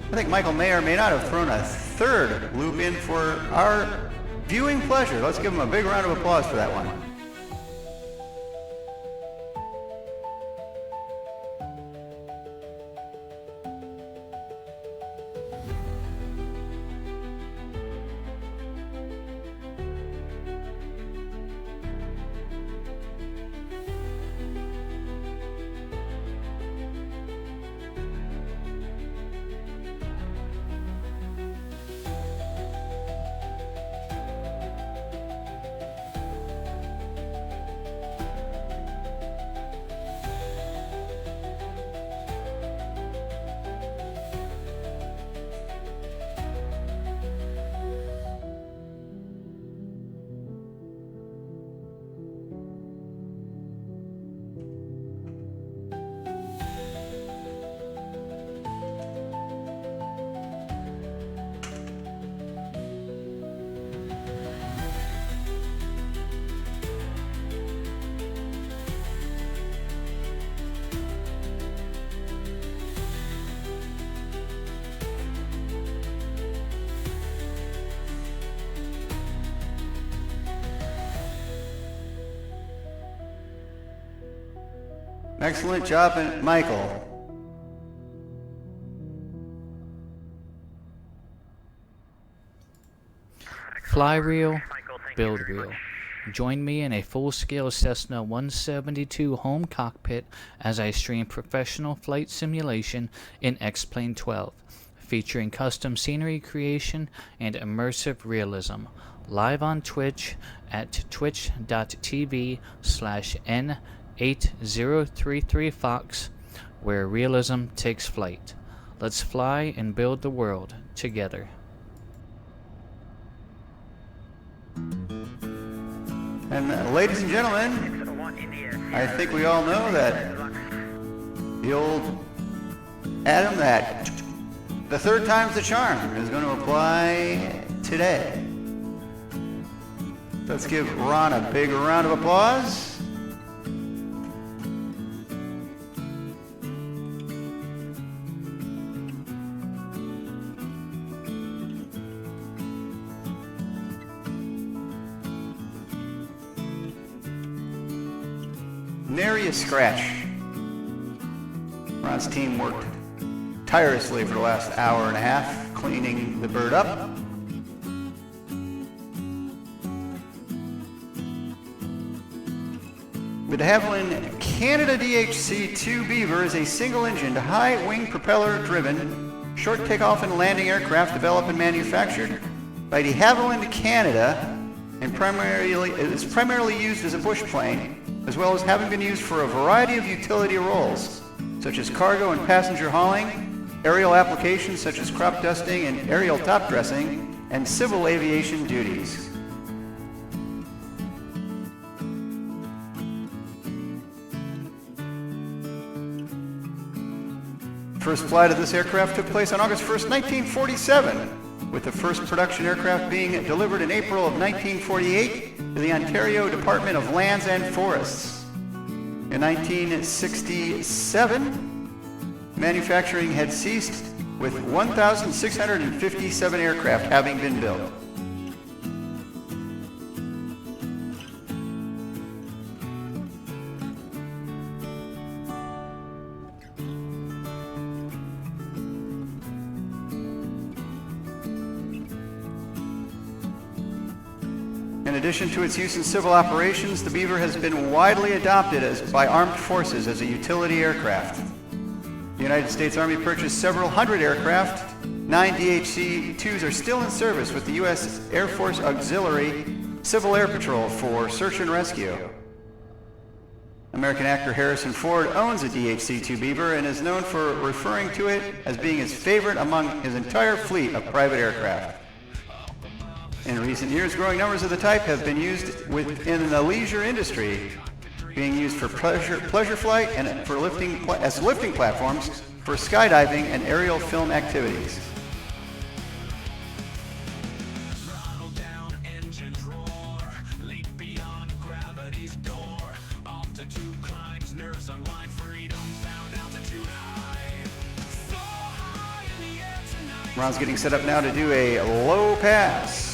I think Michael may or may not have thrown a third loop in for our viewing pleasure. Let's give him a big round of applause for that one. Excellent job, Michael. Fly reel, build reel. Join me in a full-scale Cessna 172 home cockpit as I stream professional flight simulation in X-Plane 12, featuring custom scenery creation and immersive realism. Live on Twitch at twitch.tv/N8033Fox, where realism takes flight. Let's fly and build the world together. And ladies and gentlemen, I think we all know that the old Adam, that the third time's the charm is going to apply today. Let's give Ron a big round of applause. Nary a scratch. Ron's team worked tirelessly for the last hour and a half cleaning the bird up. The de Havilland Canada DHC-2 Beaver is a single-engined, high-wing propeller-driven, short takeoff and landing aircraft developed and manufactured by de Havilland Canada and is primarily used as a bush plane, as well as having been used for a variety of utility roles, such as cargo and passenger hauling, aerial applications such as crop dusting and aerial top dressing, and civil aviation duties. First flight of this aircraft took place on August 1st, 1947, with the first production aircraft being delivered in April of 1948 to the Ontario Department of Lands and Forests. In 1967, manufacturing had ceased, with 1,657 aircraft having been built. In addition to its use in civil operations, the Beaver has been widely adopted by armed forces as a utility aircraft. The United States Army purchased several hundred aircraft. 9 DHC-2s are still in service with the U.S. Air Force Auxiliary Civil Air Patrol for search and rescue. American actor Harrison Ford owns a DHC-2 Beaver and is known for referring to it as being his favorite among his entire fleet of private aircraft. In recent years, growing numbers of the type have been used within the leisure industry, being used for pleasure flight and for lifting platforms for skydiving and aerial film activities. Ron's getting set up now to do a low pass.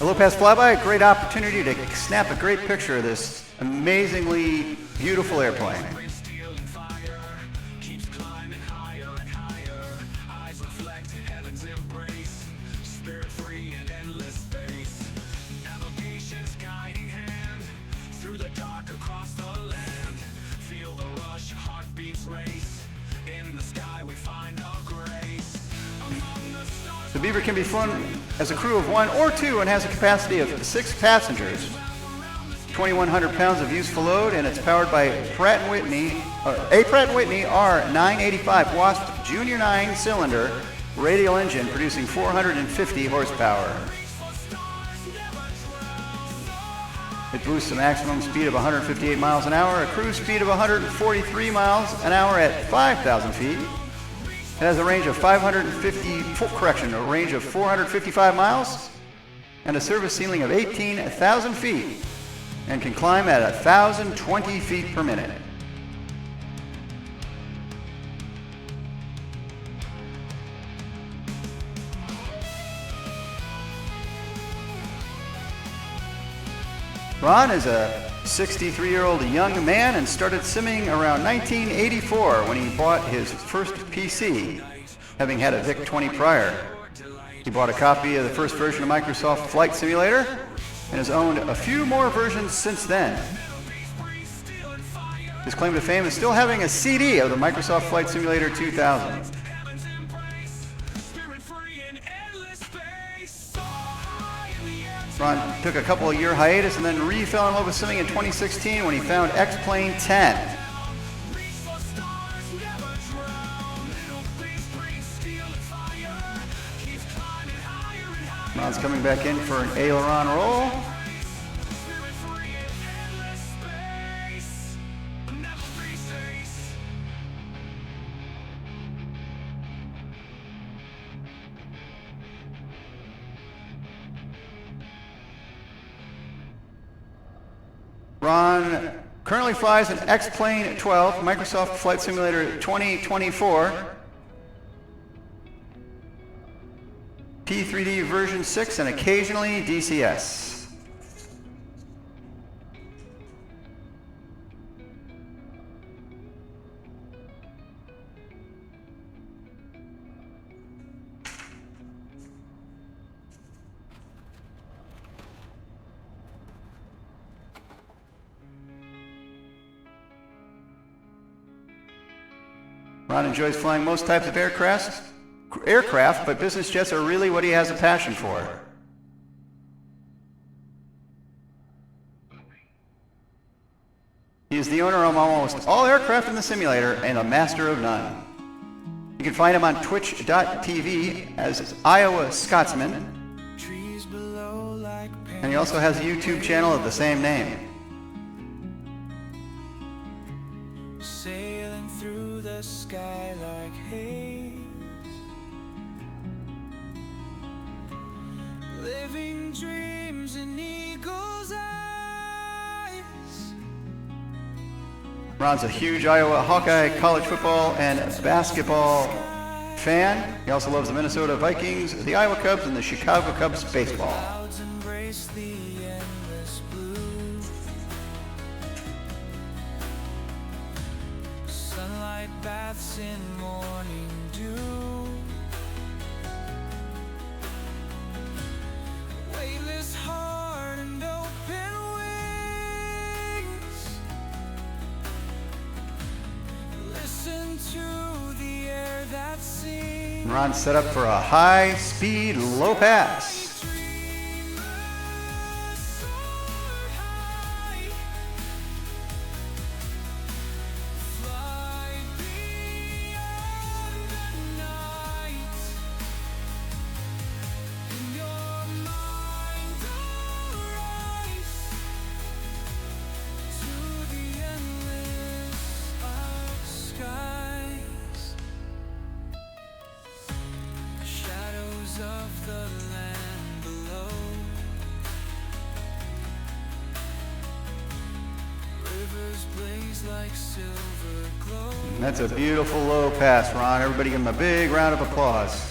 A low pass flyby, a great opportunity to snap a great picture of this amazingly beautiful airplane. The Beaver can be flown as a crew of 1 or 2 and has a capacity of 6 passengers. 2,100 pounds of useful load, and it's powered by a Pratt & Whitney R985 Wasp Junior 9-cylinder radial engine producing 450 horsepower. It boasts a maximum speed of 158 miles an hour, a cruise speed of 143 miles an hour at 5,000 feet. It has a range of 455 miles and a service ceiling of 18,000 feet and can climb at 1,020 feet per minute. Ron is a 63-year-old young man and started simming around 1984 when he bought his first PC, having had a VIC-20 prior. He bought a copy of the first version of Microsoft Flight Simulator and has owned a few more versions since then. His claim to fame is still having a CD of the Microsoft Flight Simulator 2000. Ron took a couple of year hiatus and then fell in love with simming in 2016 when he found X-Plane 10. Ron's coming back in for an aileron roll. Ron currently flies an X-Plane 12, Microsoft Flight Simulator 2024, P3D version 6, and occasionally DCS. Ron enjoys flying most types of aircraft, but business jets are really what he has a passion for. He is the owner of almost all aircraft in the simulator and a master of none. You can find him on twitch.tv as Iowa Scotsman, and he also has a YouTube channel of the same name. Sailing through the sky like haze, living dreams in eagle's eyes. Ron's a huge Iowa Hawkeye college football and basketball fan. He also loves the Minnesota Vikings, the Iowa Cubs, and the Chicago Cubs baseball. Clouds embrace the endless blue. Sunlight baths in morning dew. into the air that sings. Ron set up for a high-speed low pass. That's a beautiful low pass, Ron. Everybody give him a big round of applause.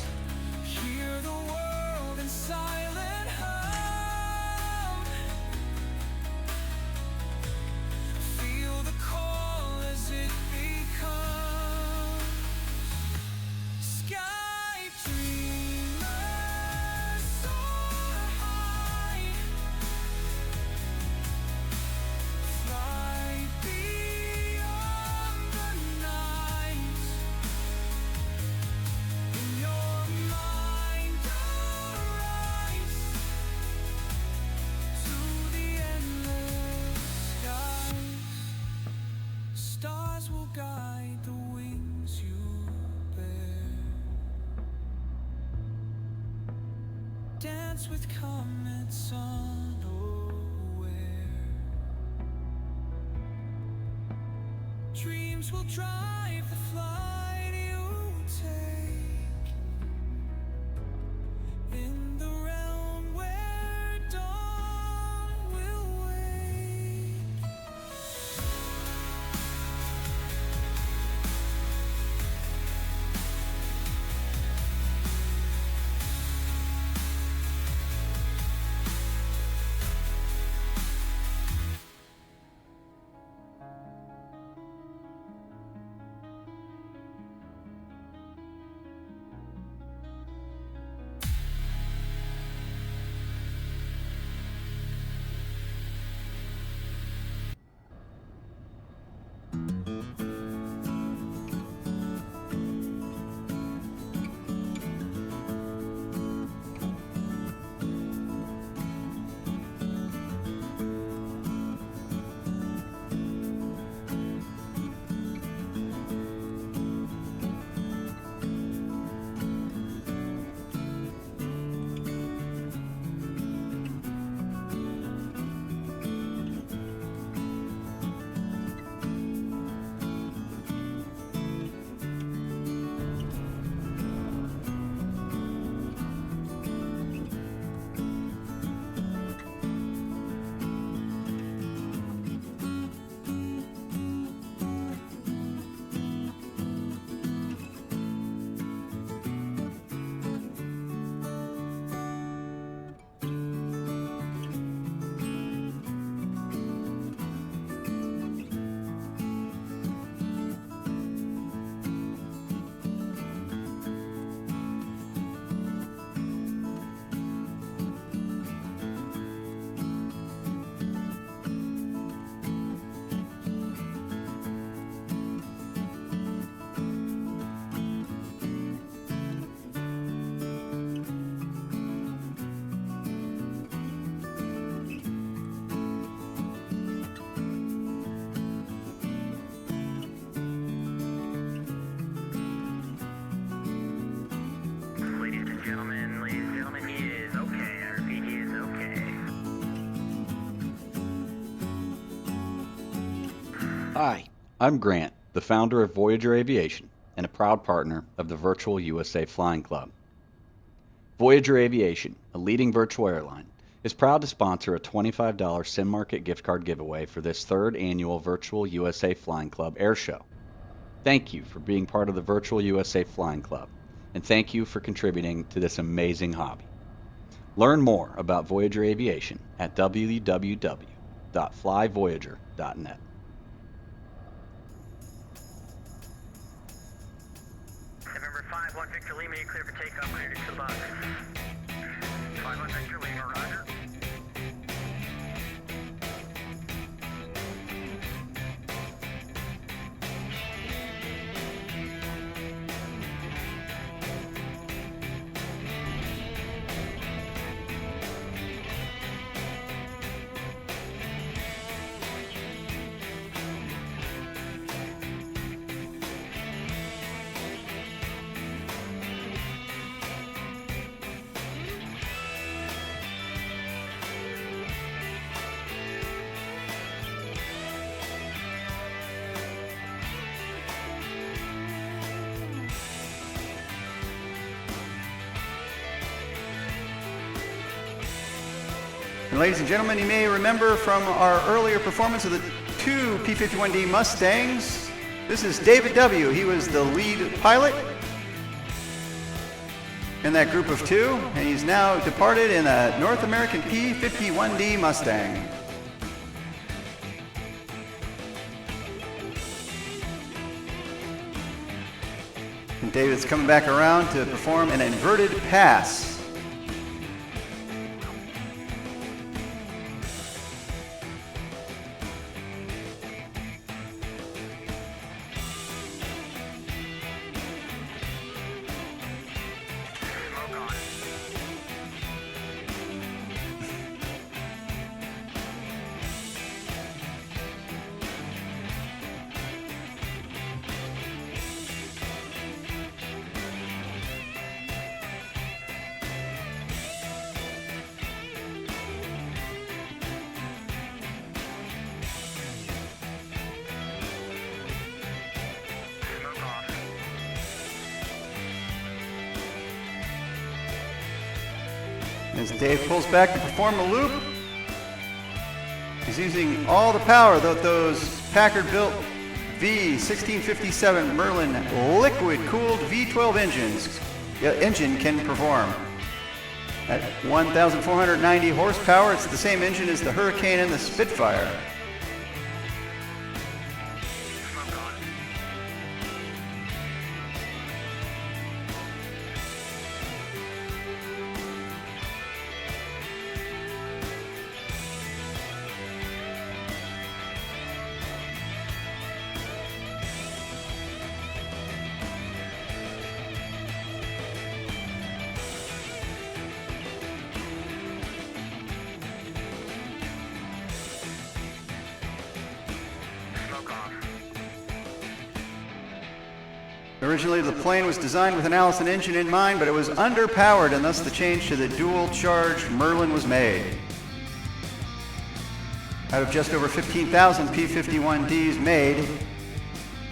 With comets unaware, dreams will drive the flight you take in the realm where dawn will wake. Hi, I'm Grant, the founder of Voyager Aviation and a proud partner of the Virtual USA Flying Club. Voyager Aviation, a leading virtual airline, is proud to sponsor a $25 SimMarket gift card giveaway for this third annual Virtual USA Flying Club Airshow. Thank you for being part of the Virtual USA Flying Club, and thank you for contributing to this amazing hobby. Learn more about Voyager Aviation at www.flyvoyager.net. November 5-1 Victor Lima, you clear for takeoff, clear to the box. 5-1 Victor Lima, roger. ladies and gentlemen, you may remember from our earlier performance of the two P-51D Mustangs, this is David W. He was the lead pilot in that group of two, and he's now departed in a North American P-51D Mustang. And David's coming back around to perform an inverted pass. As Dave pulls back to perform a loop, he's using all the power that those Packard-built V1657 Merlin liquid-cooled V12 engine can perform. At 1,490 horsepower, it's the same engine as the Hurricane and the Spitfire. Originally, the plane was designed with an Allison engine in mind, but it was underpowered, and thus the change to the dual-charge Merlin was made. Out of just over 15,000 P-51Ds made,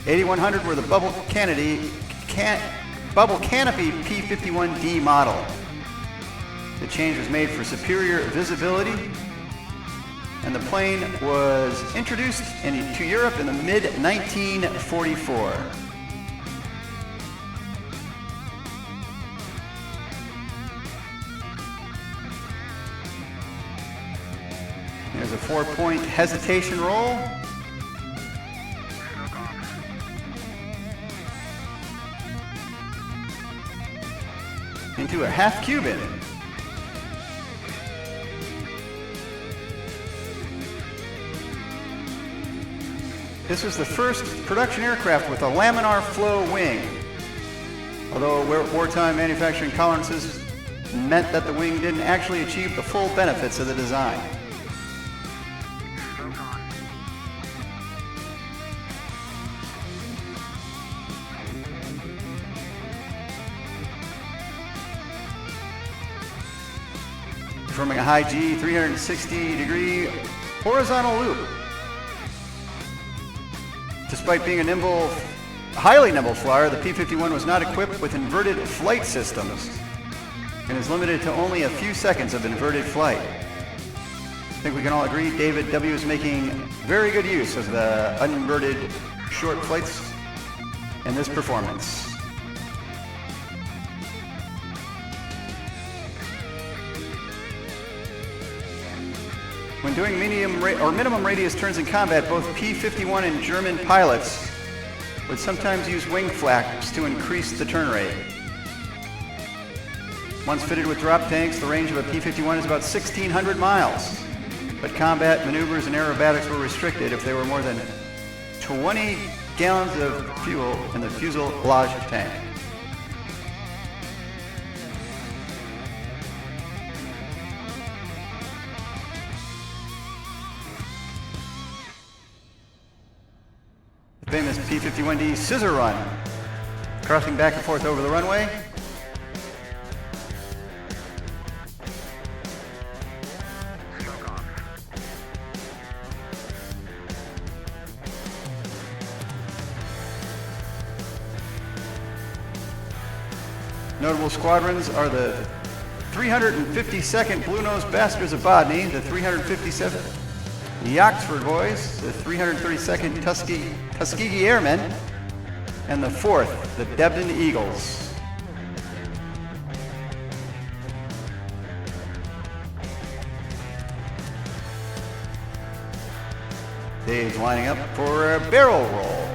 8,100 were the bubble canopy P-51D model. The change was made for superior visibility, and the plane was introduced to Europe in the mid-1944. There's a 4-point hesitation roll. Into a half Cuban. This was the first production aircraft with a laminar flow wing. Although wartime manufacturing tolerances meant that the wing didn't actually achieve the full benefits of the design. Performing a high G 360-degree horizontal loop. Despite being a highly nimble flyer, the P-51 was not equipped with inverted flight systems and is limited to only a few seconds of inverted flight. I think we can all agree David W. is making very good use of the uninverted short flights in this performance. When doing minimum radius turns in combat, both P-51 and German pilots would sometimes use wing flaps to increase the turn rate. Once fitted with drop tanks, the range of a P-51 is about 1,600 miles, but combat maneuvers and aerobatics were restricted if there were more than 20 gallons of fuel in the fuselage tank. Famous P-51D scissor run, crossing back and forth over the runway. Notable squadrons are the 352nd Blue Nose Baskers of Bodney, the 357th the Oxford Boys, the 332nd Tuskegee Airmen, and the 4th, the Debden Eagles. Dave's lining up for a barrel roll.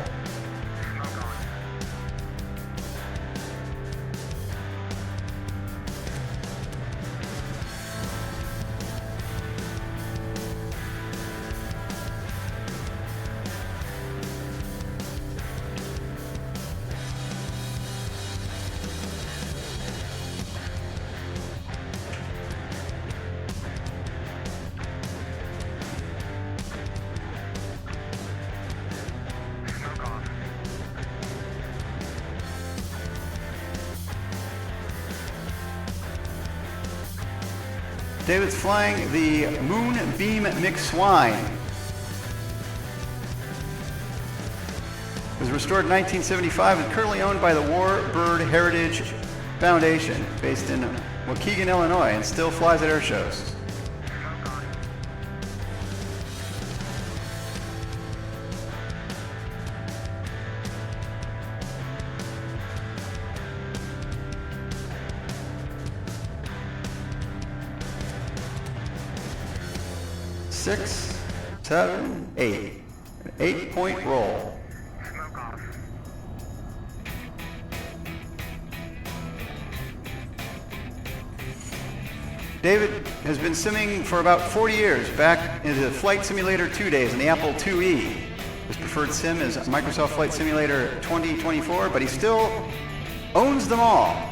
David's flying the Moonbeam McSwine. It was restored in 1975 and currently owned by the Warbird Heritage Foundation, based in Waukegan, Illinois, and still flies at air shows. Six, 7, 8. An 8-point roll. David has been simming for about 40 years, back into Flight Simulator 2 days in the Apple IIe. His preferred sim is Microsoft Flight Simulator 2024, but he still owns them all.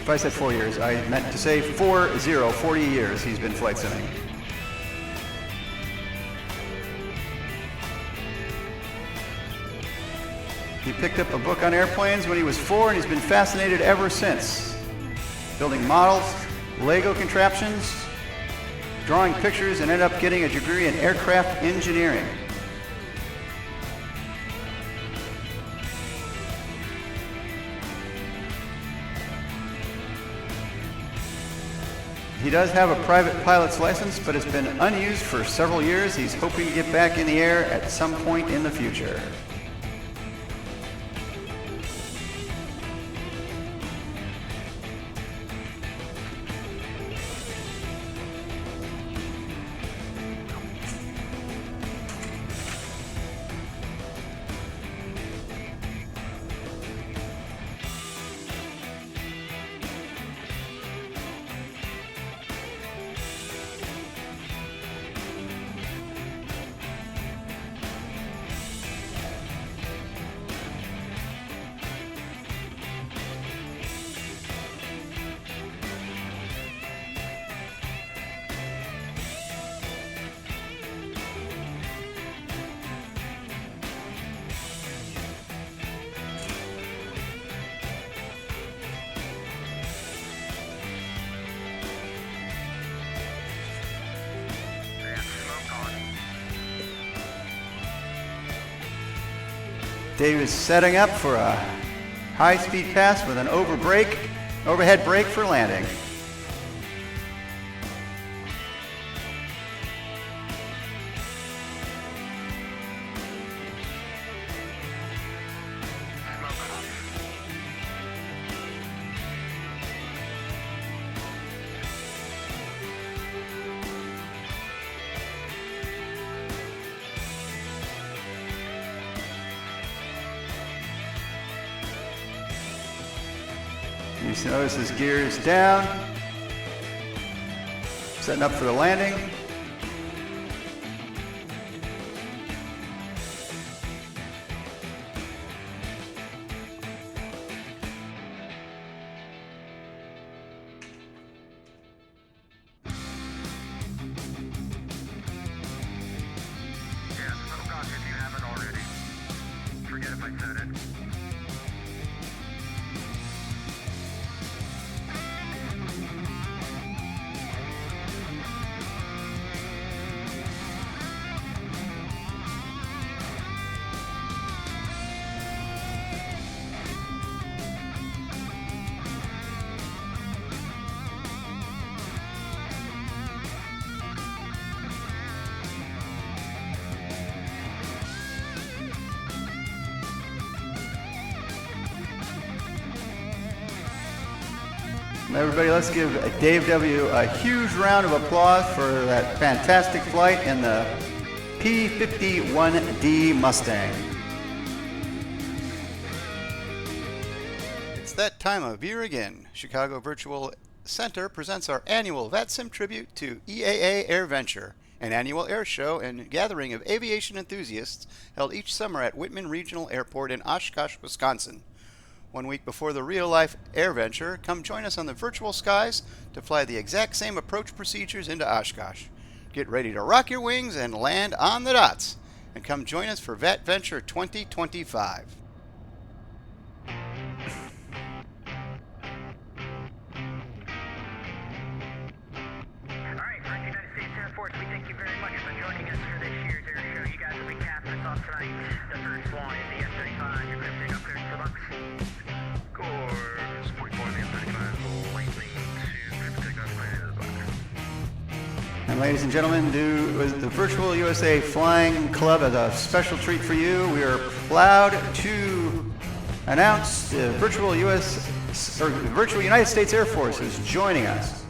If I said 4 years, I meant to say 40 years he's been flight simming. He picked up a book on airplanes when he was 4 and he's been fascinated ever since. Building models, Lego contraptions, drawing pictures, and ended up getting a degree in aircraft engineering. He does have a private pilot's license, but it's been unused for several years. He's hoping to get back in the air at some point in the future. Dave is setting up for a high-speed pass with an overhead brake for landing. You notice his gear is down, setting up for the landing. Everybody, let's give Dave W. a huge round of applause for that fantastic flight in the P-51D Mustang. It's that time of year again. Chicago Virtual Center presents our annual VATSIM tribute to EAA AirVenture, an annual air show and gathering of aviation enthusiasts held each summer at Whitman Regional Airport in Oshkosh, Wisconsin. 1 week before the real-life AirVenture, come join us on the virtual skies to fly the exact same approach procedures into Oshkosh. Get ready to rock your wings and land on the dots. And come join us for VATVenture 2025. Alright, Brant United States Air Force, we thank you very much for joining us for this year's air show. You guys will be capping us off tonight. The first one is the F-35. Your cryptic up clearance for Bucks. Course 44 on the F-35, lightning to cryptic takeoff clear to the Bucks. And ladies and gentlemen, the Virtual USA Flying Club has a special treat for you. We are proud to announce the Virtual United States Air Force is joining us.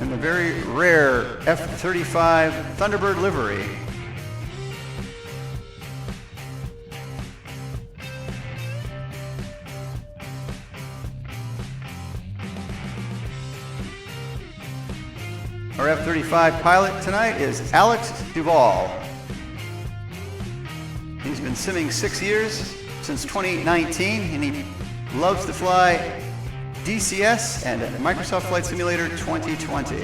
In the very rare F-35 Thunderbird livery. Our F-35 pilot tonight is Alex Duvall. He's been simming 6 years, since 2019, and he loves to fly DCS and Microsoft Flight Simulator 2020.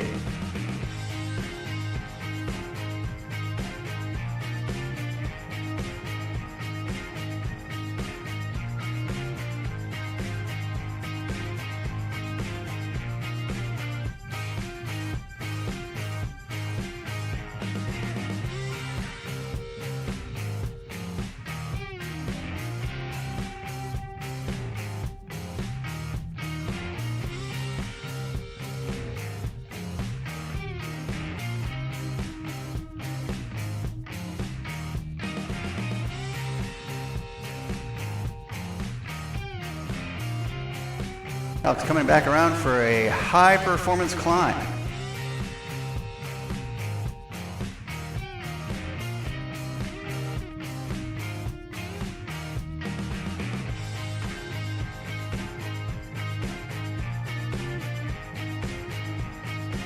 Alex coming back around for a high performance climb.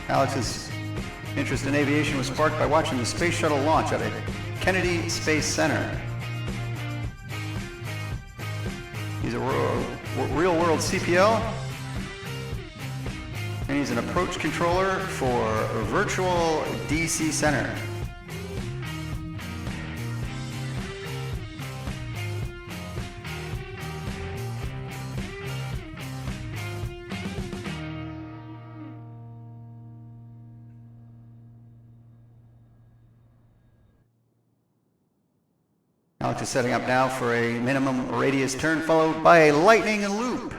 Alex's interest in aviation was sparked by watching the space shuttle launch at a Kennedy Space Center. He's a real-world CPL, and he's an approach controller for Virtual DC Center. Alex is setting up now for a minimum radius turn followed by a lightning loop.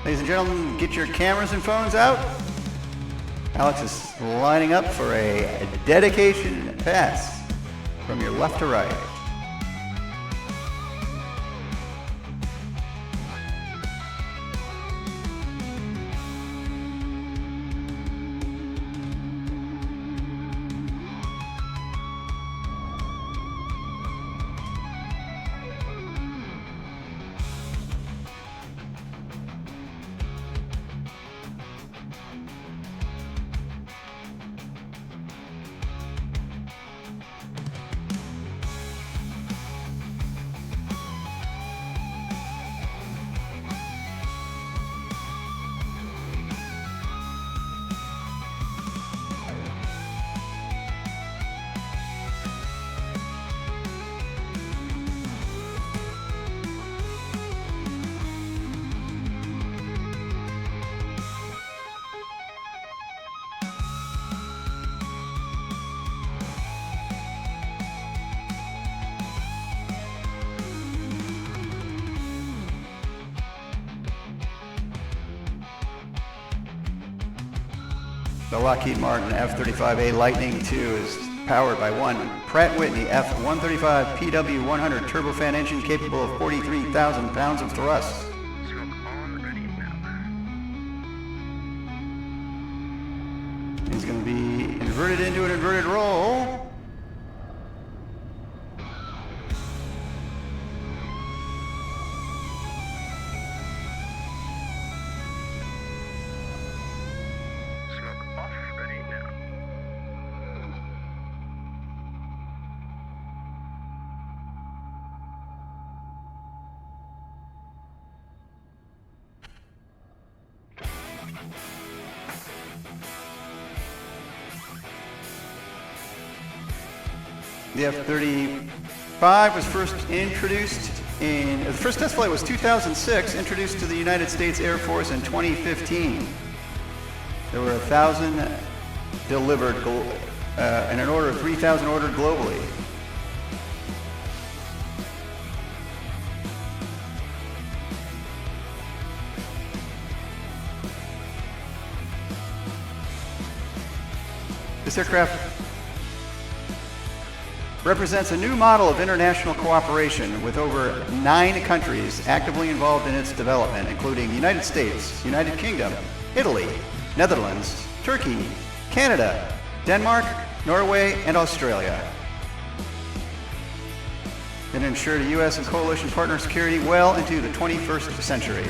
Ladies and gentlemen, get your cameras and phones out. Alex is lining up for a dedication pass from your left to right. The Lockheed Martin F-35A Lightning II is powered by one Pratt Whitney F-135 PW-100 turbofan engine capable of 43,000 pounds of thrust. He's going to be inverted into an inverted roll. The F-35 was first introduced the first test flight was 2006, introduced to the United States Air Force in 2015. There were 1,000 delivered and an order of 3,000 ordered globally. This aircraft represents a new model of international cooperation with over 9 countries actively involved in its development, including the United States, United Kingdom, Italy, Netherlands, Turkey, Canada, Denmark, Norway, and Australia. And ensure the U.S. and coalition partner security well into the 21st century.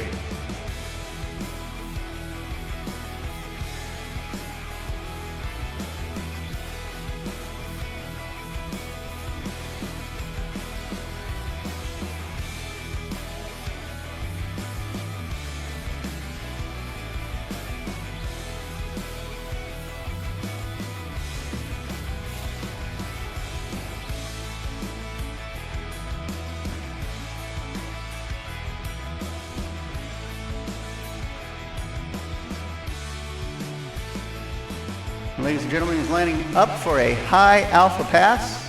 Ladies and gentlemen, he's lining up for a high alpha pass,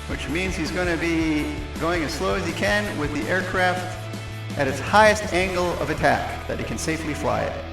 which means he's going to be going as slow as he can with the aircraft at its highest angle of attack that he can safely fly it.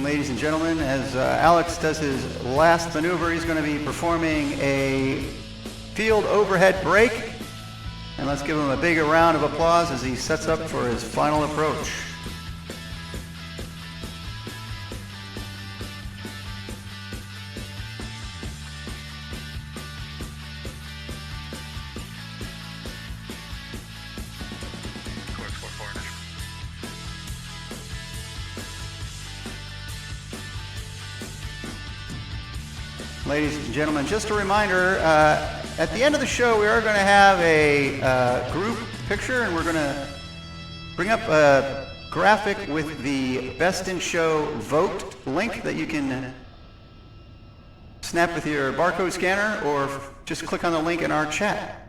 Ladies and gentlemen, as Alex does his last maneuver, he's going to be performing a field overhead brake. And let's give him a big round of applause as he sets up for his final approach. Ladies and gentlemen, just a reminder, at the end of the show we are going to have a group picture, and we're going to bring up a graphic with the Best in Show vote link that you can snap with your barcode scanner or just click on the link in our chat.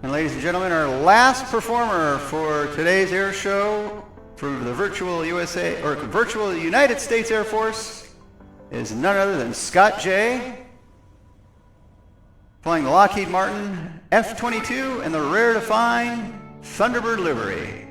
And ladies and gentlemen, our last performer for today's air show for the virtual United States Air Force is none other than Scott J, flying the Lockheed Martin F-22 and the rare to find Thunderbird livery.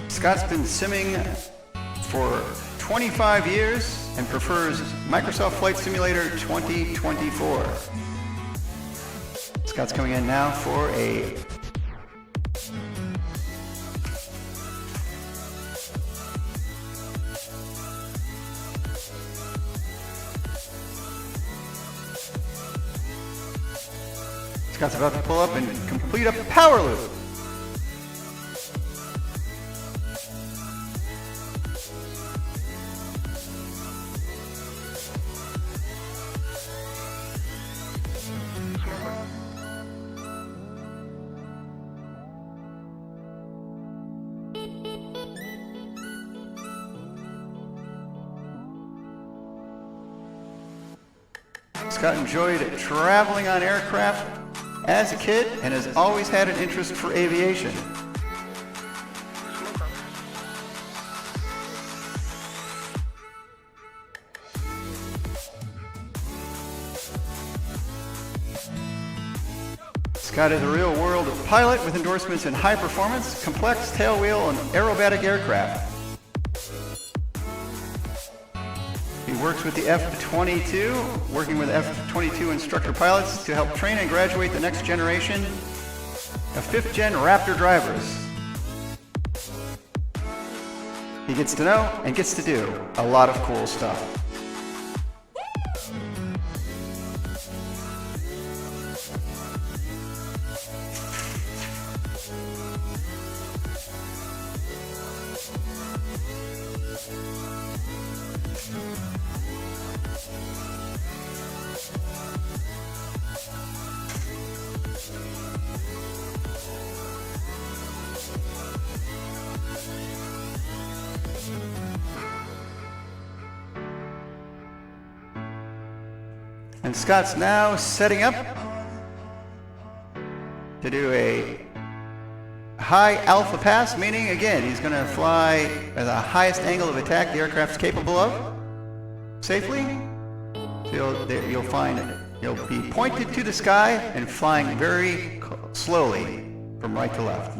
Scott's been simming for 25 years and prefers Microsoft Flight Simulator 2024. Scott's coming in now for a Scott's about to pull up and complete a power loop. Scott enjoyed traveling on aircraft as a kid and has always had an interest for aviation. Scott is a real-world pilot with endorsements in high performance, complex tailwheel, and aerobatic aircraft. He works with the F-22, working with F-22 instructor pilots to help train and graduate the next generation of fifth-gen Raptor drivers. He gets to know and gets to do a lot of cool stuff. And Scott's now setting up to do a high alpha pass, meaning again he's going to fly at the highest angle of attack the aircraft's capable of safely. So you'll find you'll be pointed to the sky and flying very slowly from right to left.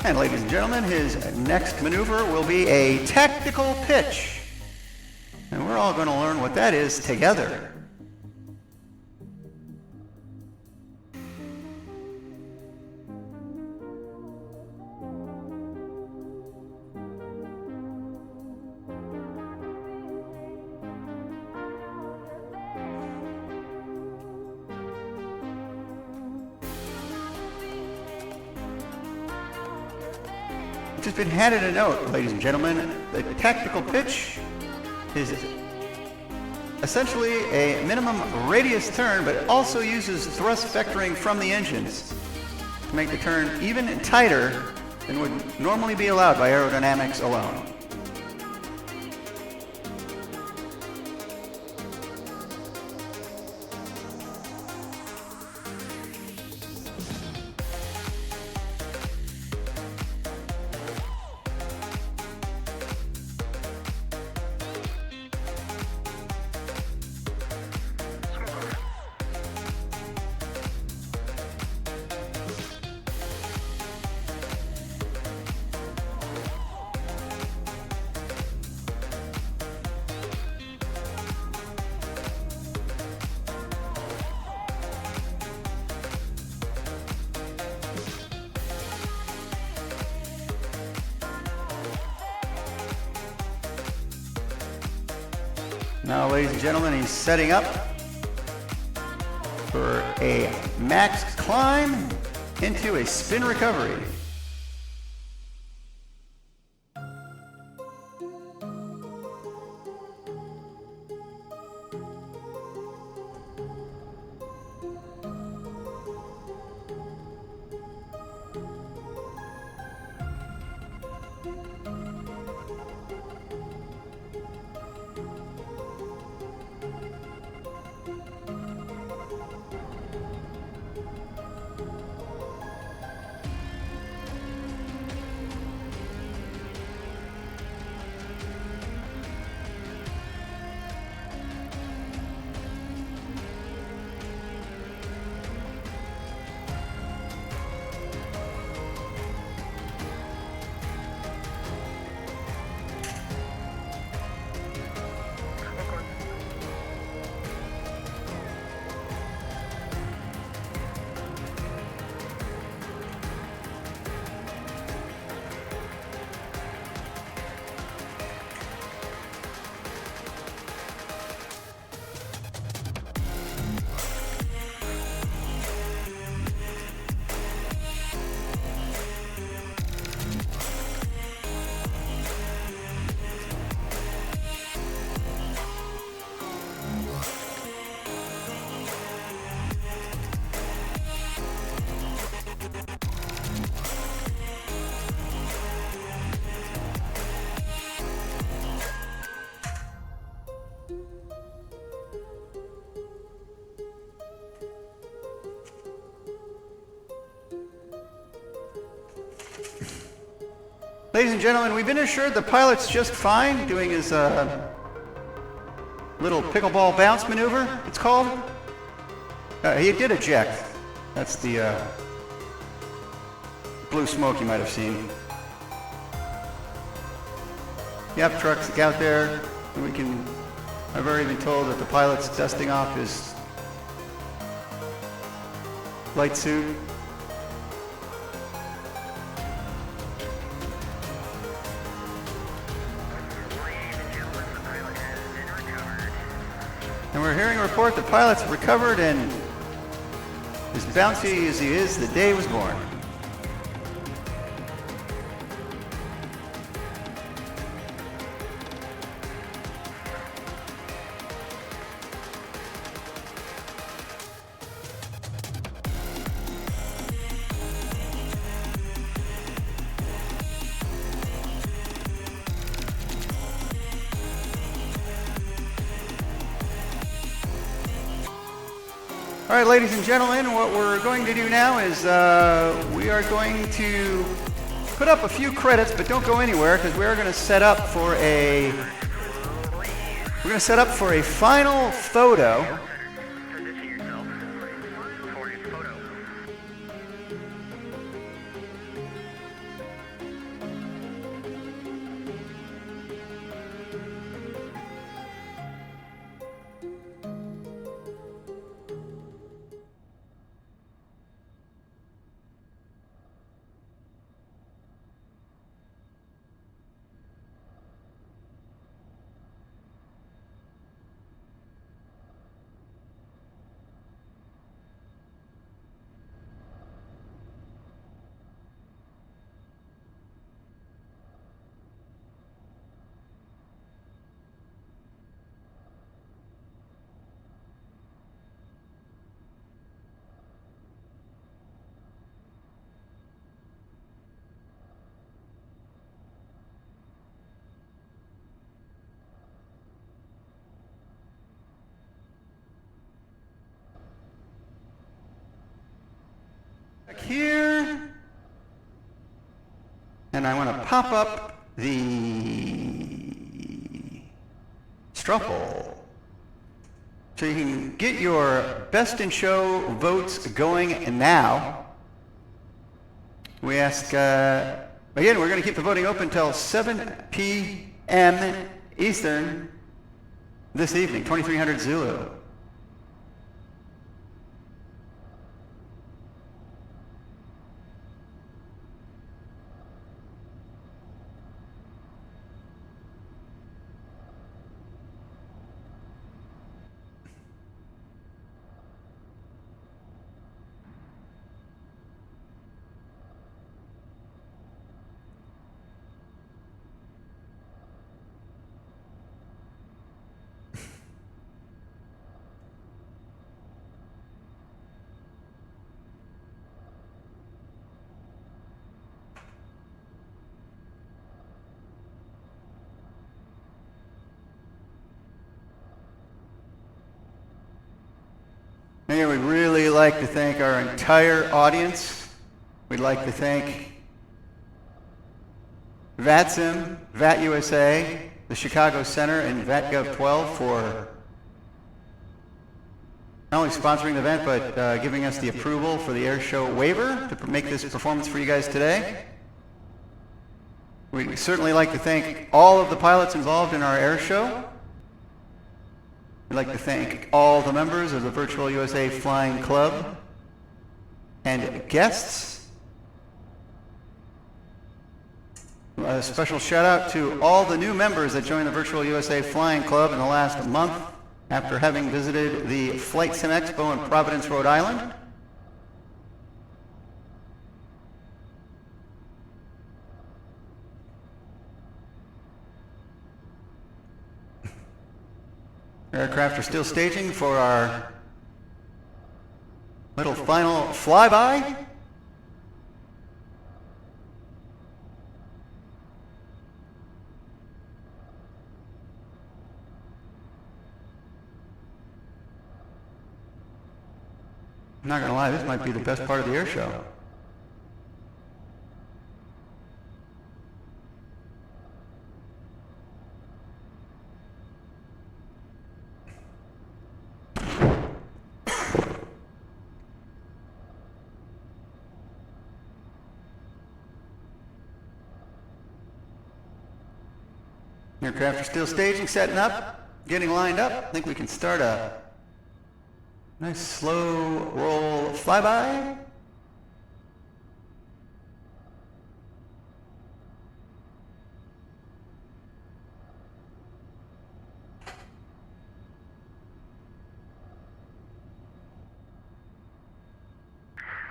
And ladies and gentlemen, his next maneuver will be a tactical pitch. And we're all going to learn what that is together. Just been handed a note, ladies and gentlemen. The tactical pitch is essentially a minimum radius turn, but it also uses thrust vectoring from the engines to make the turn even tighter than would normally be allowed by aerodynamics alone. Now, ladies and gentlemen, he's setting up for a max climb into a spin recovery. Ladies and gentlemen, we've been assured the pilot's just fine, doing his little pickleball bounce maneuver, it's called. He did eject. That's the blue smoke you might have seen. Yep, truck's out there. I've already been told that the pilot's dusting off his flight suit. And we're hearing a report the pilot's recovered and as bouncy as he is, the day was born. All right, ladies and gentlemen, what we're going to do now is we are going to put up a few credits, but don't go anywhere because we're going to set up for a final photo. Here, and I want to pop up the Struffle so you can get your best in show votes going now. We ask, again, we're going to keep the voting open until 7 p.m. Eastern this evening, 2300 Zulu. Again, we'd really like to thank our entire audience. We'd like to thank VATSIM, VAT USA, the Chicago Center, and VATGov 12 for not only sponsoring the event, but giving us the approval for the Airshow waiver to make this performance for you guys today. We'd certainly like to thank all of the pilots involved in our Airshow. We'd like to thank all the members of the Virtual USA Flying Club and guests. A special shout out to all the new members that joined the Virtual USA Flying Club in the last month after having visited the Flight Sim Expo in Providence, Rhode Island. Aircraft are still staging for our little final flyby. I'm not going to lie, this might be the best part of the air show. Aircraft are still staging, setting up, getting lined up. I think we can start a nice slow roll flyby.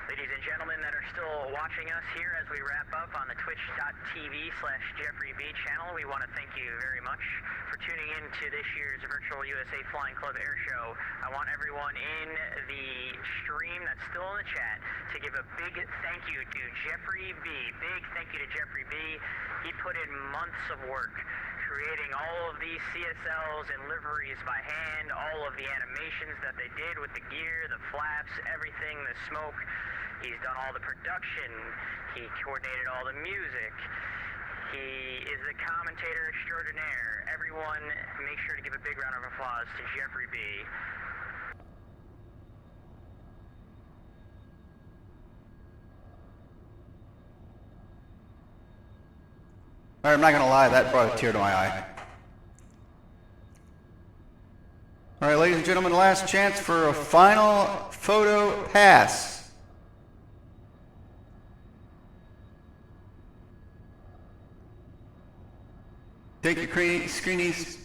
Ladies and gentlemen that are still watching us here as we wrap up on the twitch.tv/JeffreyB channel, we want to thank you very much for tuning in to this year's Virtual USA Flying Club Air Show. I want everyone in the stream that's still in the chat to give a big thank you to Jeffrey B. Big thank you to Jeffrey B. He put in months of work creating all of these CSLs and liveries by hand, all of the animations that they did with the gear, the flaps, everything, the smoke. He's done all the production. He coordinated all the music. He is the commentator extraordinaire. Everyone, make sure to give a big round of applause to Jeffrey B. All right, I'm not going to lie, that brought a tear to my eye. All right, ladies and gentlemen, last chance for a final photo pass. Take your screenies.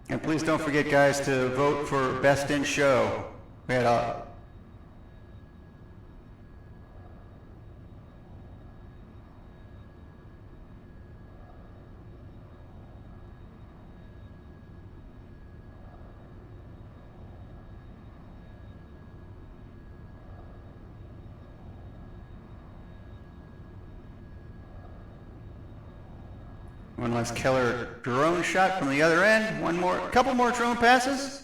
And please don't forget, guys, to vote for Best in Show. We had one last killer drone shot from the other end. One more, a couple more drone passes.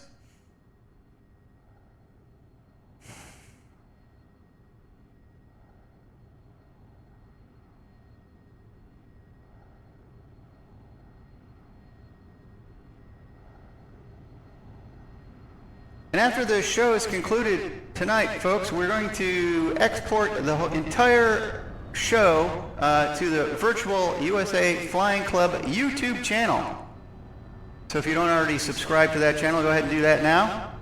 And after the show is concluded tonight, folks, we're going to export the entire show to the Virtual USA Flying Club YouTube channel. So if you don't already subscribe to that channel, go ahead and do that now.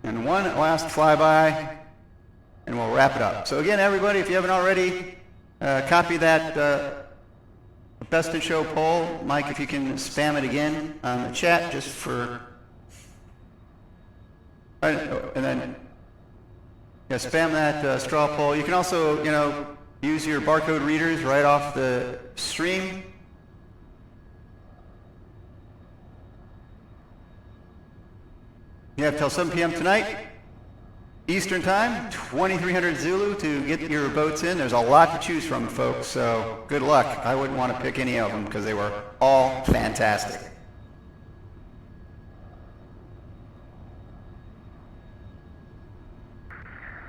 And one last flyby, and we'll wrap it up. So again, everybody, if you haven't already, copy that Best in Show poll. Mike, if you can spam it again on the chat just for... And then, yeah, spam that straw poll. You can also, use your barcode readers right off the stream. You have till 7 p.m. tonight, Eastern Time, 2300 Zulu to get your boats in. There's a lot to choose from, folks, so good luck. I wouldn't want to pick any of them because they were all fantastic.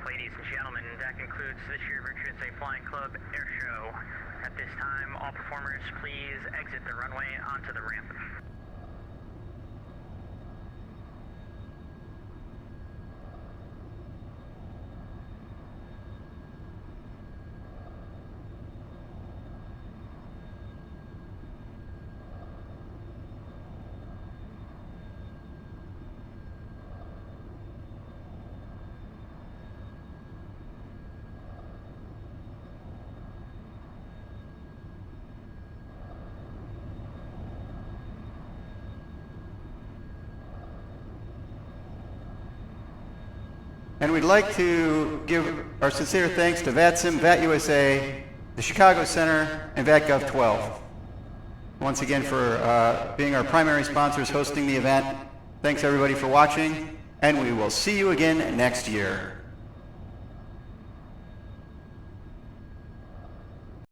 Ladies and gentlemen, that concludes this year's Virtual USA Flying Club Air Show. At this time, all performers please exit the runway onto the ramp. And we'd like to give our sincere thanks to VATSIM, VAT-USA, the Chicago Center, and VATGov 12. Once again for being our primary sponsors hosting the event. Thanks everybody for watching, and we will see you again next year.